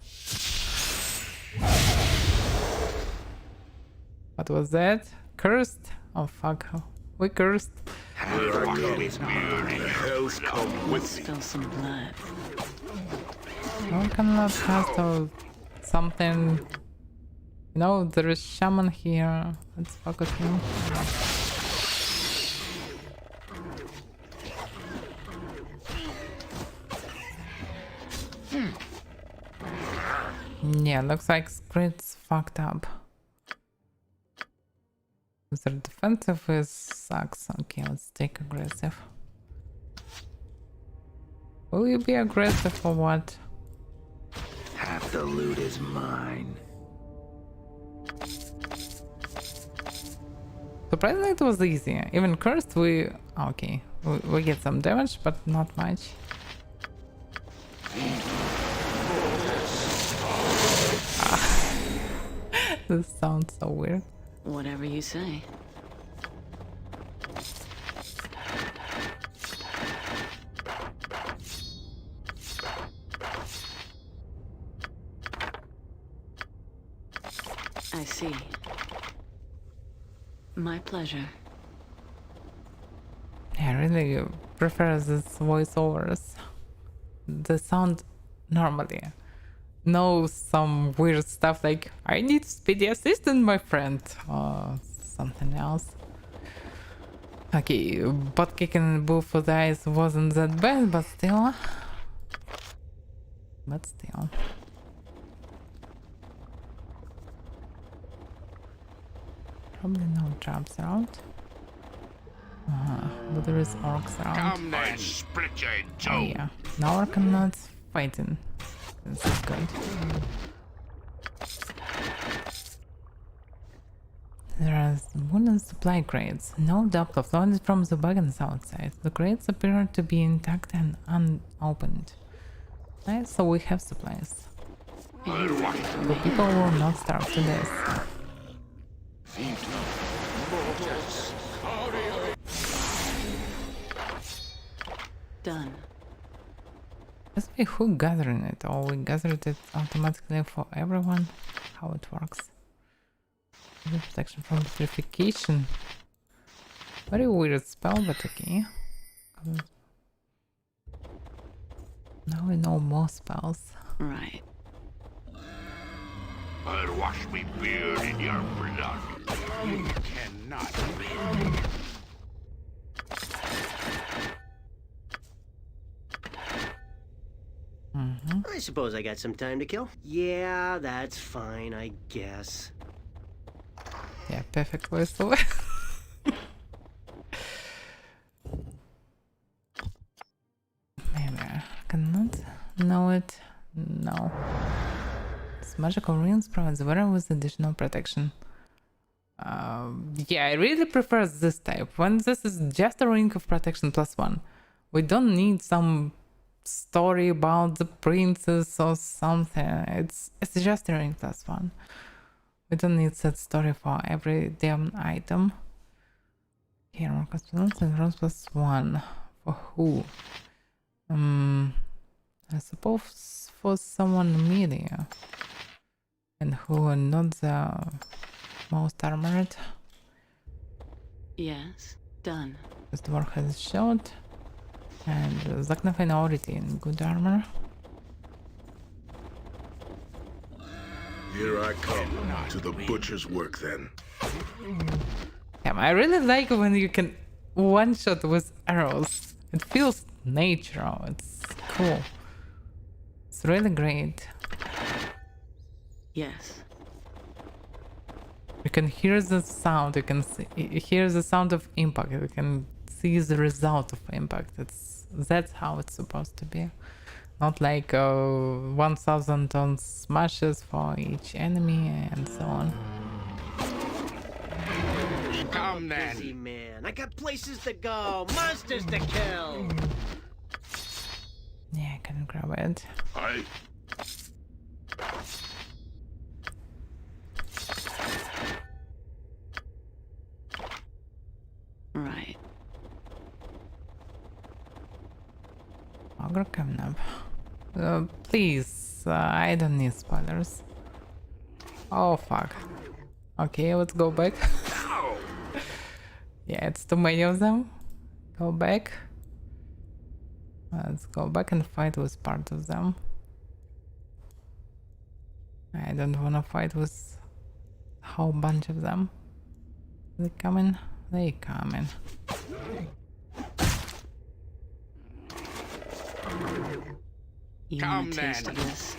What was that? Cursed? Oh fuck. We cursed. Hell's come with me. Spill some blood. I cannot cast or something. You know, there is shaman here. Let's focus him. Yeah, looks like script's fucked up. Their defensive is sucks. Okay, let's take aggressive. Will you be aggressive or what? Half the loot is mine. Surprisingly, it was easy. Even cursed, we okay. We get some damage, but not much. This sounds so weird. Whatever you say. I see. My pleasure. I really prefer these voiceovers. They sound normally. No some weird stuff like I need speedy assistant, my friend, or something else. Okay, butt kicking boo for the eyes wasn't that bad, but still. Probably no traps around. But there is orcs around. Come then, split you in two. Oh yeah, now Arcanauts fighting. This is good. There are wooden supply crates. No doubt of loaded from the wagons outside. The crates appear to be intact and unopened. Nice, so we have supplies. The people will not starve to death. Done. Just be who gathering it, or we gathered it automatically for everyone? How it works? Protection from purification. Very weird spell, but okay. Now we know more spells. Right. I'll wash me beard in your blood. You cannot. I suppose I got some time to kill. Yeah, that's fine, I guess. Yeah, perfect whistle. Maybe I cannot know it. No. This magical rings provides wearer with additional protection. Yeah, I really prefer this type. When this is just a ring of protection +1. We don't need some story about the princess or something. It's just a ring +1. We don't need that story for every damn item. Here, more customers and rolls +1. For who? I suppose for someone media. And who are not the most armored. Yes, done. This dwarf has a shield. And Zaknafin already in good armor. Here I come to the butcher's work then. Yeah, I really like when you can one-shot with arrows. It feels natural. It's cool. It's really great. Yes. You can hear the sound. You can hear the sound of impact. You can see the result of impact. That's how it's supposed to be. Not like 1,000 ton smashes for each enemy and so on. Come Busy then. man. I got places to go, monsters to kill. Yeah, I can grab it. I Right. Ogre coming up. Please, I don't need spoilers. Oh fuck. Okay, let's go back. Yeah, it's too many of them. Go back. Let's go back and fight with part of them. I don't wanna fight with a whole bunch of them. They coming? They coming. You Come want a taste then. of this?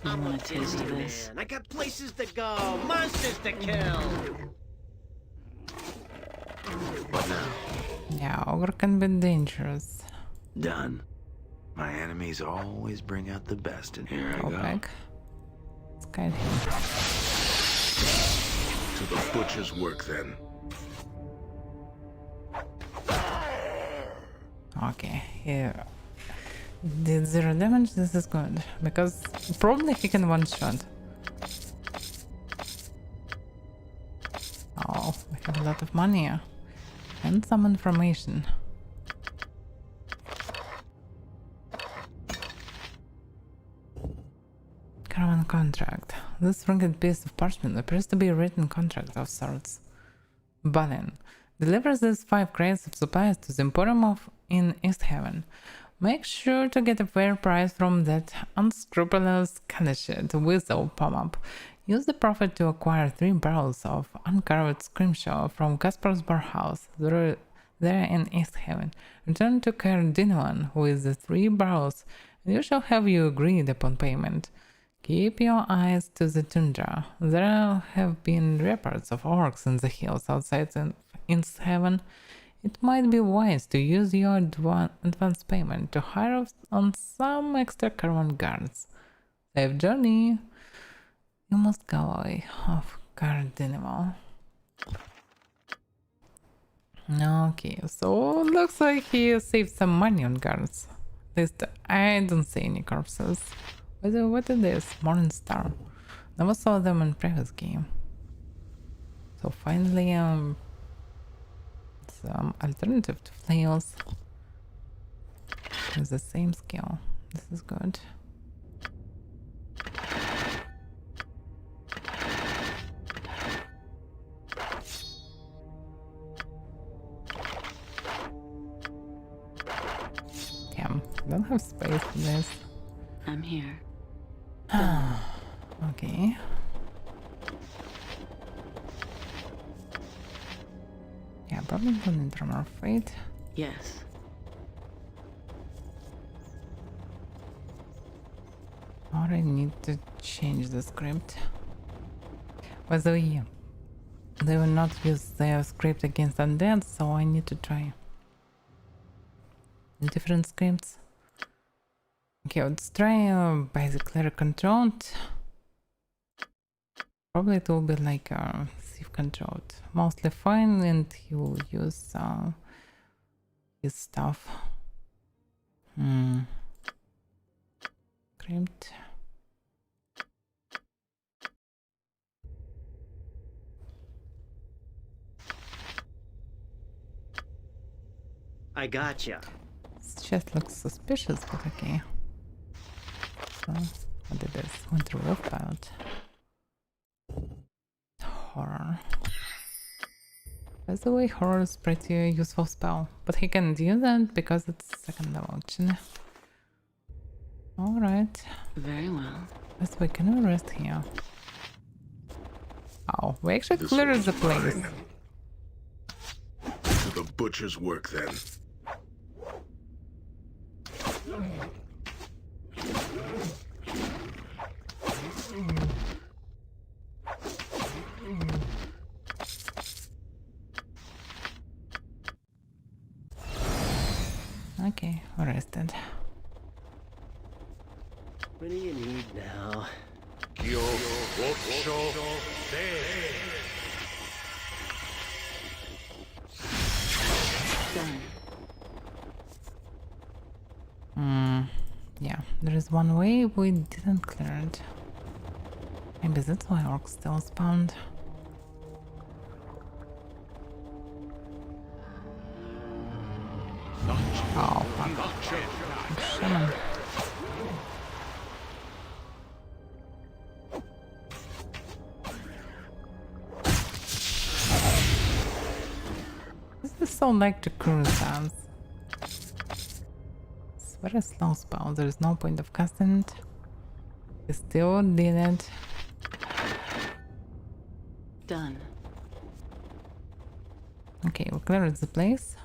You want a taste Busy of this? man. I got places to go, monsters to kill. What now? Yeah, ogre can be dangerous. Done. My enemies always bring out the best, and here I Go go. back. Let's guide him. to the butcher's work then. Okay, here. Did 0 damage? This is good. Because probably he can one shot. Oh, we have a lot of money. And some information. Caravan contract. This wrinkled piece of parchment appears to be a written contract of sorts. Balin delivers these 5 crates of supplies to the Emporium in East Haven. Make sure to get a fair price from that unscrupulous candidate Weasel Pom-Up. Use the profit to acquire 3 barrels of uncarved scrimshaw from Gaspar's bar house there in East Haven. Return to Cardinal with the 3 barrels, and you shall have you agreed upon payment. Keep your eyes to the tundra. There have been reports of orcs in the hills outside East Haven. It might be wise to use your advance payment to hire on some extra caravan guards. Safe journey! You must go away of Cardinal. Okay, so looks like he saved some money on guards. At least I don't see any corpses. What is this? Morningstar. Never saw them in previous game. So finally, alternative to flails with the same skill. This is good. Damn, I don't have space for this. I'm here. Okay. Yeah, probably don't need armor fate. Yes. Or I need to change the script. By the way, they will not use their script against undead, so I need to try different scripts. Okay, let's try basically controlled. Probably it will be like thief controlled. Mostly fine, and he will use his stuff. Script. I gotcha. This chest looks suspicious, but okay. So, what it is? Winter Wolf Pilot. Horror. By the way, horror is pretty useful spell, but he can do that because it's second level actually. Alright. Very well. Let's we can we rest here? Oh, we actually This cleared one's the place. mine. To the butcher's work then. Okay, we're rested. What do you need now? Done. Yeah, there is one way we didn't clear it. Maybe that's why orcs still spawned. Oh, fuck. Shaman. This is so like the cruise sounds. It's very slow spell. There is no point of casting it. He still did it. Done. Okay, we cleared the place.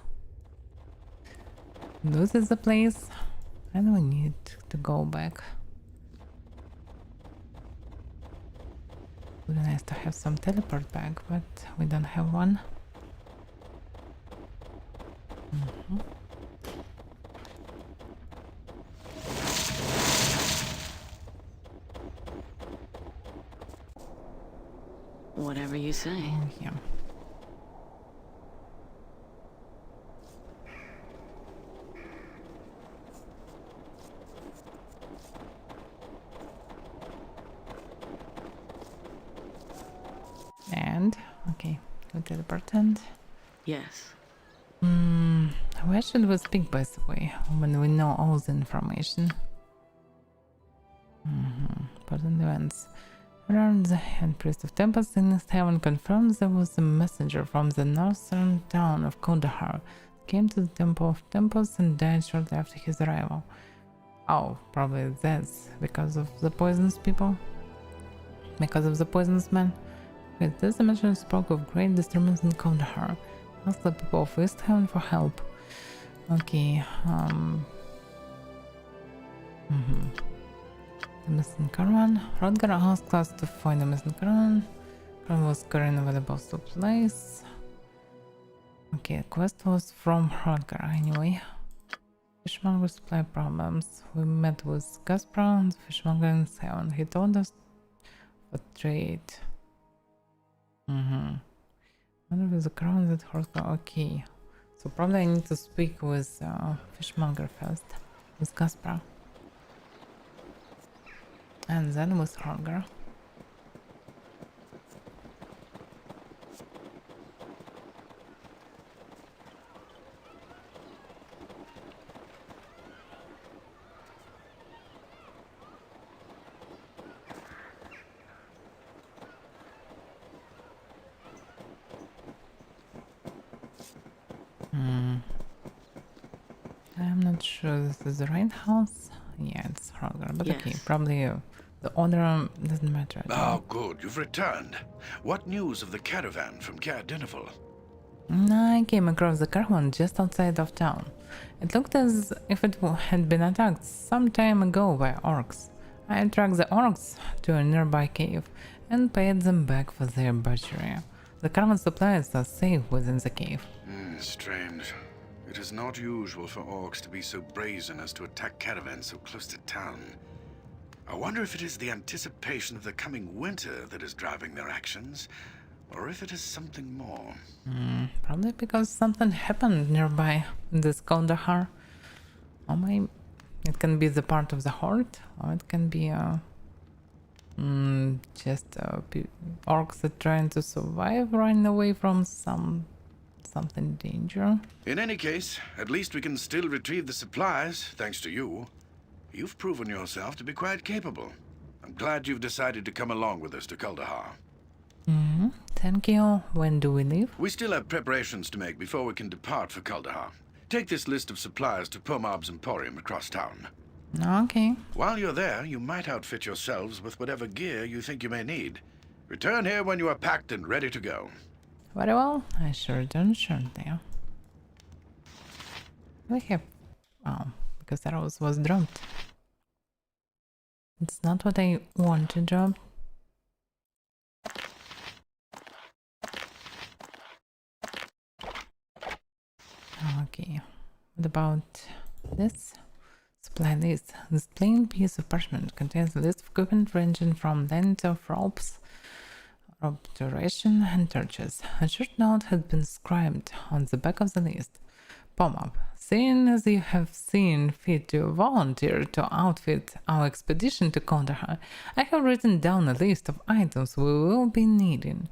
This is the place. And we need to go back. Would be nice to have some teleport back, but we don't have one. Whatever you say. Oh, yeah. And okay, go to the pretend. Yes. Where should we speak, by the way, when we know all the information? Important events. Around the hand priest of Tempest in East Heaven confirms there was a messenger from the northern town of Kaldahar. Came to the Temple of Tempest and died shortly after his arrival. Oh, probably that's because of the poisonous people? Because of the poisonous man? Wait, this messenger spoke of great disturbance in Kaldahar. Asked the people of East Heaven for help. Okay, The missing caravan. Rodgar asked us to find the missing caravan. Caravan was currently available to place. Okay, the quest was from Rodgar anyway. Fishmonger supply problems. We met with Gazprom, the fishmonger in Seven. He told us for trade. Wonder if the caravan that Rodgar. Okay. So probably I need to speak with fishmonger first. With Gazprom. And then with Rodgar. sure this is the right house. Yeah, it's Hrothgar, but okay, Yes. probably the order doesn't matter at all. Oh, good. You've returned. What news of the caravan from Caer Dineval? I came across the caravan just outside of town. It looked as if it had been attacked some time ago by orcs. I tracked the orcs to a nearby cave and paid them back for their butchery. The caravan supplies are safe within the cave. Strange. It is not usual for orcs to be so brazen as to attack caravans so close to town. I wonder if it is the anticipation of the coming winter that is driving their actions, or if it is something more. Probably because something happened nearby in this Kaldahar. It can be the part of the horde, or it can be just orcs that trying to survive, running away from something danger. In any case, at least we can still retrieve the supplies, thanks to you. You've proven yourself to be quite capable. I'm glad you've decided to come along with us to Kaldahar. Thank you. When do we leave? We still have preparations to make before we can depart for Kaldahar. Take this list of supplies to Pomab's Emporium across town. Okay. While you're there, you might outfit yourselves with whatever gear you think you may need. Return here when you are packed and ready to go. Very well. I sure done, shouldn't I? We have... Oh, because that was dropped. It's not what I want to drop. Okay. What about this? Supply list. This plain piece of parchment contains a list of equipment ranging from length of ropes, rope duration, and torches. A short note has been scribed on the back of the list. Pomab, seeing as you have seen fit to volunteer to outfit our expedition to Kaldahar, I have written down a list of items we will be needing.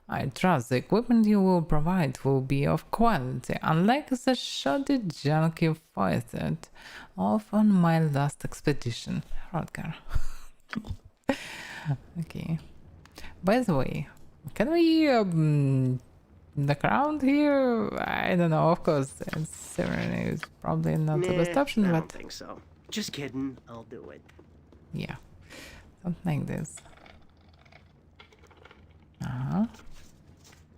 I trust the equipment you will provide will be of quality, unlike the shoddy junk you fired off on my last expedition. Hrothgar. Okay. By the way, can we look around here? I don't know, of course, it's probably not the best option, I but don't think so. Just kidding. I'll do it. yeah, something like this.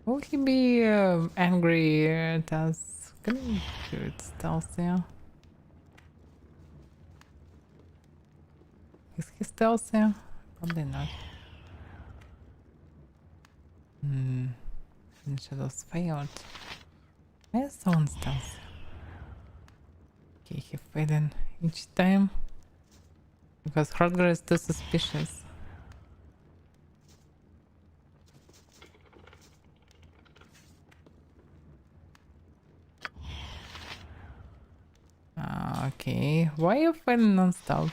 Will he be angry at us? Can we do it stealthy? Is he stealthy? Probably not. Shadows failed. Why is someone stealthy? Okay, he failed each time. Because Hrothgar is too suspicious. Okay, why are you failing non-stop?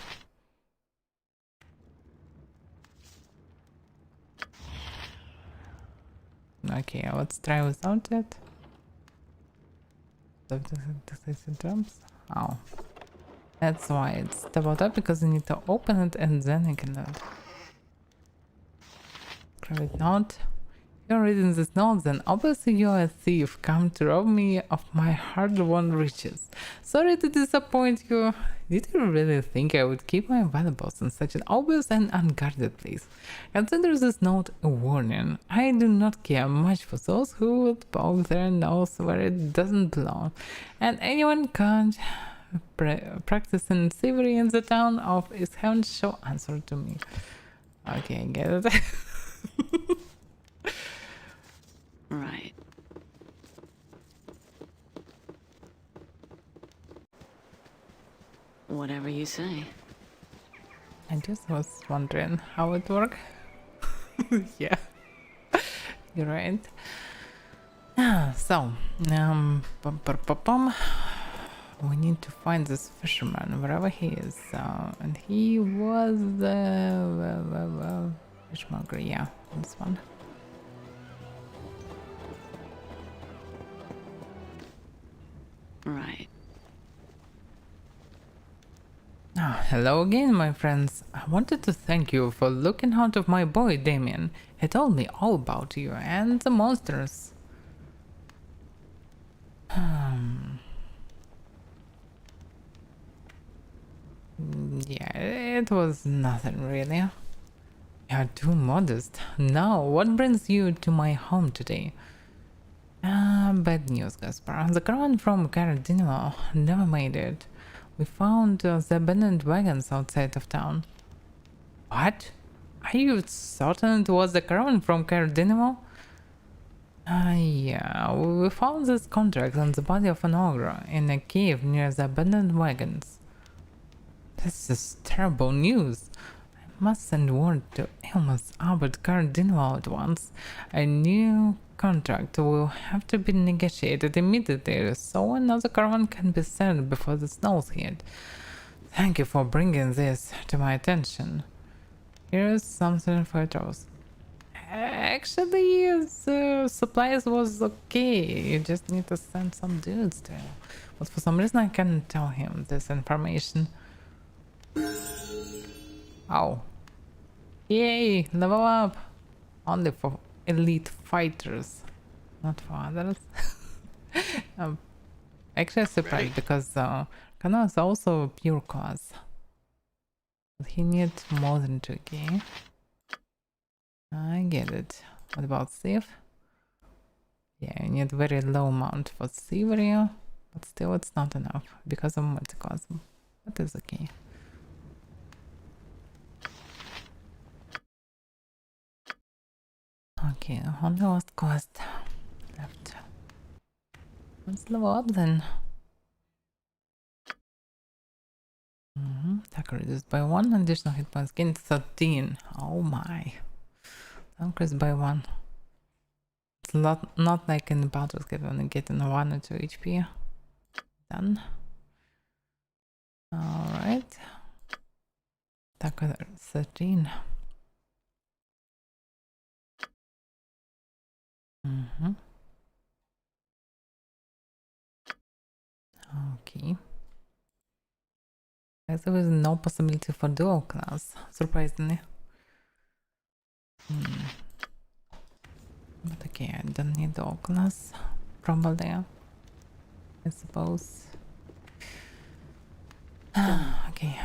Okay, let's try without it. Jumps. Oh, that's why it's doubled up, because you need to open it and then you can load. Private note. You're reading this note, then obviously you're a thief come to rob me of my hard-won riches. Sorry to disappoint you. Did you really think I would keep my valuables in such an obvious and unguarded place? Consider this note a warning. I do not care much for those who would poke their nose where it doesn't belong, and anyone caught practicing thievery in the town of East Heaven shall answer to me. Okay, I get it. Right. Whatever you say. I just was wondering how it worked. Yeah, you're right. So, we need to find this fisherman wherever he is. And he was the fishmonger. Yeah, this one. Right. Hello again, my friends. I wanted to thank you for looking out of my boy Damien. He told me all about you and the monsters. Yeah, it was nothing really. You're too modest. Now, what brings you to my home today? Bad news, Gaspar. The caravan from Caradino never made it. We found the abandoned wagons outside of town. What? Are you certain it was the caravan from Caradino? Yeah, we found this contract on the body of an ogre in a cave near the abandoned wagons. This is terrible news. I must send word to Elmas Albert Cardinal at once. A new contract will have to be negotiated immediately so another caravan can be sent before the snows hit. Thank you for bringing this to my attention. Here's something for yours. Actually, the supplies was okay. You just need to send some dudes to him. But for some reason I can't tell him this information. Oh. Yay! Level up! Only for elite fighters. Not for others. Actually I'm surprised because Kana is also a pure class. But he needs more than 2k. I get it. What about Thief? Yeah, I need very low amount for Thievery, but still it's not enough because of multiclasm. But it's okay. Okay, only last quest left. Let's level up then. Attack reduced by 1, additional hit points gained 13. Oh my. Increased by 1. It's not like in the Baldur's Gate when you get in 1 or 2 HP. Done. Alright. Attack 13. Okay. There is no possibility for dual class, surprisingly. But okay, I don't need dual class. Probably, I suppose. Okay.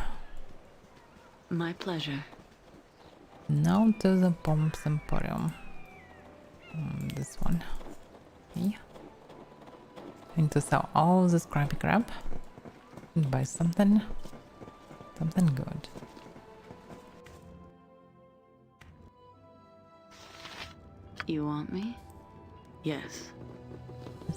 My pleasure. Now to the Pomps Emporium. This one. Okay. I need to sell all this crappy crap and buy something good. You want me? Yes.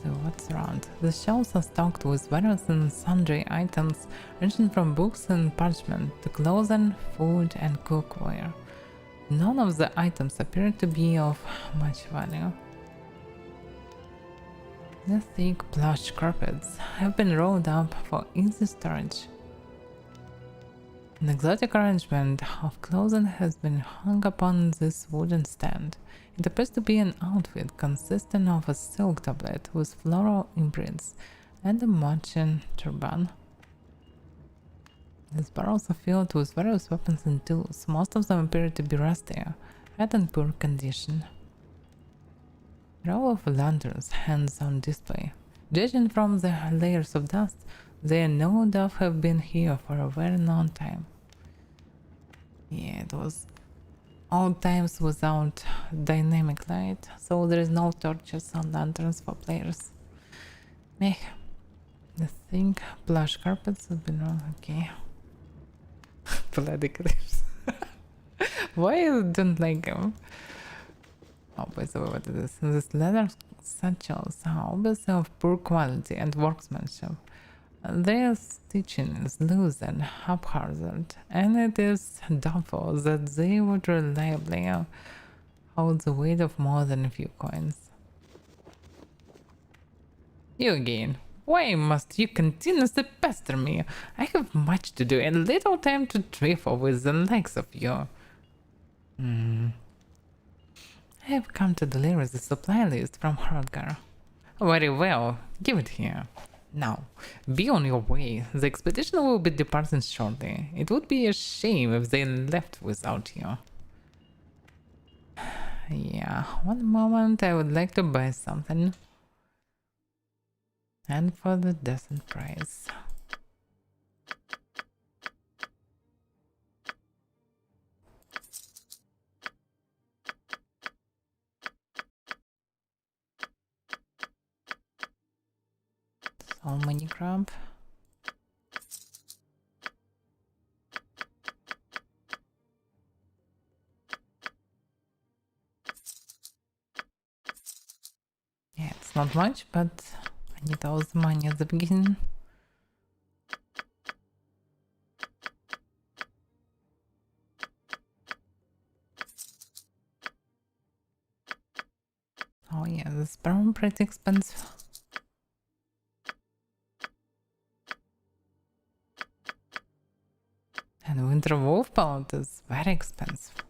So what's around? The shelves are stocked with various and sundry items ranging from books and parchment to clothing, food and cookware. None of the items appear to be of much value. The thick plush carpets have been rolled up for easy storage. An exotic arrangement of clothing has been hung upon this wooden stand. It appears to be an outfit consisting of a silk doublet with floral imprints and a matching turban. These barrels are filled with various weapons and tools. Most of them appear to be rusty and in poor condition. A row of lanterns hangs on display. Judging from the layers of dust, they no doubt have been here for a very long time. Yeah, it was old times without dynamic light, so there is no torches or lanterns for players. Meh. The thick plush carpets have been wrong. Okay. Bloody clips. Why I don't like them? Oh, by the way, what is this? These leather satchels are obviously of poor quality and workmanship. Their stitching is loose and haphazard, and it is doubtful that they would reliably hold the weight of more than a few coins. You again. Why must you continuously pester me? I have much to do and little time to trifle with the likes of you. I have come to deliver the supply list from Hrodgar. Very well, give it here. Now, be on your way. The expedition will be departing shortly. It would be a shame if they left without you. Yeah, one moment I would like to buy something. And for the decent price. All money grab. Yeah, it's not much, but I need all the money at the beginning. Oh yeah, this brown pretty expensive. And winter wolf pellet is very expensive.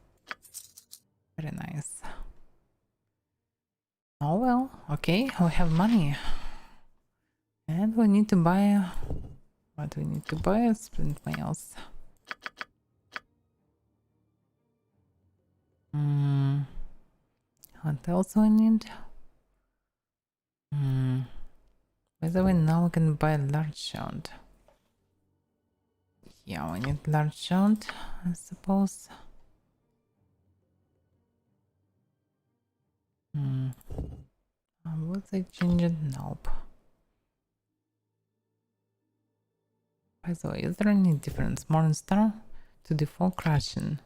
Very nice. Oh well, okay, we have money. And we need to buy... What we need to buy is splint mails. What else we need? By the way, now we can buy a large shot. Yeah, we need large shot, I suppose. Would they change it? Nope. By the way, is there any difference? Morningstar to default crashing.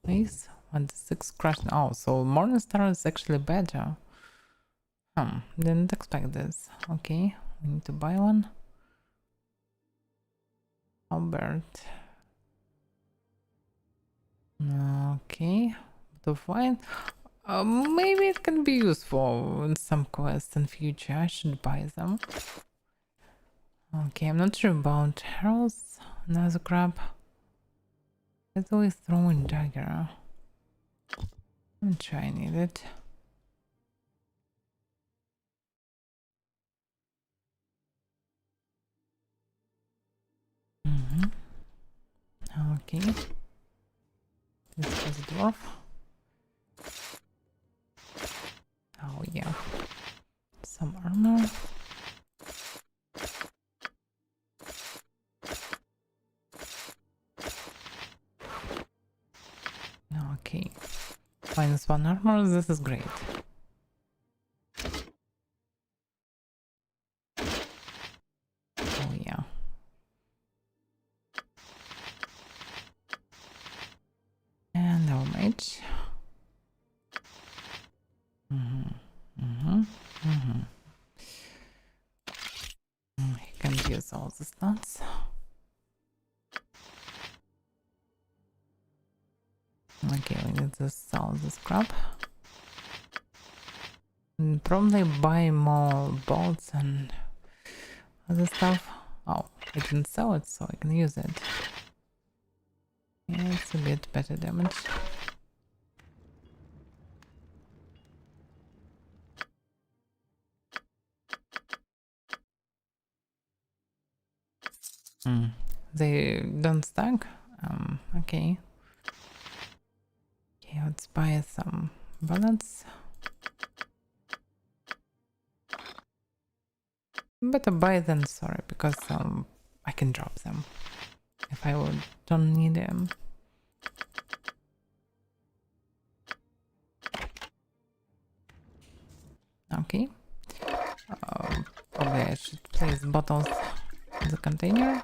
Nice. 1-6 crashing. Oh, so Morningstar is actually better. Didn't expect this. Okay, we need to buy one. Albert. Okay, to find. Maybe it can be useful in some quests in future. I should buy them. Okay, I'm not sure about arrows. Another grab. It's always throwing dagger. I'm trying to need it. Okay. This is a dwarf. Oh yeah. Some armor. Okay. -1 armor, this is great. Oh yeah. And no mage. He can use all the stats. Okay, we need to sell the scrap. And probably buy more bolts and other stuff. Oh, I didn't sell it, so I can use it. Yeah, it's a bit better damage. They don't stack? Okay. Okay, let's buy some bullets. Better buy than sorry, because I can drop them if I don't need them. Okay. Probably I should place bottles in the container.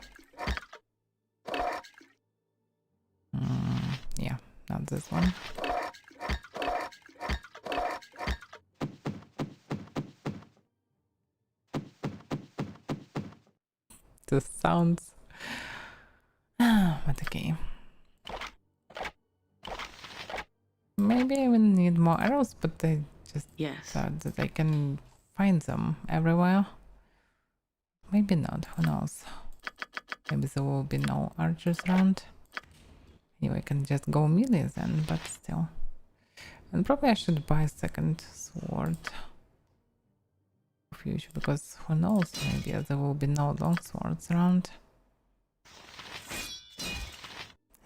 Yeah, not this one. The sounds. But okay. Maybe I will need more arrows, but I just thought that I can find them everywhere. Maybe not, who knows. Maybe there will be no archers around. Anyway, I can just go melee then, but still. And probably I should buy a second sword. Future, because who knows, maybe there will be no long swords around.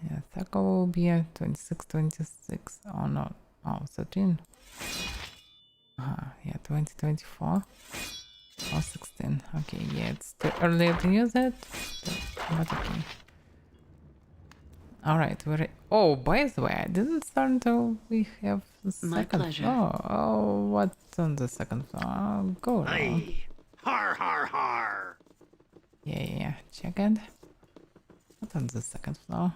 Yeah, Thaco will be at 26, 26. Oh no, oh 13. Yeah, 2024 or 16. Okay, yeah, it's too early to use it, but okay. Alright, oh, by the way, I didn't start until we have the second floor. Oh, what's on the second floor? I'll go around. Har har har! Yeah, check it. What's on the second floor?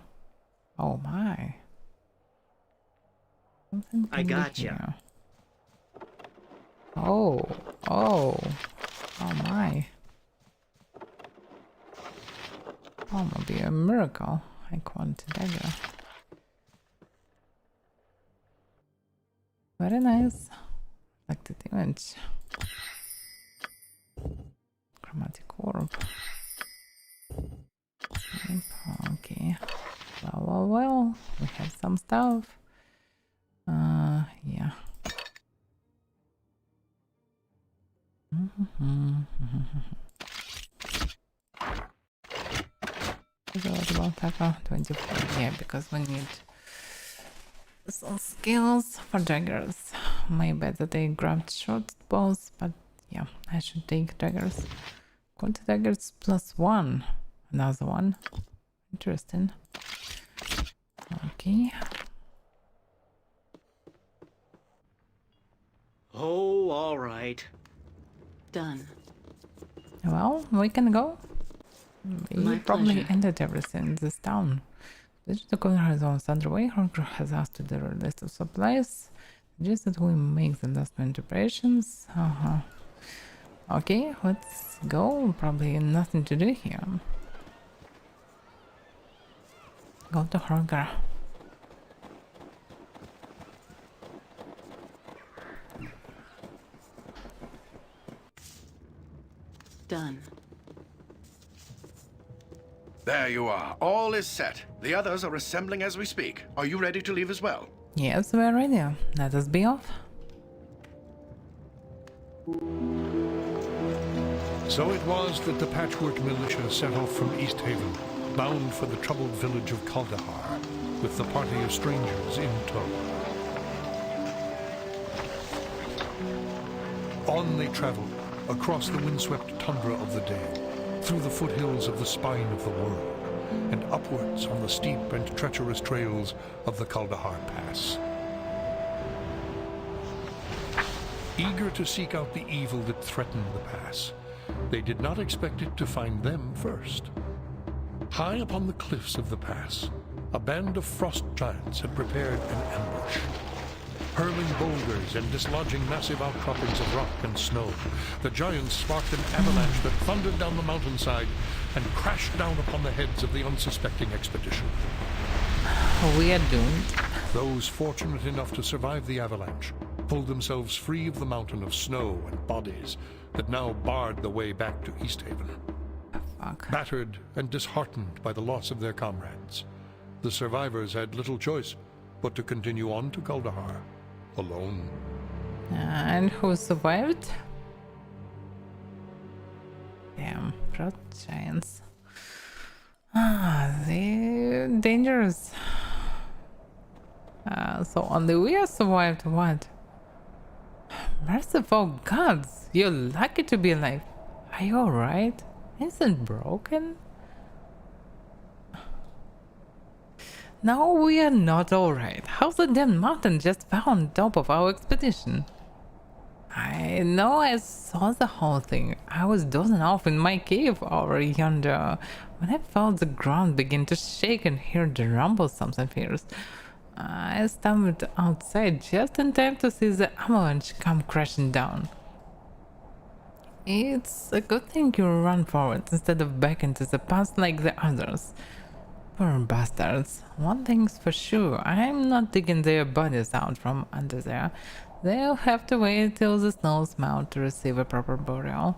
Oh my. Something I can be gotcha. here. Oh my. Oh, might be a miracle. I can't dagger. Very nice. Selected image. Chromatic orb. Okay. Well. We have some stuff. Yeah. What about Taka 24? Yeah, because we need some skills for daggers. My bad that I grabbed short bows, but yeah, I should take daggers. Quality daggers +1. Another one. Interesting. Okay. Oh, all right. Done. Well, we can go. We My probably pleasure. ended everything in this town. The corner has almost underway. Hunter has asked to the list of supplies. Just that we make the last minute preparations. Okay, let's go. Probably nothing to do here. Go to Harger. Done. There you are. All is set. The others are assembling as we speak. Are you ready to leave as well? Yes, we're ready. Let us be off. So it was that the patchwork militia set off from East Haven, bound for the troubled village of Kaldahar, with the party of strangers in tow. On they traveled, across the windswept tundra of the Dale, through the foothills of the spine of the world, and upwards on the steep and treacherous trails of the Kaldahar Pass. Eager to seek out the evil that threatened the pass, they did not expect it to find them first. High upon the cliffs of the pass, a band of frost giants had prepared an ambush. Hurling boulders and dislodging massive outcroppings of rock and snow, the giants sparked an avalanche that thundered down the mountainside and crashed down upon the heads of the unsuspecting expedition. We are doomed. Those fortunate enough to survive the avalanche pulled themselves free of the mountain of snow and bodies that now barred the way back to East Haven. Fuck. Battered and disheartened by the loss of their comrades, the survivors had little choice but to continue on to Kaldahar, alone. And who survived? Damn, frost giants. They're dangerous. So only we have survived what? Merciful gods, you're lucky to be alive. Are you alright? Isn't broken? No, we are not alright. How's the damn mountain just fell on top of our expedition? I know I saw the whole thing. I was dozing off in my cave over yonder when I felt the ground begin to shake and heard the rumble something fierce. I stumbled outside just in time to see the avalanche come crashing down. It's a good thing you run forward instead of back into the past like the others. Poor bastards. One thing's for sure, I'm not digging their bodies out from under there. They'll have to wait till the snows melt to receive a proper burial.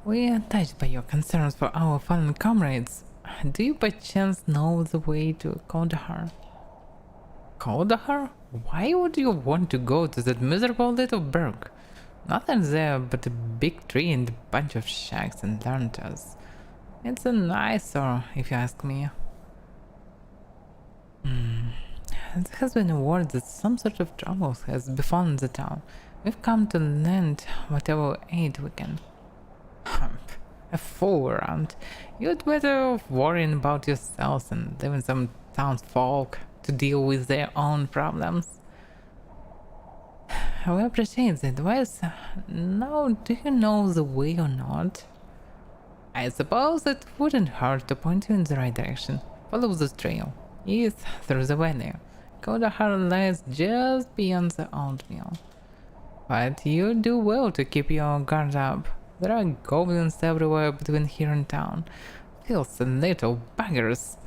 We are touched by your concerns for our fallen comrades. Do you by chance know the way to Kaldahar? Kaldahar? Why would you want to go to that miserable little burg? Nothing there but a big tree and a bunch of shacks and lanterns. It's an eyesore, if you ask me. It has been word that some sort of trouble has befallen the town. We've come to lend whatever aid we can. A fool around. You'd better off worrying about yourselves and leaving some townsfolk to deal with their own problems. we appreciate the advice. Now, do you know the way or not? I suppose it wouldn't hurt to point you in the right direction. Follow this trail. East through the valley. Kaldahar lies just beyond the old mill. But you do well to keep your guard up. There are goblins everywhere between here and town. Filthy little buggers.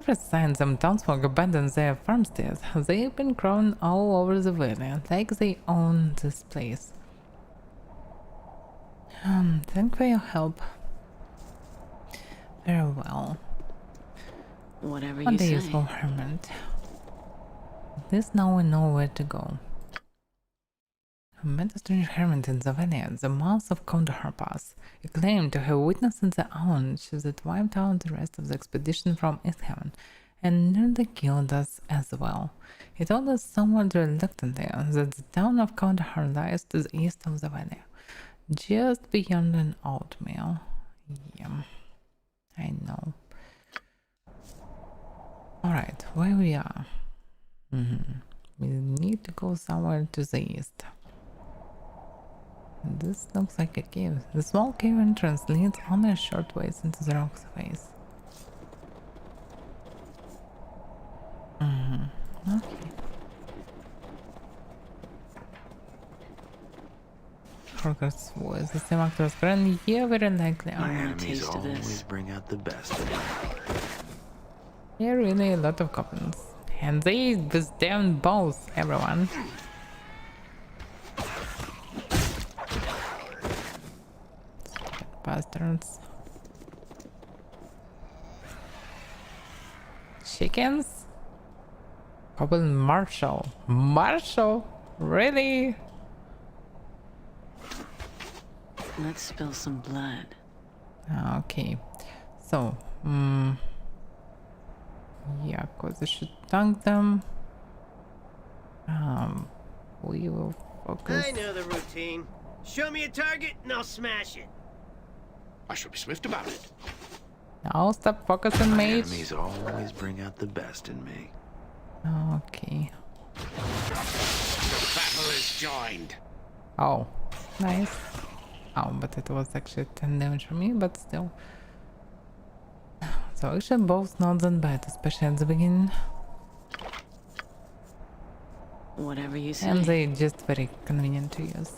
Ever since some townsfolk abandoned their farmsteads, they've been crawling all over the valley, like they own this place. Thank for your help. Very well. Whatever What you a say. useful hermit. At least now we know where to go. I met a strange hermit in the valley at the mouth of Kaldahar Pass. He claimed to have witnessed the avalanche that wiped out the rest of the expedition from Easthaven, and nearly killed us as well. He told us somewhat reluctantly that the town of Kaldahar lies to the east of the valley, just beyond an old mill. Yeah, I know. Alright, where we are? We need to go somewhere to the east. This looks like a cave. The small cave entrance leads only a short ways into the rock's face. Okay. Forgot's voice. The same actor's friend? Yeah, very likely. My want a enemies taste of always this. bring out the best in me. Yeah, really a lot of goblins. And they withstand both, everyone. Bastards. Chickens? Goblin Marshall. Marshall? Really? Let's spill some blood. Okay. So, yeah, cause I should tank them. We will focus. I know the routine. Show me a target and I'll smash it. I shall be swift about it. Now stop focusing, My mage. enemies always bring out the best in me. Okay. Battle is joined. Oh, nice. Oh, but it was actually 10 damage for me, but still. So actually both not that bad, especially at the beginning. Whatever you say. And they just very convenient to use.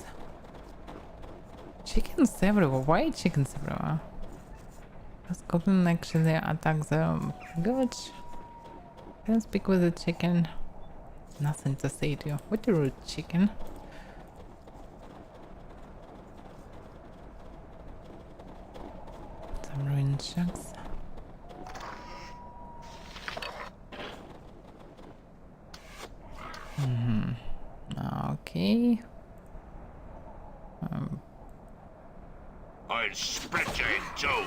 Chickens everywhere. Why chickens everywhere? Does goblin actually attack the village? Can I speak with the chicken? Nothing to say to you. What a rude chicken. Some ruined shucks. Okay. I'll split you in two.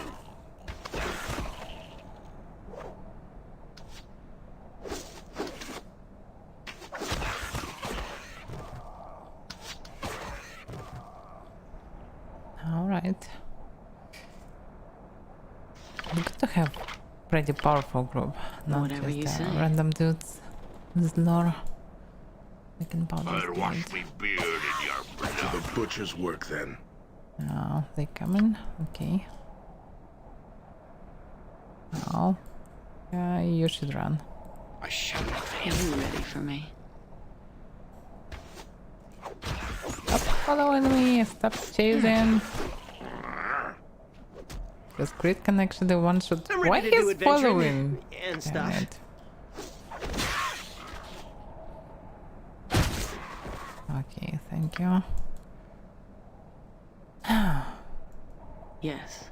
Alright. Good to have pretty powerful group, not Whatever you just say. random dudes with lore. They can powder I'll stand. wash me beard in your To blood. the butcher's work, then. Oh, they coming? Okay. Oh. You should run. I shall not fail. Are you ready for me? Stop following me! Stop chasing! This crit can actually one shot. I'm Why ready to do he's adventuring following? and Damn stuff. it. Okay, thank you. Yes.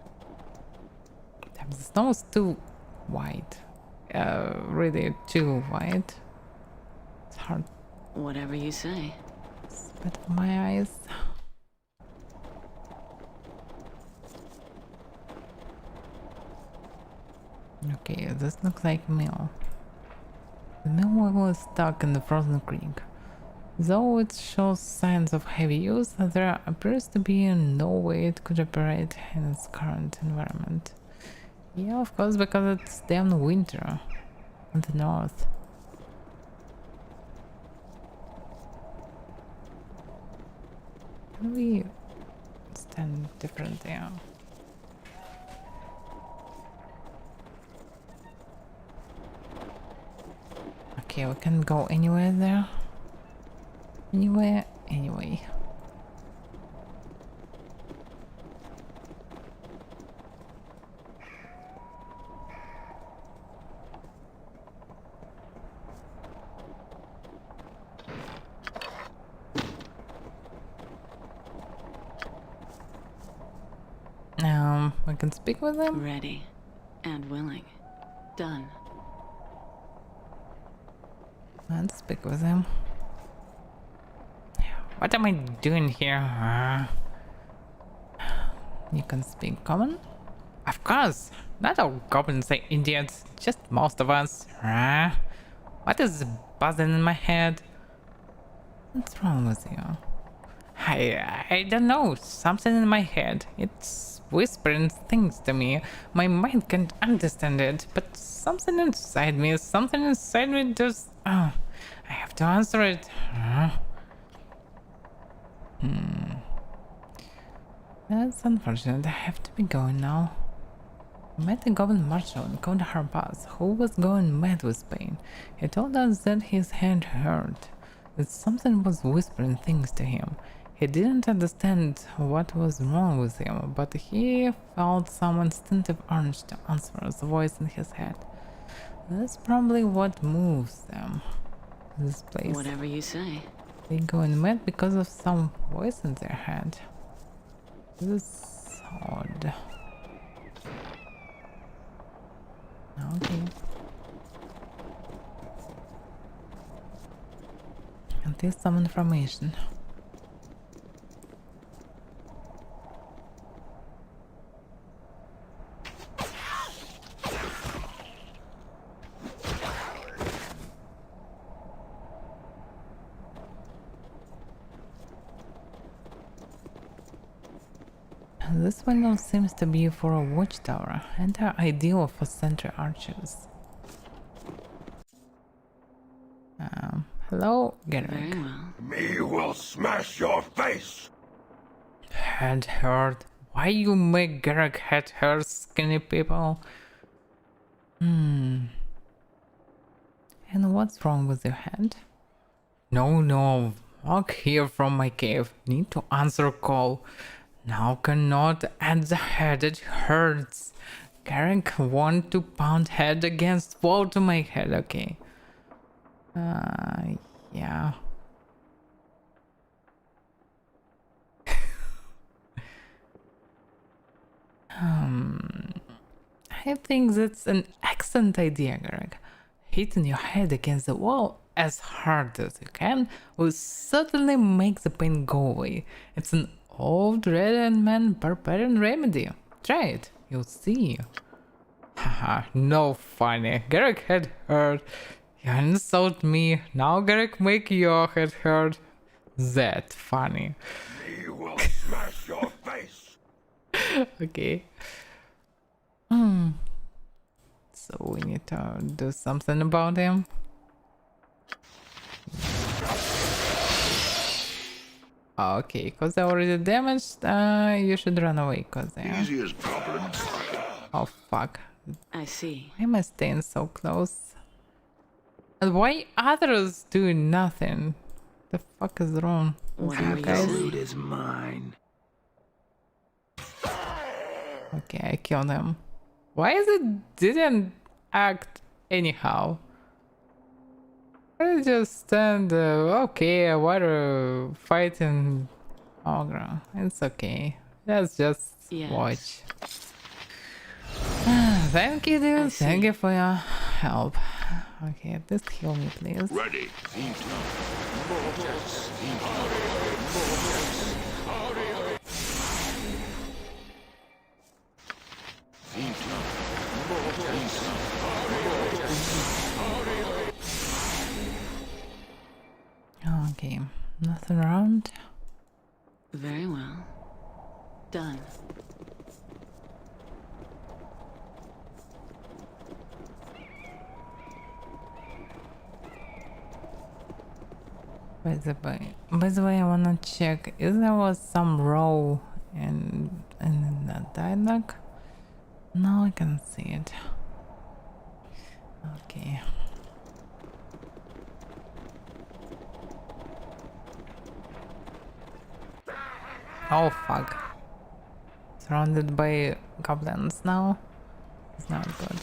Damn, the snow is too wide. Really too wide. It's hard Whatever you say. to spit for my eyes. Okay, this looks like mill. The mill was stuck in the frozen creek. Though it shows signs of heavy use, there appears to be no way it could operate in its current environment. Yeah, of course, because it's damn winter in the north. Can we stand different there? Okay, we can go anywhere there. Anywhere, anyway. I can speak with them. Ready and willing. Done. Let's speak with him. What am I doing here? You can speak common? Of course! Not all goblins are idiots, just most of us. What is buzzing in my head? What's wrong with you? I don't know, something in my head. It's whispering things to me. My mind can't understand it, but something inside me just... I have to answer it. That's unfortunate. I have to be going now. I met the Goblin Marshal in Kandahar Pass who was going mad with pain. He told us that his hand hurt, that something was whispering things to him. He didn't understand what was wrong with him, but he felt some instinctive urge to answer the voice in his head. That's probably what moves them. This place. Whatever you say. They going mad because of some voice in their head. This is odd. Okay. And there's some information. This window seems to be for a watchtower, and are ideal for sentry archers. Hello, Very Garrick. well. Me will smash your face! Head hurt. Why you make Garrick head hurt, skinny people? And what's wrong with your hand? No. Walk here from my cave. Need to answer call. Now cannot at the head, it hurts. Garrick want to pound head against wall to make head, okay. Yeah. I think that's an excellent idea, Garrick. Hitting your head against the wall as hard as you can will certainly make the pain go away. It's an old red man barbarian remedy. Try it, you'll see. Haha, no funny. Garrick head hurt. You insult me. Now Garrick make your head hurt. That funny. Me will smash your face! Okay. So we need to do something about him. Okay, because they're already damaged, you should run away, because they're... Easy as goblin. Oh, fuck. I see. Why am I staying so close? And why others doing nothing? The fuck is wrong with Whatever you you guys? say. Loot is mine. Okay, I killed him. Why is it didn't act anyhow? I just stand, okay, water fighting ogre. It's okay. Let's just Yes. watch. Thank you, dude. Thank you for your help. Okay, just heal me, please. Ready. Okay, nothing around. Very well. Done. By the way, I wanna check if there was some row in that dialogue. No, I can see it. Okay. Oh fuck. Surrounded by goblins now. It's not good.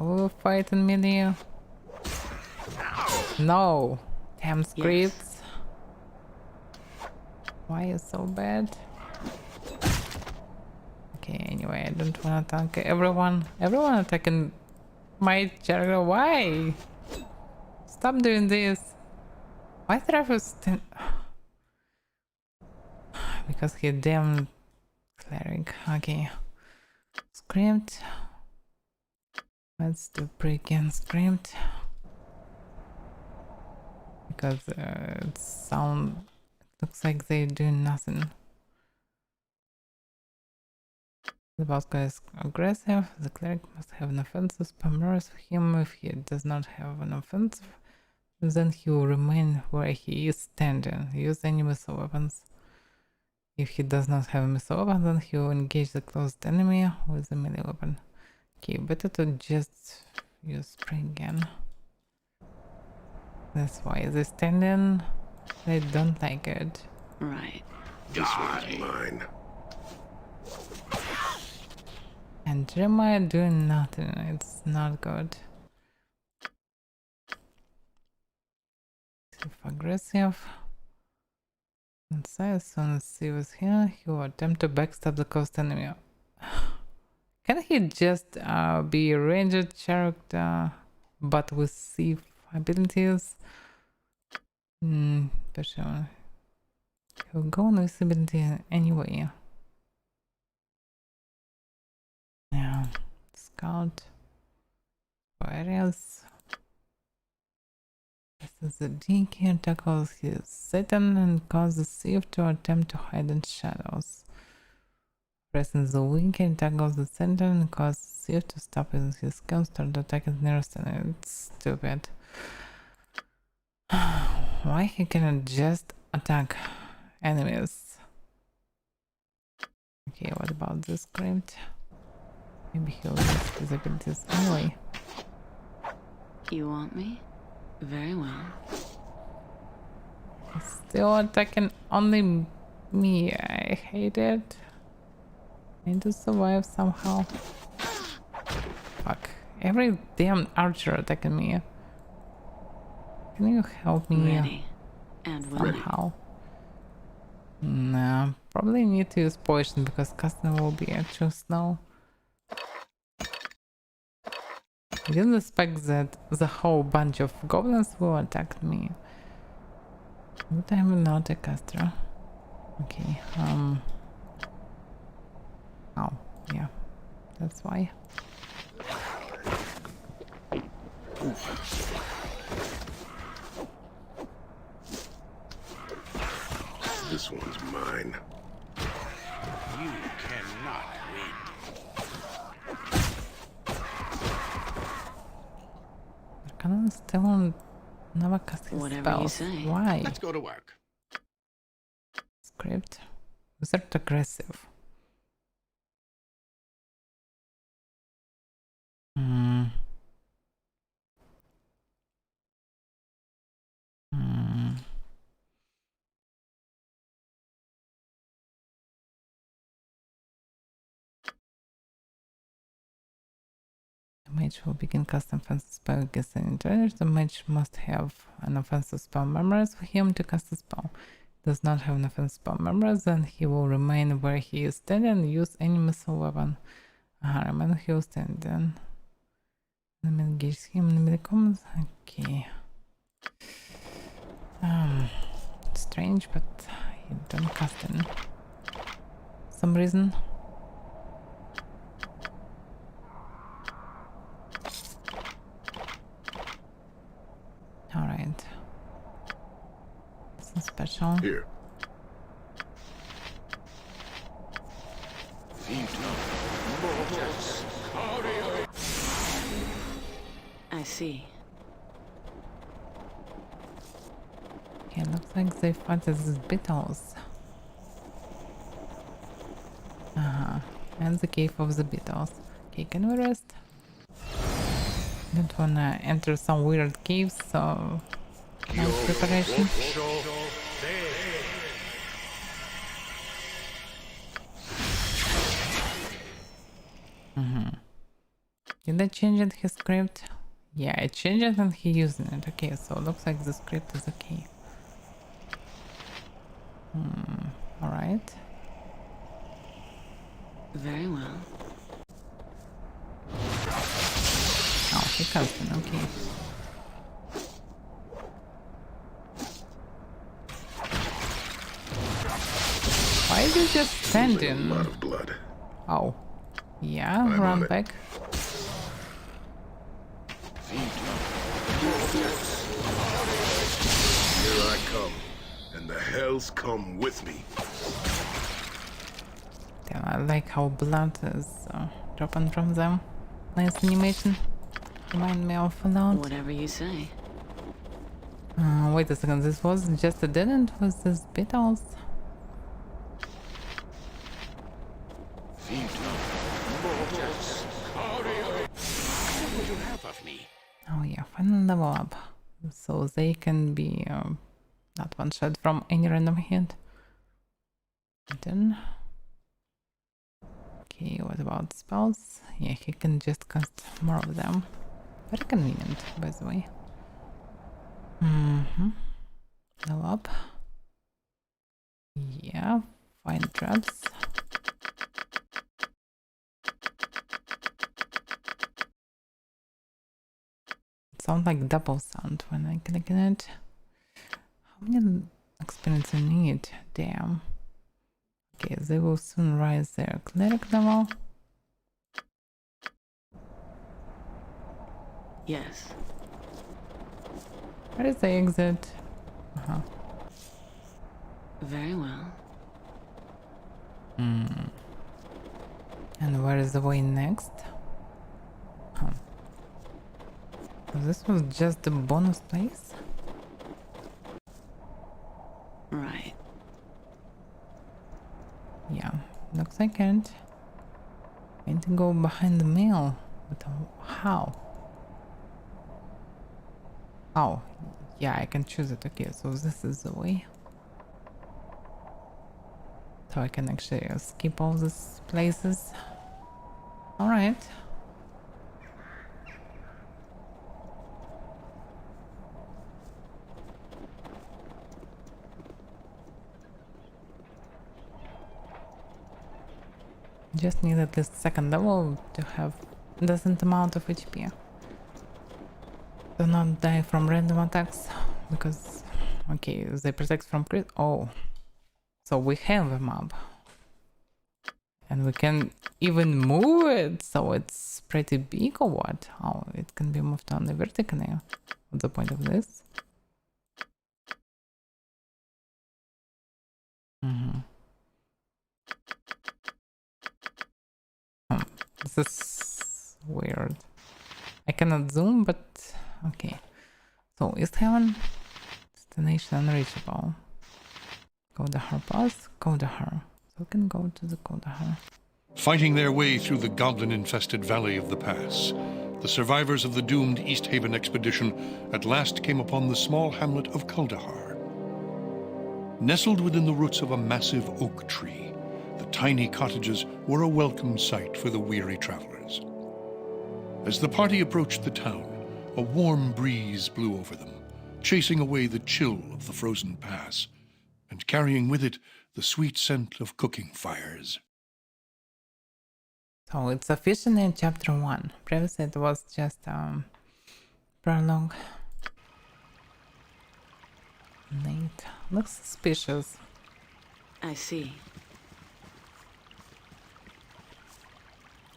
Oh, fight in melee. No! Damn scripts. Why is so bad? Okay, anyway, I don't wanna attack everyone. Everyone attacking my character. Why? Stop doing this. Why did I first because he damn cleric. Okay. Script. Let's do break and script. Because it looks like they do nothing. The boss guy is aggressive. The cleric must have an offensive spam mirrors for him. If he does not have an offensive, then he will remain where he is standing. Use any missile weapons. If he does not have a missile weapon, then he will engage the closest enemy with a melee weapon. Okay, better to just use spray again. That's why they're standing. They don't like it. Right. This one's mine. And Jeremiah doing nothing. It's not good. If aggressive. And so as soon as he was here, he will attempt to backstab the closest enemy. Can he just be a ranged character but with thief abilities? For sure. He'll go on this ability anyway. Yeah. Scout. For areas. This is the DK tackles his Satan and causes thief to attempt to hide in shadows. Pressing the weekday tackles the center and causes thief to stop using his skills, start attacking the nearest enemy. It's stupid. Why he cannot just attack enemies? Okay, what about this script? Maybe he'll use his abilities anyway. You want me? Very well. He's still attacking only me. I hate it. I need to survive somehow. Fuck. Every damn archer attacking me. Can you help me Ready. And willing. somehow? Nah, probably need to use poison because customer will be actual snow. I didn't expect that the whole bunch of goblins will attack me. But I'm not a caster. Okay, oh, yeah. That's why. This one's mine. You cannot win. Arcana still never cast his Whatever you spells. say. Why? Let's go to work. Script. Wizard aggressive. The mage will begin custom offensive spell against an intruder. The mage must have an offensive spell memorized for him to cast a spell. Does not have an offensive spell memorized, then he will remain where he is standing and use any missile weapon. Remain he will stand then. Let engage him in the combat. Okay. Strange, but he don't cast it. Some reason. Alright. Nothing special. Here. I see. Okay, looks like they fight these beetles. And the cave of the beetles. Okay, can we rest? Don't wanna enter some weird caves, so nice preparation. Did I change it, his script? Yeah, I changed it and he using it. Okay, so it looks like the script is okay. Alright. Very well. Oh, he comes in, okay. Why is he just A standing? lot of blood. Oh. Yeah, I'm run on it. back. Here I come, and the hells come with me. Damn, I like how blood is dropping from them. Nice animation. Remind me of aloud. Whatever you say. Wait a second, this was just a dead end with these beetles? What do you have of me? Oh yeah, final level up. So they can be not one shot from any random hit. Then... Okay, what about spells? Yeah, he can just cast more of them. Very convenient, by the way. Level up. Yeah, find traps. It sounds like double sound when I click on it. How many experience I need? Damn. Okay, they will soon rise their cleric level. Yes. Where is the exit? Very well. And where is the way next? So this was just the bonus place? Right. Yeah, looks like it. I need to go behind the mail. But how? Oh, yeah, I can choose it. Okay, so this is the way. So I can actually skip all these places. Alright. Just need at least second level to have decent amount of HP. Do not die from random attacks because okay, they protect from crit. Oh, so we have a map and we can even move it, so it's pretty big or what? Oh, it can be moved only vertically. What's the point of this? This is weird. I cannot zoom, but okay. So East Haven, destination unreachable. Kodahar Pass, Kodahar. So we can go to the Kodahar. Fighting their way through the goblin-infested valley of the pass, the survivors of the doomed East Haven expedition at last came upon the small hamlet of Kuldahar. Nestled within the roots of a massive oak tree, the tiny cottages were a welcome sight for the weary travelers. As the party approached the town, a warm breeze blew over them, chasing away the chill of the frozen pass, and carrying with it the sweet scent of cooking fires. So it's officially chapter 1. Previously it was just prologue. Nate looks suspicious. I see.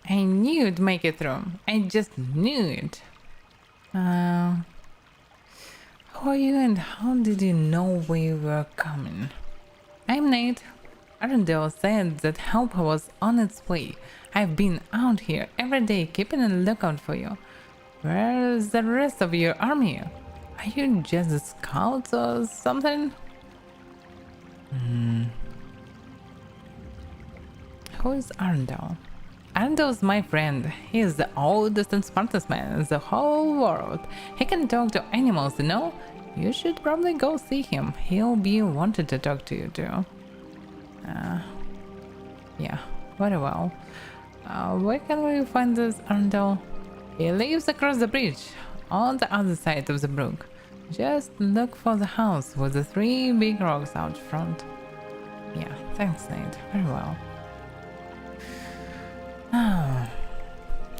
I knew you'd make it through. I just knew it. Who are you and how did you know we were coming? I'm Nate. Arundel said that help was on its way. I've been out here every day keeping a lookout for you. Where is the rest of your army? Are you just scouts or something? Who is Arndal? Arndal's my friend. He is the oldest and smartest man in the whole world. He can talk to animals, you know? You should probably go see him. He'll be wanting to talk to you too. Yeah, very well. Where can we find this Arndal? He lives across the bridge, on the other side of the brook. Just look for the house with the 3 big rocks out front. Yeah, thanks, Nate. Very well.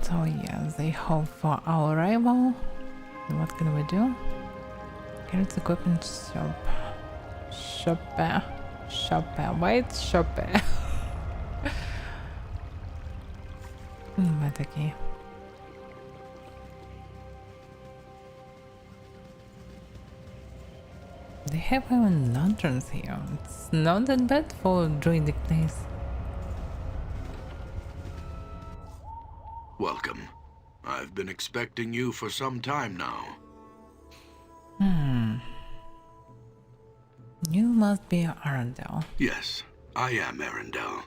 So yeah, they hope for our arrival. What can we do? Here's equipment shop. Shopper. Wait, shopper. Такие. They have even lanterns here. It's not that bad for a druidic place. Welcome. I've been expecting you for some time now. You must be Arundel. Yes, I am Arundel,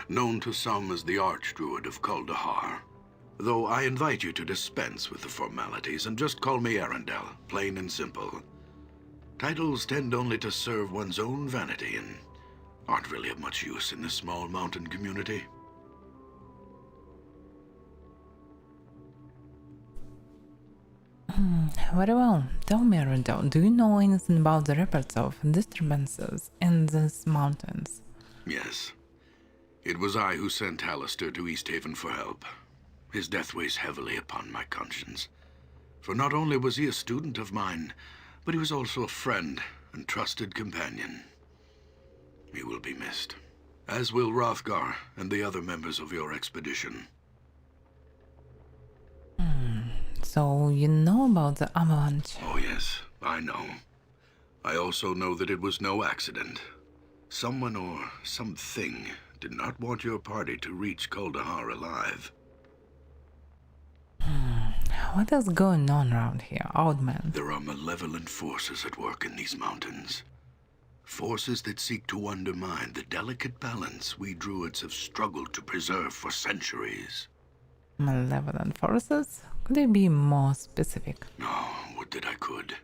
known to some as the Archdruid of Kuldahar. Though I invite you to dispense with the formalities and just call me Arundel, plain and simple. Titles tend only to serve one's own vanity and aren't really of much use in this small mountain community. Very well. Tell me, Arundel, do you know anything about the reports of disturbances in these mountains? Yes. It was I who sent Hallister to East Haven for help. His death weighs heavily upon my conscience. For not only was he a student of mine, but he was also a friend and trusted companion. He will be missed, as will Hrothgar and the other members of your expedition. So you know about the avalanche? Oh yes, I know. I also know that it was no accident. Someone or something did not want your party to reach Kuldahar alive. What is going on around here, old man? There are malevolent forces at work in these mountains. Forces that seek to undermine the delicate balance we druids have struggled to preserve for centuries. Malevolent forces? Could you be more specific? No, would that I could.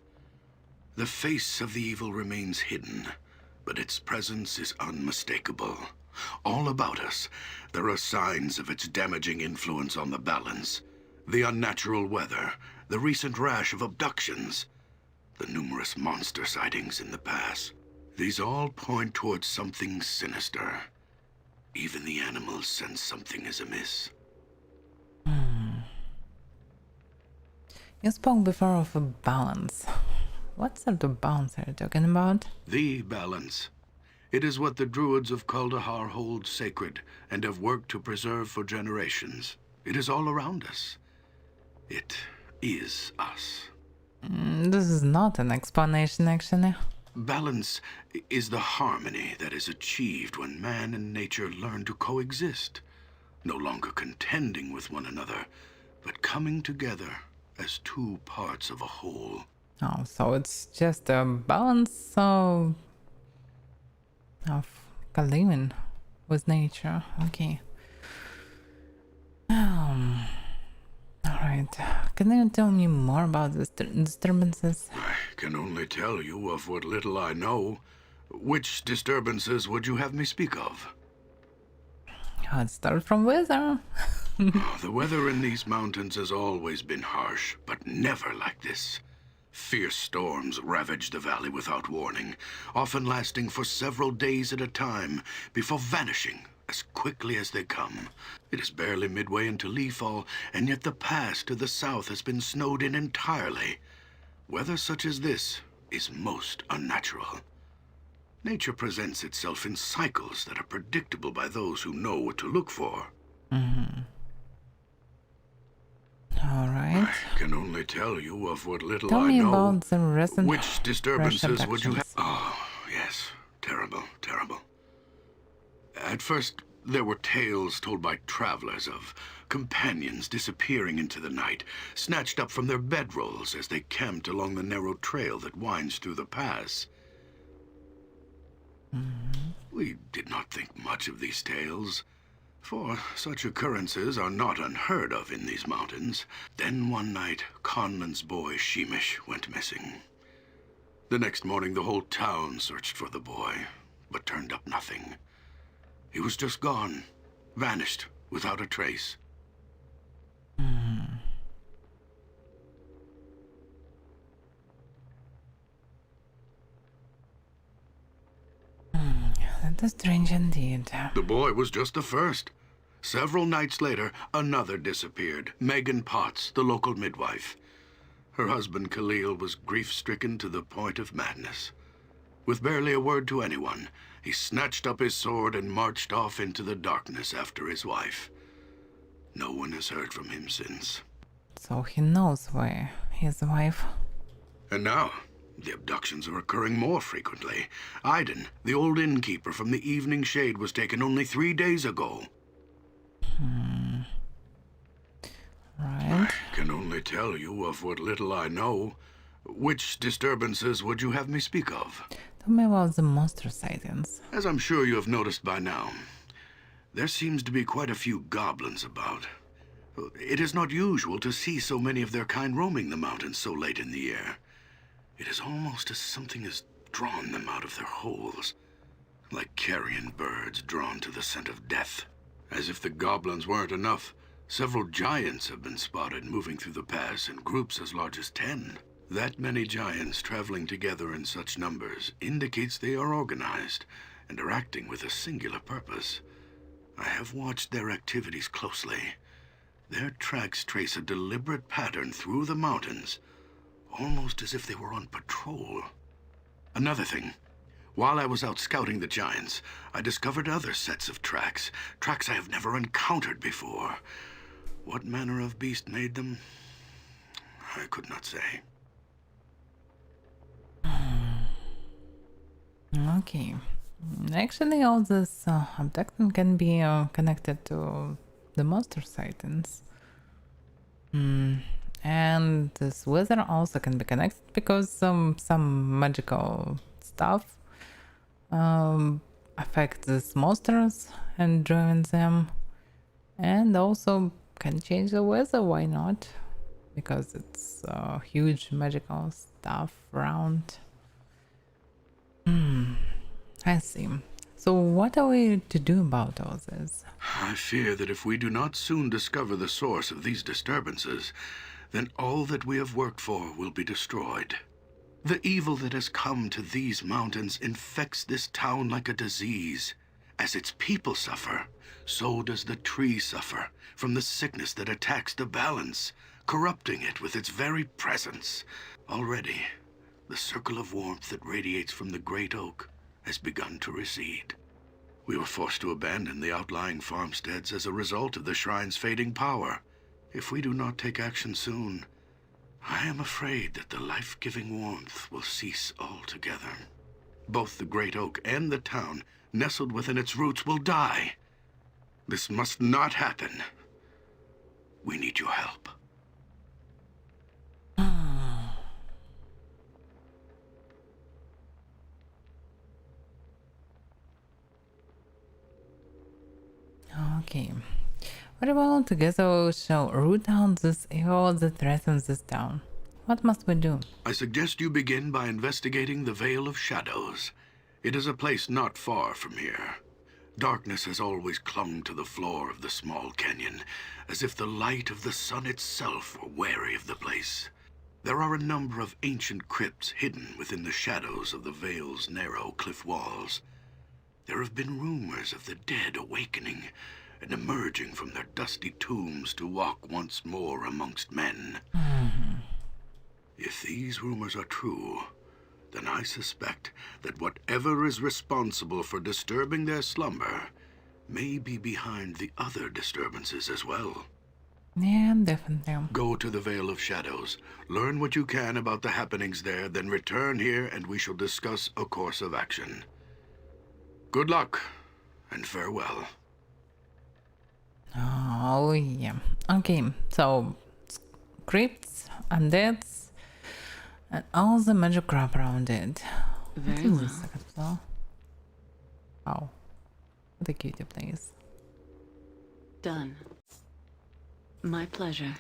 The face of the evil remains hidden, but its presence is unmistakable. All about us, there are signs of its damaging influence on the balance. The unnatural weather, the recent rash of abductions, the numerous monster sightings in the pass. These all point towards something sinister. Even the animals sense something is amiss. You spoke before of a balance. What sort of balance are you talking about? The balance. It is what the druids of Kuldahar hold sacred and have worked to preserve for generations. It is all around us. It is us. This is not an explanation, actually. Balance is the harmony that is achieved when man and nature learn to coexist, no longer contending with one another, but coming together as 2 parts of a whole. Oh, so it's just a balance of living with nature. Okay. Alright. Can you tell me more about the disturbances? I can only tell you of what little I know. Which disturbances would you have me speak of? Let's start from weather. The weather in these mountains has always been harsh, but never like this. Fierce storms ravage the valley without warning, often lasting for several days at a time, before vanishing as quickly as they come. It is barely midway into leafall, and yet the pass to the south has been snowed in entirely. Weather such as this is most unnatural. Nature presents itself in cycles that are predictable by those who know what to look for. Alright. I can only tell you of what little Tell I me know. about the recent Which disturbances would you have? abductions. Oh, yes. Terrible, terrible. At first, There were tales told by travelers of companions disappearing into the night, snatched up from their bedrolls as they camped along the narrow trail that winds through the pass. We did not think much of these tales, for such occurrences are not unheard of in these mountains. Then one night, Conlan's boy Sheemish went missing. The next morning, the whole town searched for the boy, but turned up nothing. He was just gone, vanished, without a trace. That is strange indeed. The boy was just the first. Several nights later, another disappeared. Megan Potts, the local midwife. Her husband, Khalil, was grief-stricken to the point of madness. With barely a word to anyone, he snatched up his sword and marched off into the darkness after his wife. No one has heard from him since. So he knows where his wife. And now, the abductions are occurring more frequently. Aiden, the old innkeeper from the Evening Shade, was taken only 3 days ago. Right. I can only tell you of what little I know. Which disturbances would you have me speak of? Tell me about the monster sightings. As I'm sure you have noticed by now, there seems to be quite a few goblins about. It is not usual to see so many of their kind roaming the mountains so late in the year. It is almost as something has drawn them out of their holes, like carrion birds drawn to the scent of death. As if the goblins weren't enough, several giants have been spotted moving through the pass in groups as large as 10. That many giants traveling together in such numbers indicates they are organized and are acting with a singular purpose. I have watched their activities closely. Their tracks trace a deliberate pattern through the mountains, almost as if they were on patrol. Another thing. While I was out scouting the giants, I discovered other sets of tracks I have never encountered before. What manner of beast made them, I could not say. Okay. Actually, all this abduction can be connected to the monster sightings. And this weather also can be connected because some magical stuff affect these monsters and join them, and also can change the weather. Why not? Because it's huge magical stuff around. I see. So what are we to do about all this? I fear that if we do not soon discover the source of these disturbances, then all that we have worked for will be destroyed. The evil that has come to these mountains infects this town like a disease. As its people suffer, so does the tree suffer from the sickness that attacks the balance, corrupting it with its very presence. Already, the circle of warmth that radiates from the great oak has begun to recede. We were forced to abandon the outlying farmsteads as a result of the shrine's fading power. If we do not take action soon, I am afraid that the life-giving warmth will cease altogether. Both the great oak and the town, nestled within its roots, will die. This must not happen. We need your help. Okay. What about together we shall root out this evil that threatens this town? What must we do? I suggest you begin by investigating the Vale of Shadows. It is a place not far from here. Darkness has always clung to the floor of the small canyon, as if the light of the sun itself were wary of the place. There are a number of ancient crypts hidden within the shadows of the Vale's narrow cliff walls. There have been rumors of the dead awakening and emerging from their dusty tombs to walk once more amongst men. If these rumors are true, then I suspect that whatever is responsible for disturbing their slumber may be behind the other disturbances as well. Yeah, definitely. Go to the Vale of Shadows, learn what you can about the happenings there, then return here and we shall discuss a course of action. Good luck, and farewell. yeah. Okay, so crypts, undeads, and all the magic crap around it. Very What is well. the second floor? Oh, what a cutie place. Done. My pleasure.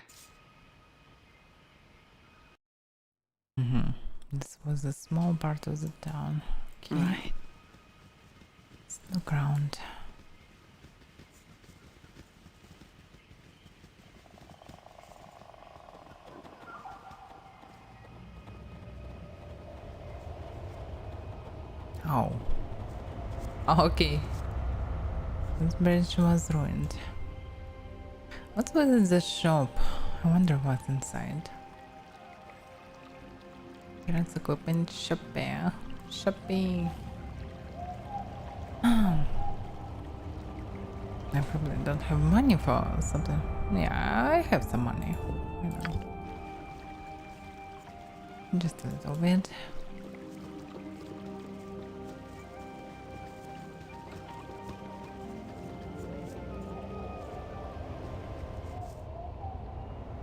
This was a small part of the town. Okay, Right. it's the ground. Oh. Okay. This bridge was ruined. What was in the shop? I wonder what's inside. Pirates equipment shopping. Shopping. I probably don't have money for something. Yeah, I have some money. You know. Just a little bit.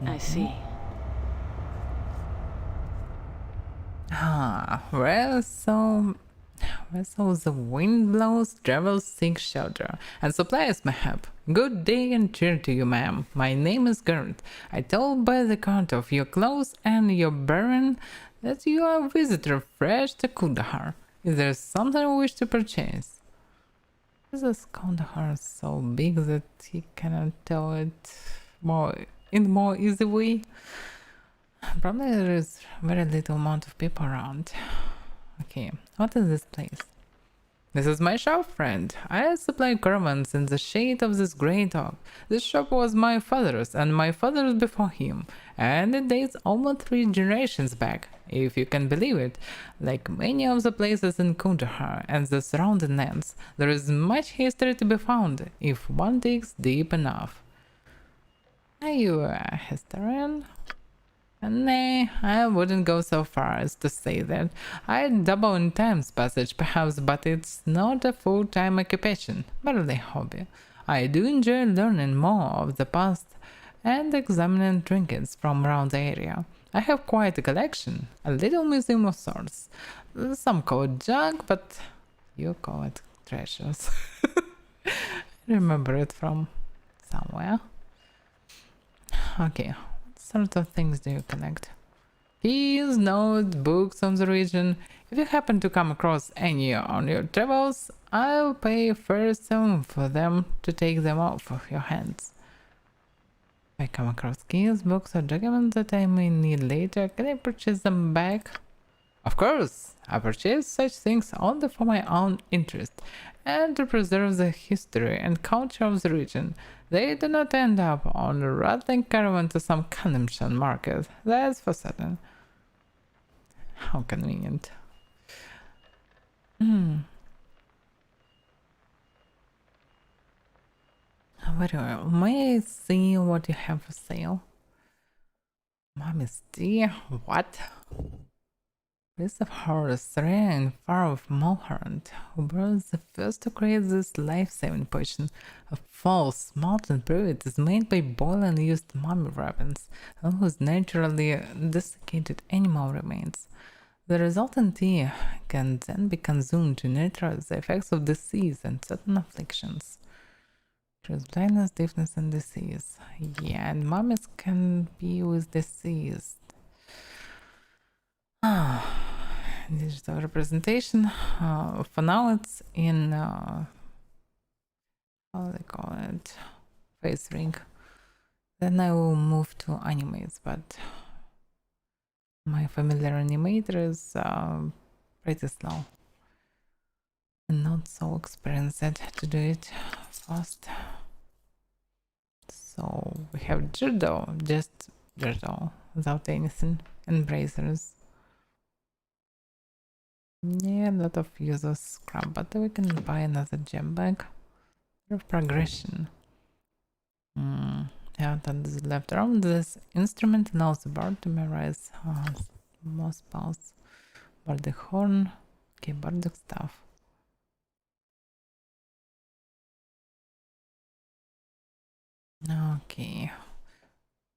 I see. Where so the wind blows, travel seek shelter, and supplies may help. Good day and cheer to you, ma'am. My name is Gert. I tell by the count of your clothes and your bearing that you are a visitor fresh to Kandahar. Is there something you wish to purchase? Is this Kandahar so big that he cannot tell it in more easy way? Probably there is very little amount of people around. Okay, what is this place? This is my shop, friend. I supply caravans in the shade of this great oak. This shop was my father's and my father's before him, and it dates almost 3 generations back, if you can believe it. Like many of the places in Kandahar and the surrounding lands, there is much history to be found if one digs deep enough. Are you a historian? Nay, I wouldn't go so far as to say that. I dabble in time's passage perhaps, but it's not a full-time occupation, merely a hobby. I do enjoy learning more of the past and examining trinkets from around the area. I have quite a collection, a little museum of sorts. Some call it junk, but you call it treasures. I remember it from somewhere. Okay, sort of things do you collect? Keys, notes, books on the region. If you happen to come across any on your travels, I'll pay a fair sum for them to take them off of your hands. If I come across keys, books, or documents that I may need later, can I purchase them back? Of course! I purchase such things only for my own interest and to preserve the history and culture of the region. They do not end up on a rattling caravan to some consumption market, that's for certain. How convenient. Very well. May I see what you have for sale? Mommy's tea? What? Piece of horse, rare and far of Mulholland, who was the first to create this life-saving potion. A false, molten brew it is made by boiling used mummy weapons, and whose naturally desiccated animal remains. The resultant tea can then be consumed to neutralize the effects of disease and certain afflictions. Cures blindness, deafness, and disease. Yeah, and mummies can be with disease. Digital representation. For now, it's in how do they call it? Face ring. Then I will move to animates, but my familiar animator is pretty slow and not so experienced to do it fast. So we have Jirdo, just Jirdo, without anything, and bracers. Yeah, a lot of users scrap, but we can buy another gem bag. Of progression. Yeah, that is left around. This instrument allows the bard to memorize more spells. Bardic horn. Okay, bardic stuff. Okay.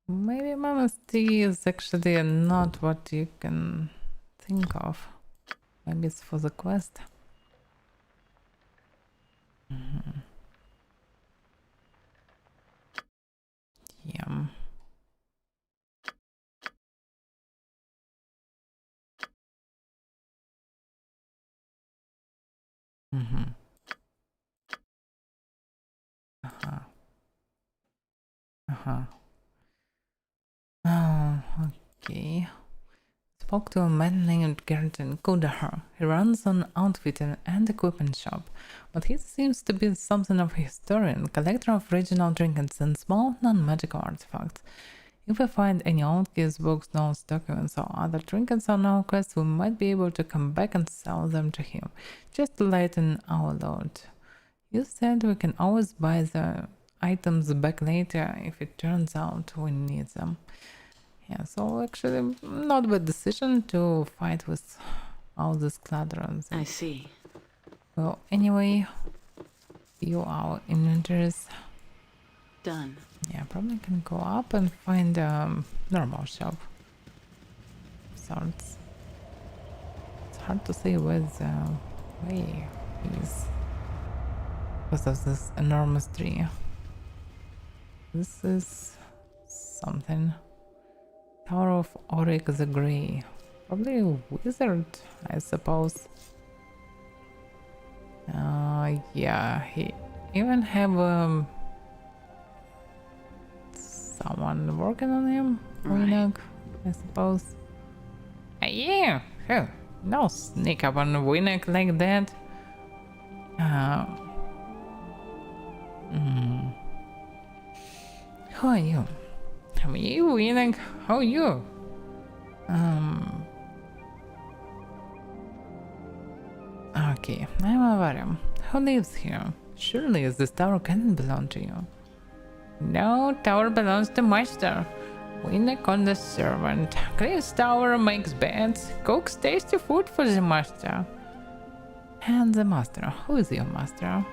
Maybe Mama's tea is actually not what you can think of. Maybe it's for the quest. Yeah. Oh, okay. Spoke to a man named Gerton Kudahar. He runs an outfitting and equipment shop, but he seems to be something of a historian, collector of regional trinkets and small non-magical artifacts. If we find any old keys, books, notes, documents, or other trinkets on our quest, we might be able to come back and sell them to him, just to lighten our load. You said we can always buy the items back later if it turns out we need them. Yeah, so actually not a bad decision to fight with all this clutter. I see. Well, anyway, you our inventories. Done. Yeah, probably can go up and find a normal shop. Sorts. It's hard to say where the way is because of this enormous tree. This is something. Tower of Auric the Grey. Probably a wizard, I suppose. Yeah, he even have someone working on him. Right. I suppose. Yeah, huh. No sneak up on Winnock like that. Who are you? I'm you, Winnock. How are you? Okay, I'm Avarim. Who lives here? Surely this tower cannot belong to you. No, tower belongs to Master. Winnock on the servant. Cleans tower, makes beds, cooks tasty food for the Master. And the Master. Who is your Master?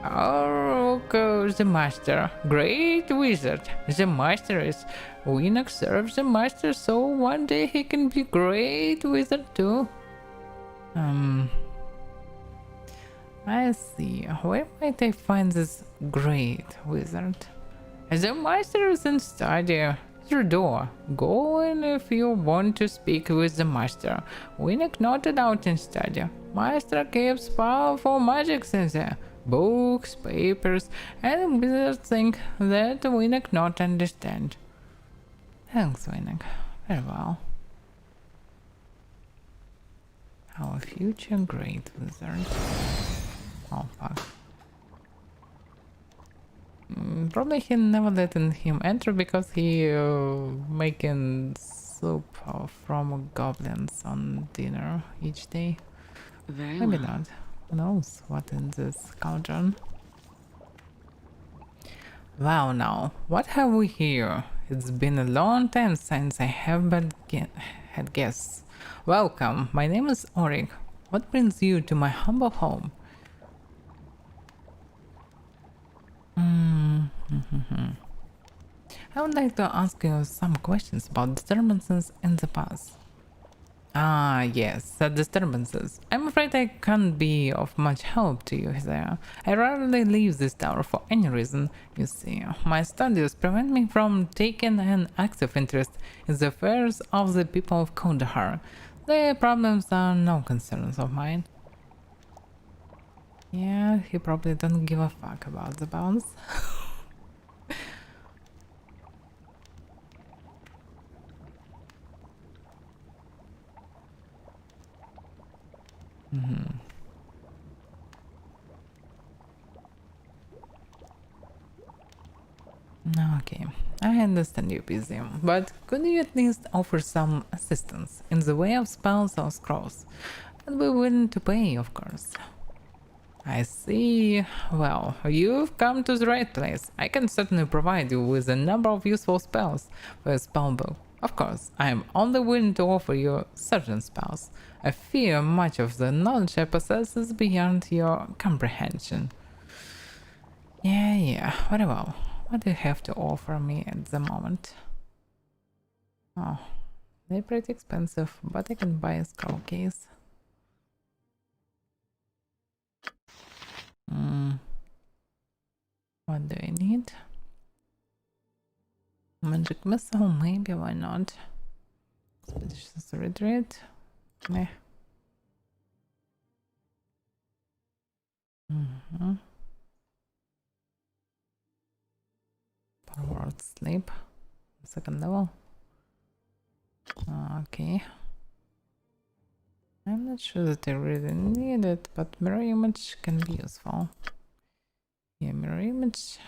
Oh, the Master. Great wizard. The Master is. Winnock serves the Master, so one day he can be great wizard too. I see. Where might I find this great wizard? The Master is in study. Your door. Go in if you want to speak with the Master. Winnock not allowed in study. Master keeps powerful magics in there. Books, papers, and wizards think that Winnock not understand. Thanks, Winnock. Very well. Our future great wizard. Oh fuck. Probably he never letting him enter because he making soup from goblins on dinner each day. Very Maybe well. not. Who knows what in this cauldron? Wow, now what have we here? It's been a long time since I have had guests. Welcome, my name is Auric. What brings you to my humble home? I would like to ask you some questions about disturbances in the past. Ah, yes, the disturbances. I'm afraid I can't be of much help to you there. I rarely leave this tower for any reason. You see, my studies prevent me from taking an active interest in the affairs of the people of Kandahar. Their problems are no concerns of mine. Yeah, he probably don't give a fuck about the bounce. Okay, I understand you're busy, but could you at least offer some assistance in the way of spells or scrolls? And we're willing to pay, of course. I see. Well, you've come to the right place. I can certainly provide you with a number of useful spells for a spellbook. Of course, I am only willing to offer you certain spells. I fear much of the knowledge I possess is beyond your comprehension. Yeah, very well. What do you have to offer me at the moment? Oh, they're pretty expensive, but I can buy a skull case. What do I need? Magic missile, maybe, why not? Expeditious retreat. Meh. Forward sleep. Second level. Okay. I'm not sure that I really need it, but mirror image can be useful. Yeah, mirror image.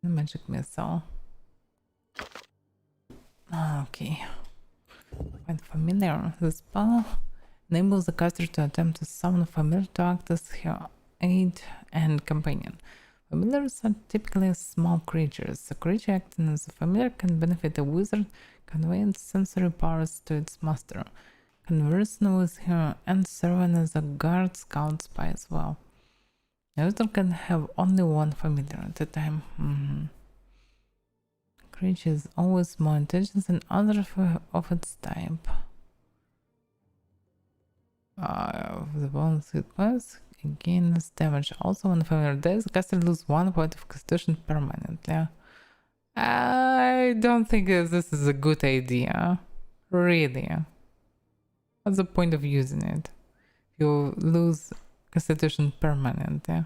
The magic missile. Okay. Quite familiar. The spell enables the caster to attempt to summon a familiar to act as her aid and companion. Familiars are typically small creatures. A creature acting as a familiar can benefit a wizard, conveying sensory powers to its master, conversing with her, and serving as a guard, scout, spy as well. A wizard can have only one familiar at a time. Creature is always more intelligent than others of its type. The bonus hit points gains damage. Also, when familiar dies, the caster loses 1 point of constitution permanently. I don't think this is a good idea. Really. What's the point of using it? You lose constitution permanently.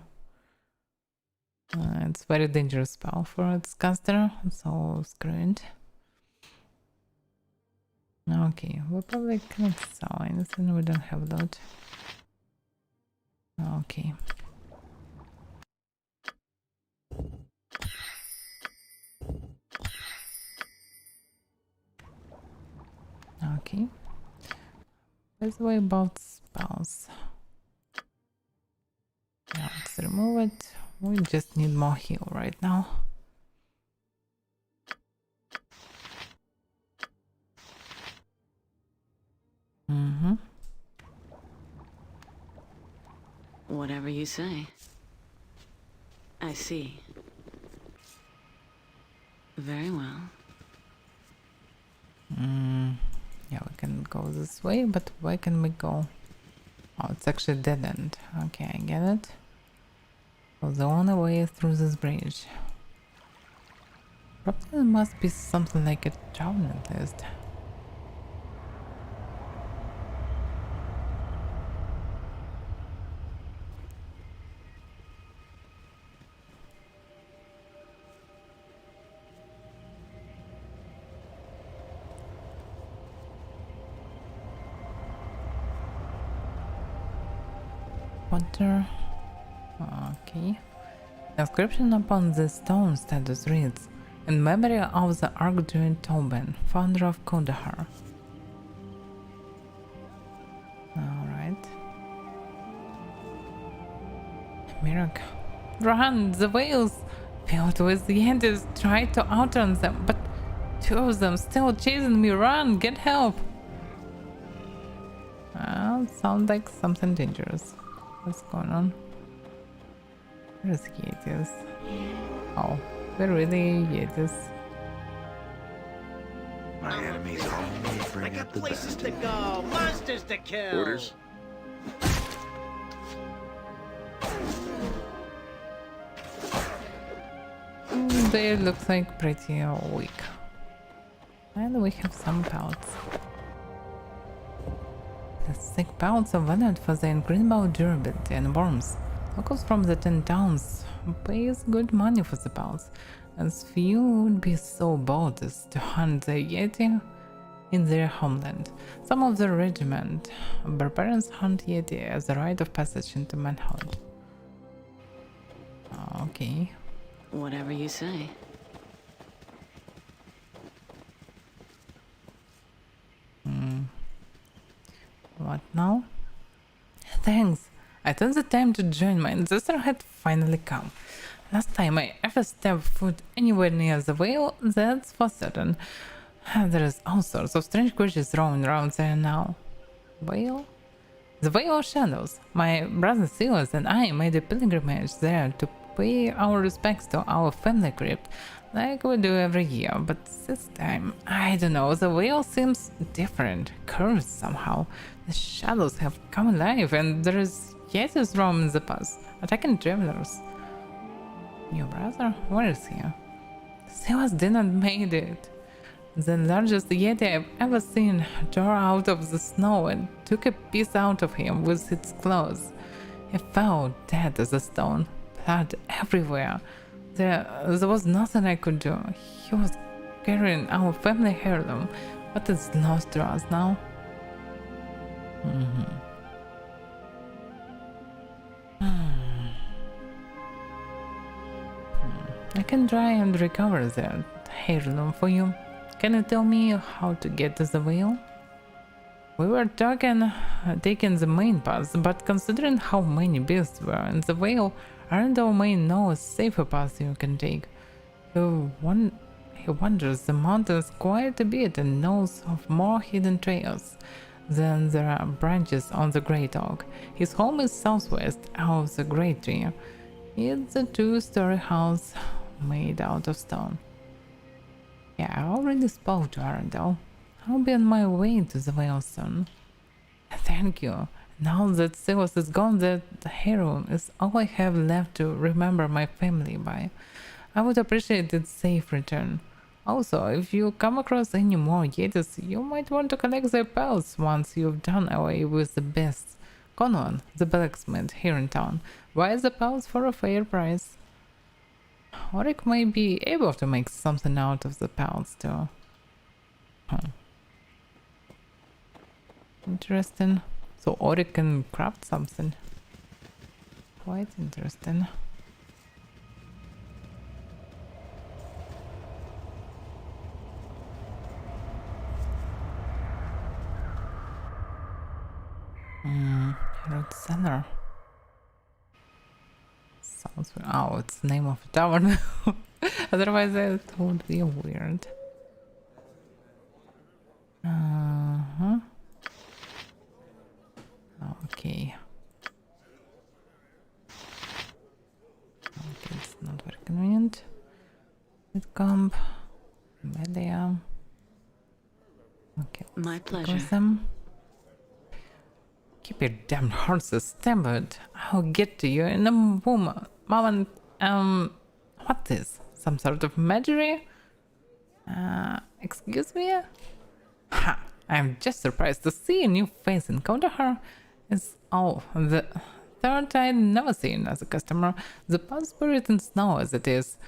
It's a very dangerous spell for its caster, so screw it. Okay, we probably cannot sell anything, we don't have that. Okay. Okay. By the way, about spells. Yeah, let's remove it. We just need more heal right now. Whatever you say. I see. Very well. Yeah, we can go this way, but where can we go? Oh, it's actually dead end. Okay, I get it. So the only way is through this bridge. Probably there must be something like a town at least. Water. Okay. The inscription upon the stone status reads, "In memory of the Archdruid Tobin, founder of Kandahar." Alright. Miracle. Run! The whales! Filled with yetis tried to outrun them, but 2 of them still chasing me. Run! Get help! Sounds like something dangerous. What's going on? Where's yetis? Oh, they're really yetis. My enemies always I bring got out the places best. to go, monsters to kill. Orders? They look like pretty weak. And we have some pelts. The thick pelts are valued for their incredible durability and warmth. Locals from the 10 towns pays good money for the pelts, as few would be so bold as to hunt the yeti in their homeland. Some of the regiment barbarians hunt yeti as a rite of passage into manhood. Okay. Whatever you say. What now? Thanks. I took the time to join. My ancestor had finally come. Last time I ever stepped foot anywhere near the whale, that's for certain. There is all sorts of strange creatures roaming around there now. Whale? The Vale of Shadows. My brother Silas and I made a pilgrimage there to pay our respects to our family crypt like we do every year, but this time, I don't know, the whale seems different, cursed somehow. The shadows have come alive and there is Yetis roaming the pass, attacking travelers. Your brother? Where is he? Silas didn't made it. The largest Yeti I've ever seen tore out of the snow and took a piece out of him with its claws. He fell dead as a stone, blood everywhere. There was nothing I could do. He was carrying our family heirloom, but it's lost to us now. I can try and recover that heirloom for you. Can you tell me how to get to the whale? We were taking the main path, but considering how many beasts were in the whale, aren't our main no safer path you can take? He wanders the mountains quite a bit and knows of more hidden trails than there are branches on the Great Oak. His home is southwest of the Great Tree. It's a 2-story house made out of stone. Yeah, I already spoke to Arundel. I'll be on my way to the whale soon. Thank you. Now that Silas is gone, that heirloom is all I have left to remember my family by. I would appreciate its safe return. Also, if you come across any more Yetis, you might want to collect their pelts once you've done away with the beasts. Conwan, the blacksmith here in town, buys the pelts for a fair price. Orik may be able to make something out of the pelts too. Interesting. So Orik can craft something. Quite interesting. Road Cellar. Sounds weird. Oh, it's the name of a tower. Otherwise it would be weird. Okay. Okay, it's not very convenient. With comp. Media. Okay. My pleasure. Them. Keep your damn horses stammered. I'll get to you in a moment. What's this? Some sort of magic? Excuse me? Ha! I'm just surprised to see a new face in Kandahar. It's the third I'd never seen as a customer. The past spirit in snow as it is.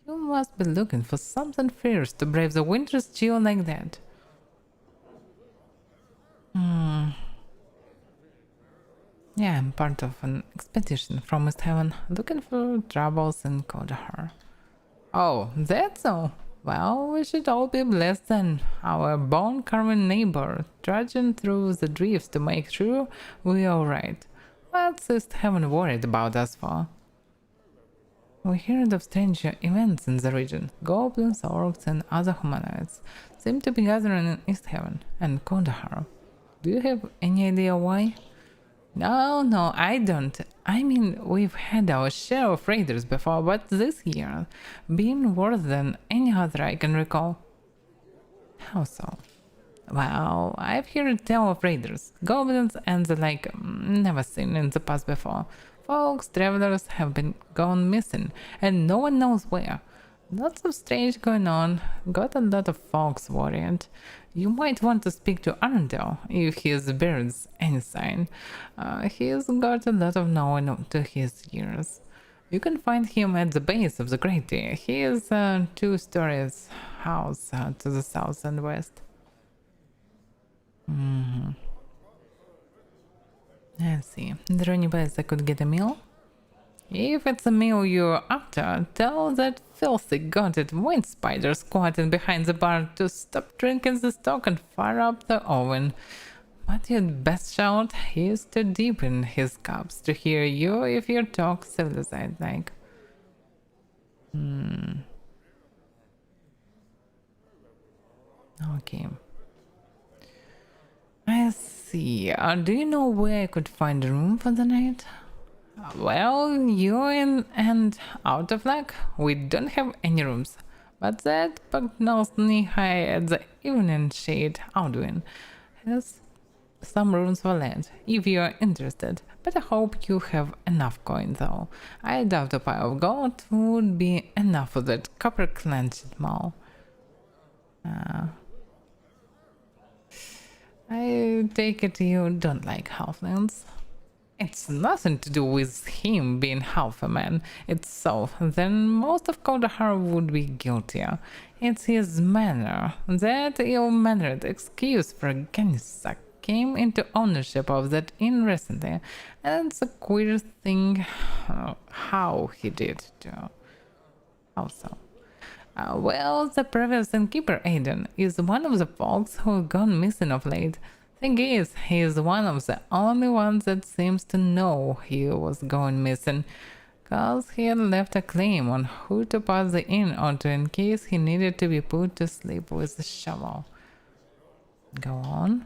You must be looking for something fierce to brave the winter's chill like that. Yeah, I'm part of an expedition from East Heaven, looking for troubles in Kandahar. Oh, that's all. Well, we should all be blessed then. Our bone-carving neighbor, trudging through the drifts to make sure we're alright. What's East Heaven worried about us for? We heard of strange events in the region. Goblins, orcs, and other humanoids seem to be gathering in East Heaven and Kandahar. Do you have any idea why? No, I don't. I mean, we've had our share of raiders before, but this year, been worse than any other I can recall. How so? Well, I've heard tell of raiders, goblins, and the like, never seen in the past before. Folks, travelers have been gone missing, and no one knows where. Lots of strange going on. Got a lot of folks worried. You might want to speak to Arundel if he bears any sign. He's got a lot of knowing to his years. You can find him at the base of the Great Tree. He is a 2-story house to the south and west. Let's see. Is there any place I could get a meal? If it's a meal you're after, tell that filthy gutted wind spider squatting behind the bar to stop drinking the stock and fire up the oven. But you'd best shout, he's too deep in his cups to hear you if you talk civilized like. Okay. I see. Do you know where I could find a room for the night? Well, you're in and out of luck. We don't have any rooms. But that Pagnol's knee-high at the evening shade Alduin has some rooms for land, if you're interested. But I hope you have enough coin though. I doubt a pile of gold would be enough for that copper-clenched maul. I take it you don't like halflings. It's nothing to do with him being half a man. It's so, then most of Kaldahar would be guiltier. It's his manner. That ill-mannered excuse for Gensuck came into ownership of that inn recently, and it's a queer thing how he did too. Also. Well, the previous innkeeper, Aiden, is one of the folks who've gone missing of late. Thing is, he is one of the only ones that seems to know he was going missing, cause he had left a claim on who to pass the inn onto in case he needed to be put to sleep with a shovel. Go on.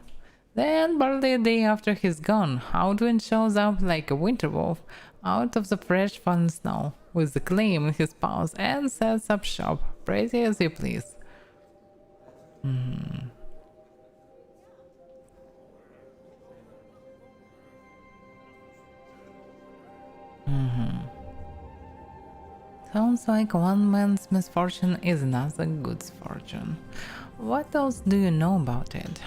Then, barely a day after he's gone, Aldwin shows up like a winter wolf out of the fresh fallen snow, with the claim in his paws and sets up shop, pretty as you please. Sounds like one man's misfortune is another good fortune. What else do you know about it?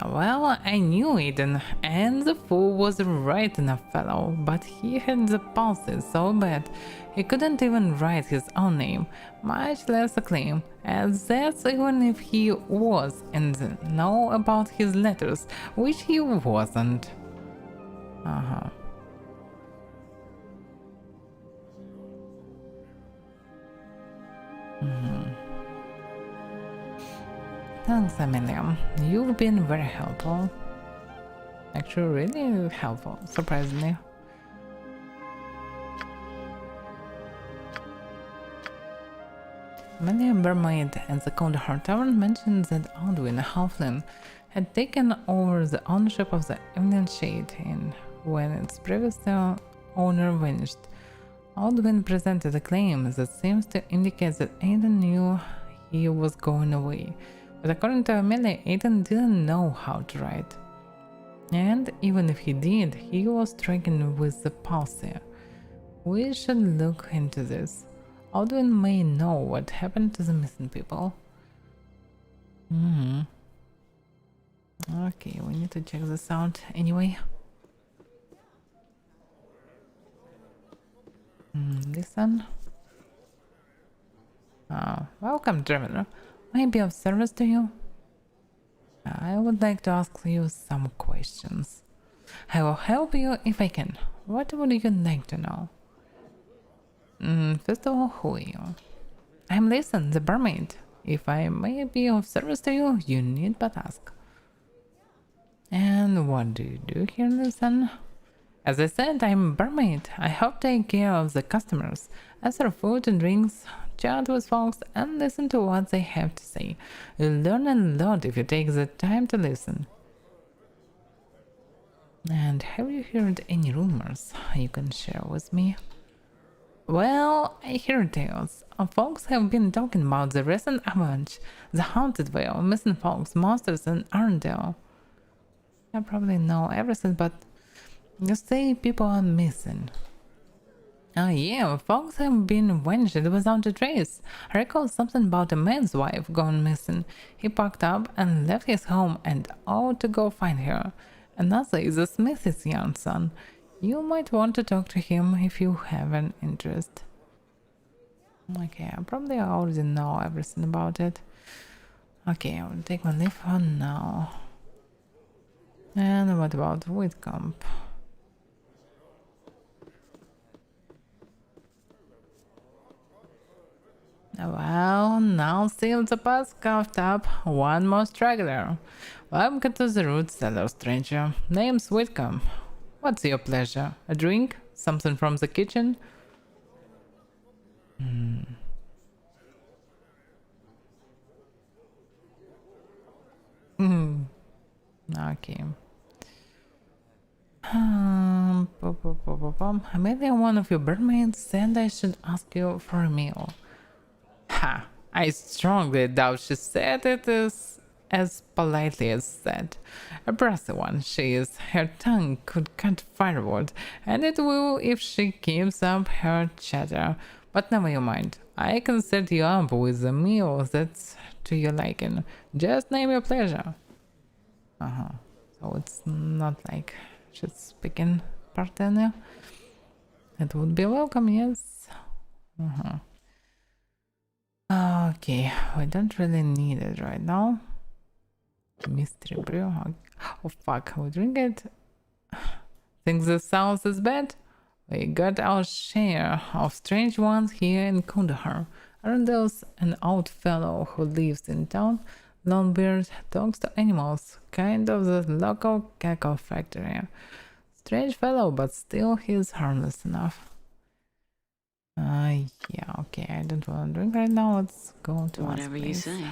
Well, I knew Aiden, and the fool was right enough fellow, but he had the palsy so bad he couldn't even write his own name, much less a claim, and that's even if he was and know about his letters, which he wasn't. Thanks, Amelia. You've been very helpful. Actually, really helpful, surprisingly. Amelia Bermaid at the Kaldahar Tavern mentioned that Aldwin Halfling had taken over the ownership of the Evening Shade Inn when its previous owner vanished. Aldwin presented a claim that seems to indicate that Aiden knew he was going away. But according to Amelia, Aiden didn't know how to write. And even if he did, he was stricken with the palsy. We should look into this. Aldwin may know what happened to the missing people. Okay, we need to check this out anyway. Listen. Welcome, traveler. May I be of service to you? I would like to ask you some questions. I will help you if I can. What would you like to know? First of all, who are you? I'm Listen, the barmaid. If I may be of service to you, you need but ask. And what do you do here, Listen? As I said, I'm a barmaid. I help take care of the customers. I serve food and drinks, chat with folks, and listen to what they have to say. You'll learn a lot if you take the time to listen. And have you heard any rumors you can share with me? Well, I hear tales. Folks have been talking about the recent avalanche, the haunted vale, missing folks, monsters, and Arndale. I probably know everything, but you say people are missing. Oh yeah, folks have been vanished without a trace. I recall something about a man's wife gone missing. He packed up and left his home and out to go find her. Another is a smith's young son. You might want to talk to him if you have an interest. Okay, I probably already know everything about it. Okay, I will take my leave for now. And what about Whitcomb? Well, now seems the path carved up. One more straggler. Welcome to the root cellar, stranger. Name's Whitcomb. What's your pleasure? A drink? Something from the kitchen? Okay. Maybe I'm one of your birdmaids and I should ask you for a meal. Ha! I strongly doubt she said it is as politely as said. A brassy one she is. Her tongue could cut firewood, and it will if she keeps up her chatter. But never you mind. I can set you up with a meal that's to your liking. Just name your pleasure. So it's not like she's speaking Parthenia. It would be welcome, yes. Okay, we don't really need it right now. Mystery brew. Oh fuck, we drink it. Think this sounds as bad? We got our share of strange ones here in Kandahar. Aren't those an old fellow who lives in town? Longbeard talks to animals, kind of the local cackle factory. Strange fellow, but still he's harmless enough. Yeah, okay, I don't want to drink right now. Let's go to Whatever you say.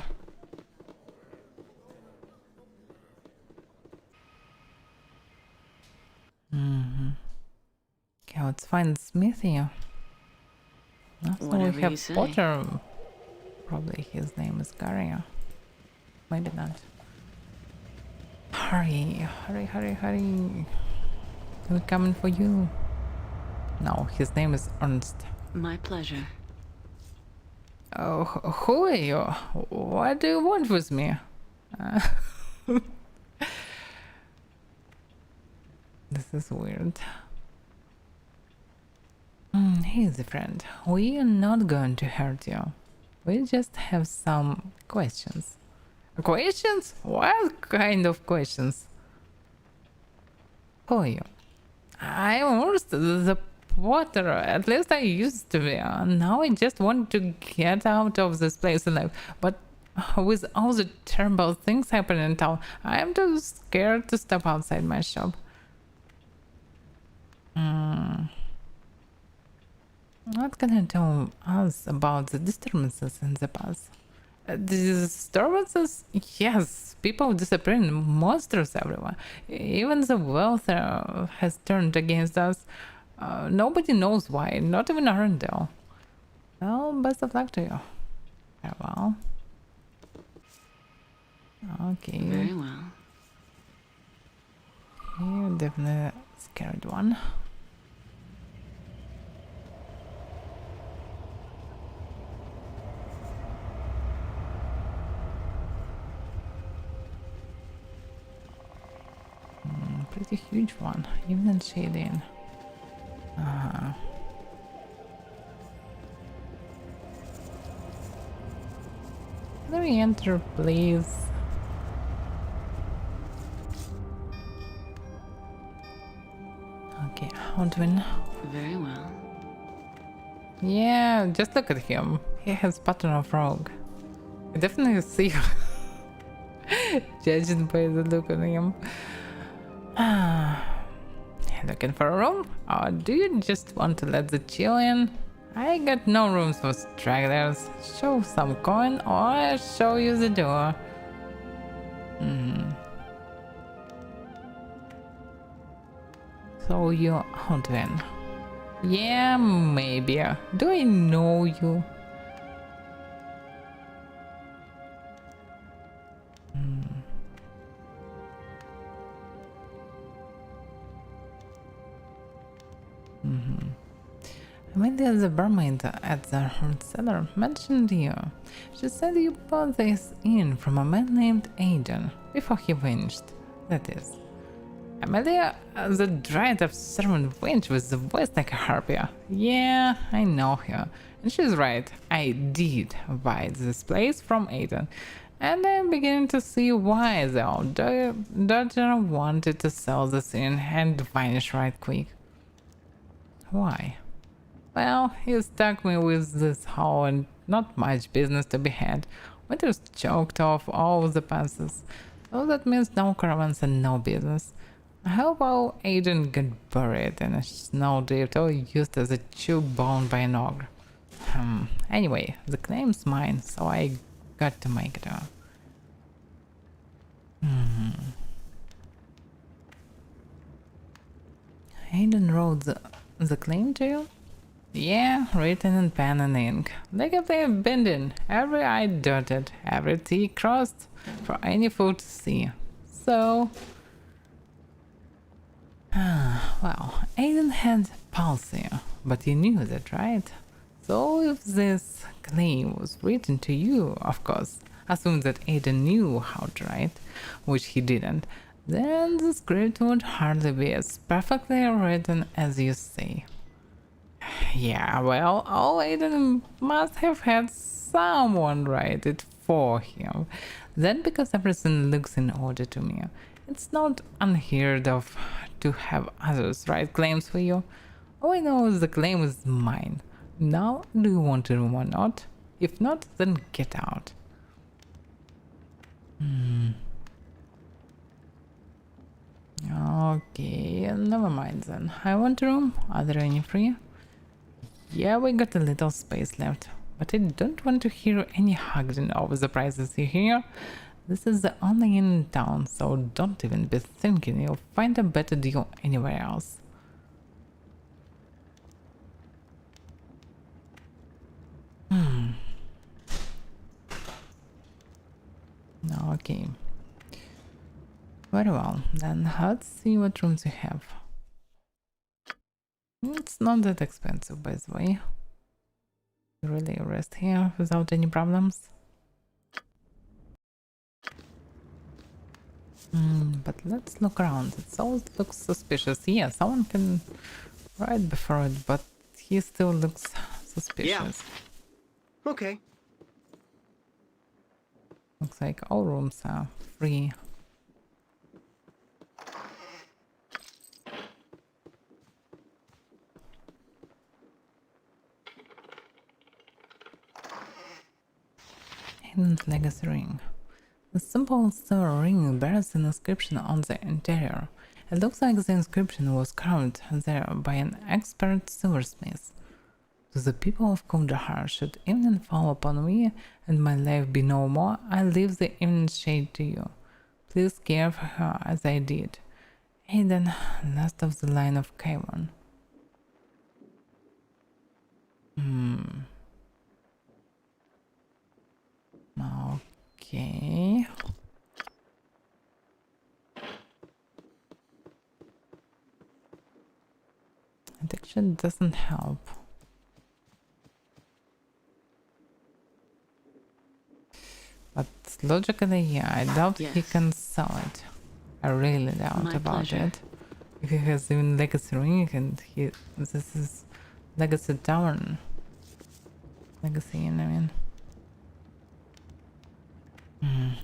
Okay, let's find Smithy. Also, we Whatever you have say. Potter. Probably his name is Gary. Maybe not. Hurry, hurry, hurry, hurry. We're coming for you. No, his name is Ernst. My pleasure. Oh, who are you? What do you want with me? This is weird. He's a friend. We are not going to hurt you. We just have some questions. Questions? What kind of questions? Who are you? I'm Ernst, the Potter. At least I used to be. Now I just want to get out of this place alive. But with all the terrible things happening in town, I am too scared to step outside my shop. What can you tell us about the disturbances in the past? The disturbances? Yes, people disappearing, monsters everywhere. Even the wealth has turned against us. Nobody knows why, not even Arundel. Well, best of luck to you. Farewell. Okay. Very well. You're definitely a scared one. Pretty huge one, even in shading. Can we enter, please? Okay, Odwin. Very well. Yeah, just look at him. He has pattern of rogue. I definitely see judging by the look on him. Looking for a room? Or do you just want to let the chill in? I got no rooms for stragglers. Show some coin or I'll show you the door. So you're Odwin. Yeah, maybe. Do I know you? When there's a barmaid at the cellar mentioned you. She said you bought this in from a man named Aiden before he vanished. That is. Amelia, the dried up servant wench with the voice like a harpy. Yeah, I know her. And she's right. I did buy this place from Aiden. And I'm beginning to see why the old dodger wanted to sell this in and vanish right quick. Why? Well, he stuck me with this hole and not much business to be had. Winter's choked off all the passes. So that means no caravans and no business. How about Aiden get buried in a snowdrift or used as a chew bone by an ogre? Anyway, the claim's mine, so I got to make it up. Aiden wrote the claim to you? Yeah, written in pen and ink. Like if they abandoned every I dotted, every T crossed for any fool to see. So... well, Aiden had palsy, but you knew that, right? So if this claim was written to you, of course, assume that Aiden knew how to write, which he didn't, then the script would hardly be as perfectly written as you say. Yeah, well, all Aiden must have had someone write it for him. Then because everything looks in order to me, it's not unheard of to have others write claims for you. All I know is the claim is mine. Now, do you want a room or not? If not, then get out. Okay, never mind then. I want a room. Are there any free? Yeah, we got a little space left, but I don't want to hear any haggling over the prices you hear. This is the only inn in town, so don't even be thinking you'll find a better deal anywhere else. Okay. Very well, then let's see what rooms you have. It's not that expensive, by the way. Really rest here without any problems. But let's look around. It all looks suspicious. Yeah, someone can ride before it, but he still looks suspicious. Yeah. Okay. Looks like all rooms are free. Hidden legacy ring. The simple silver ring bears an inscription on the interior. It looks like the inscription was carved there by an expert silversmith. To the people of Kaldahar, should evening fall upon me and my life be no more, I leave the evening shade to you. Please care for her as I did. Aiden, last of the line of Kaiwan. Okay. Addiction doesn't help. But logically, yeah, I doubt he can sell it. I really doubt My about pleasure. it. If he has even legacy ring and this is legacy town. Legacy, I mean.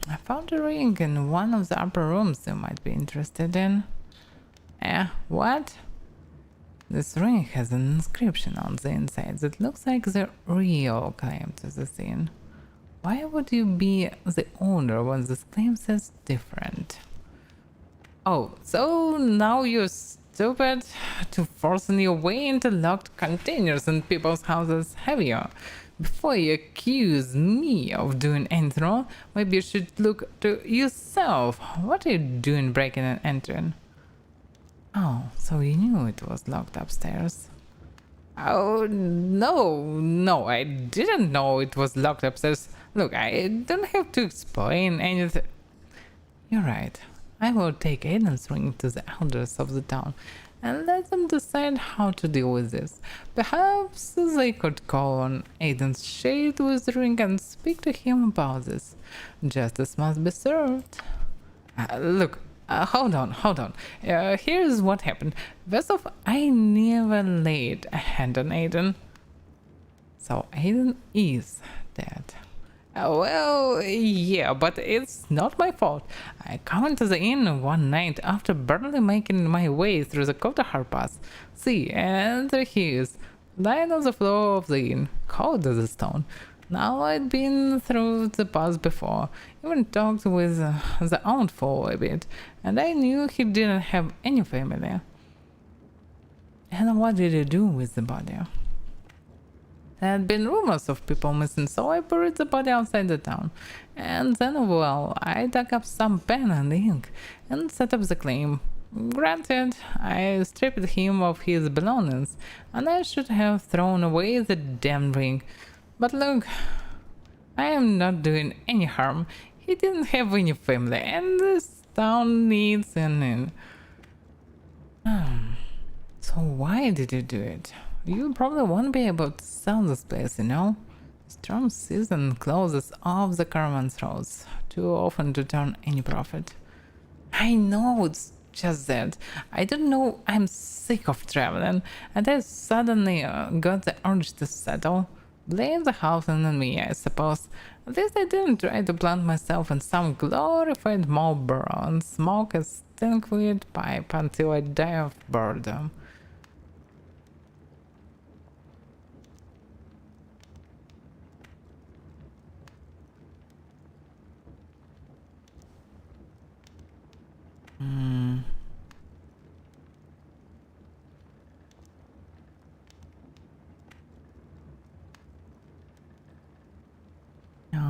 I found a ring in one of the upper rooms you might be interested in. What? This ring has an inscription on the inside that looks like the real claim to the scene. Why would you be the owner when this claim says different? Oh, so now you're stupid to forcing your way into locked containers in people's houses, have you? Before you accuse me of doing anything wrong, maybe you should look to yourself. What are you doing breaking and entering? Oh, so you knew it was locked upstairs. Oh, no, I didn't know it was locked upstairs. Look, I don't have to explain anything. You're right. I will take Aiden's ring to the elders of the town and let them decide how to deal with this. Perhaps they could call on Aiden's shade with the ring and speak to him about this. Justice must be served. Look, hold on. Here's what happened. First off, I never laid a hand on Aiden. So Aiden is dead. Well, yeah, but it's not my fault. I come into the inn one night after barely making my way through the Kaldahar pass. See, and there he is, lying on the floor of the inn, cold as a stone. Now I'd been through the pass before, even talked with the aunt for a bit, and I knew he didn't have any family. And what did you do with the body? There had been rumors of people missing, so I buried the body outside the town. And then, well, I dug up some pen and ink and set up the claim. Granted, I stripped him of his belongings, and I should have thrown away the damn ring. But look, I am not doing any harm. He didn't have any family, and this town needs an inn. So why did you do it? You probably won't be able to sell this place, you know? Storm season closes off the caravan's roads too often to turn any profit. I know, it's just that. I don't know, I'm sick of traveling, and I suddenly got the urge to settle. Blame the house on me, I suppose. At least I didn't try to plant myself in some glorified mob burrow and smoke a stinkweed pipe until I die of boredom.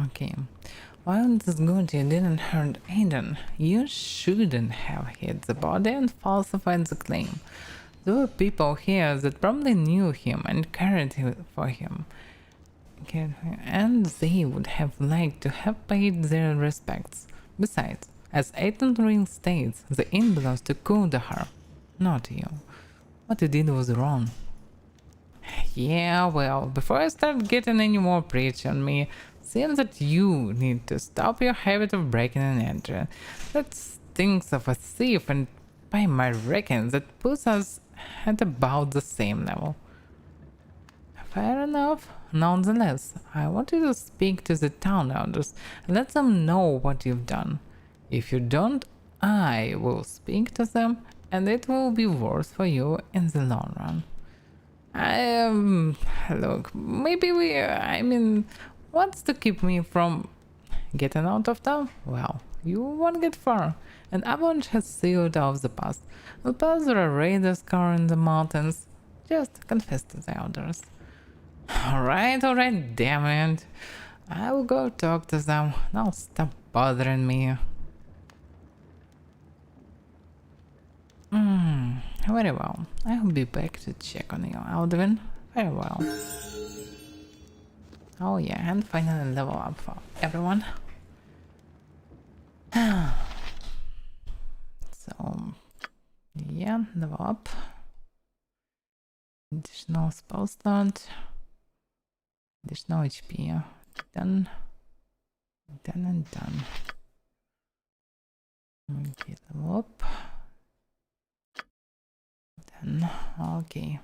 Okay. While it is good you didn't hurt Aiden, you shouldn't have hid the body and falsified the claim. There were people here that probably knew him and cared for him. And they would have liked to have paid their respects. Besides, as Aiden Ring states, the inn belongs to Kundahar, not you. What you did was wrong. Yeah, well, before I start getting any more preach on me, seems that you need to stop your habit of breaking and entering. That stinks of a thief, and by my reckon, that puts us at about the same level. Fair enough. Nonetheless, I want you to speak to the town elders and let them know what you've done. If you don't, I will speak to them, and it will be worse for you in the long run. Look, maybe what's to keep me from getting out of town? Well, you won't get far. An avalanche has sealed off the pass. The pass there are raiders scouring the mountains. Just confess to the elders. Alright, damn it. I will go talk to them. Now stop bothering me. Very well. I will be back to check on you, Alduin. Very well. Oh yeah, and finally level up for everyone. So, yeah, level up. Additional spell slot. Additional HP. Done. Done and done. Okay, level up. Done. Okay.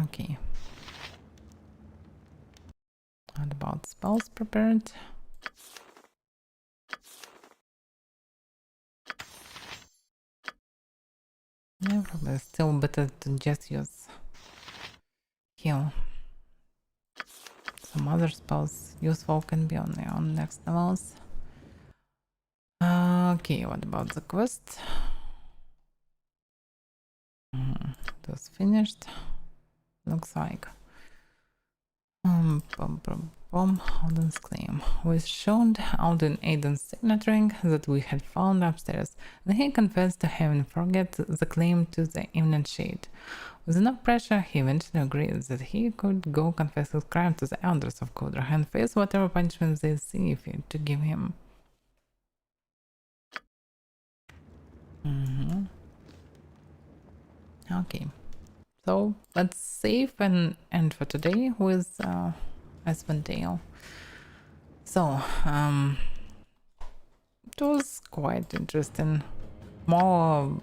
Okay. What about spells prepared? Yeah, probably still better to just use heal. Some other spells useful can be on their own next levels. Okay, what about the quest? It was finished. Looks like. Alden's claim. We showed Alden Aiden's signet ring that we had found upstairs, and he confessed to having forget the claim to the imminent shade. With enough pressure, he eventually agreed that he could go confess his crime to the elders of Kodra and face whatever punishment they see fit to give him. Okay. So let's save and end for today with Icewind Dale. So it was quite interesting, more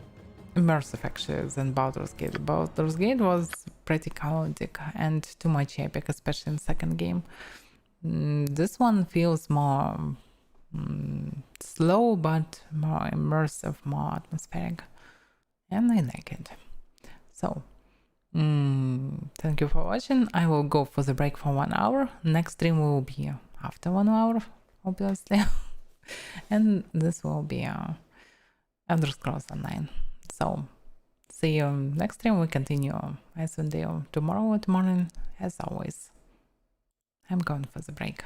immersive actually than Baldur's Gate. Baldur's Gate was pretty chaotic and too much epic, especially in the second game. This one feels more slow but more immersive, more atmospheric, and I like it. So thank you for watching. I will go for the break for 1 hour. Next stream will be after 1 hour, obviously. And this will be Elder Scrolls Online. So see you next stream. We continue Icewind Dale tomorrow at morning, as always. I'm going for the break.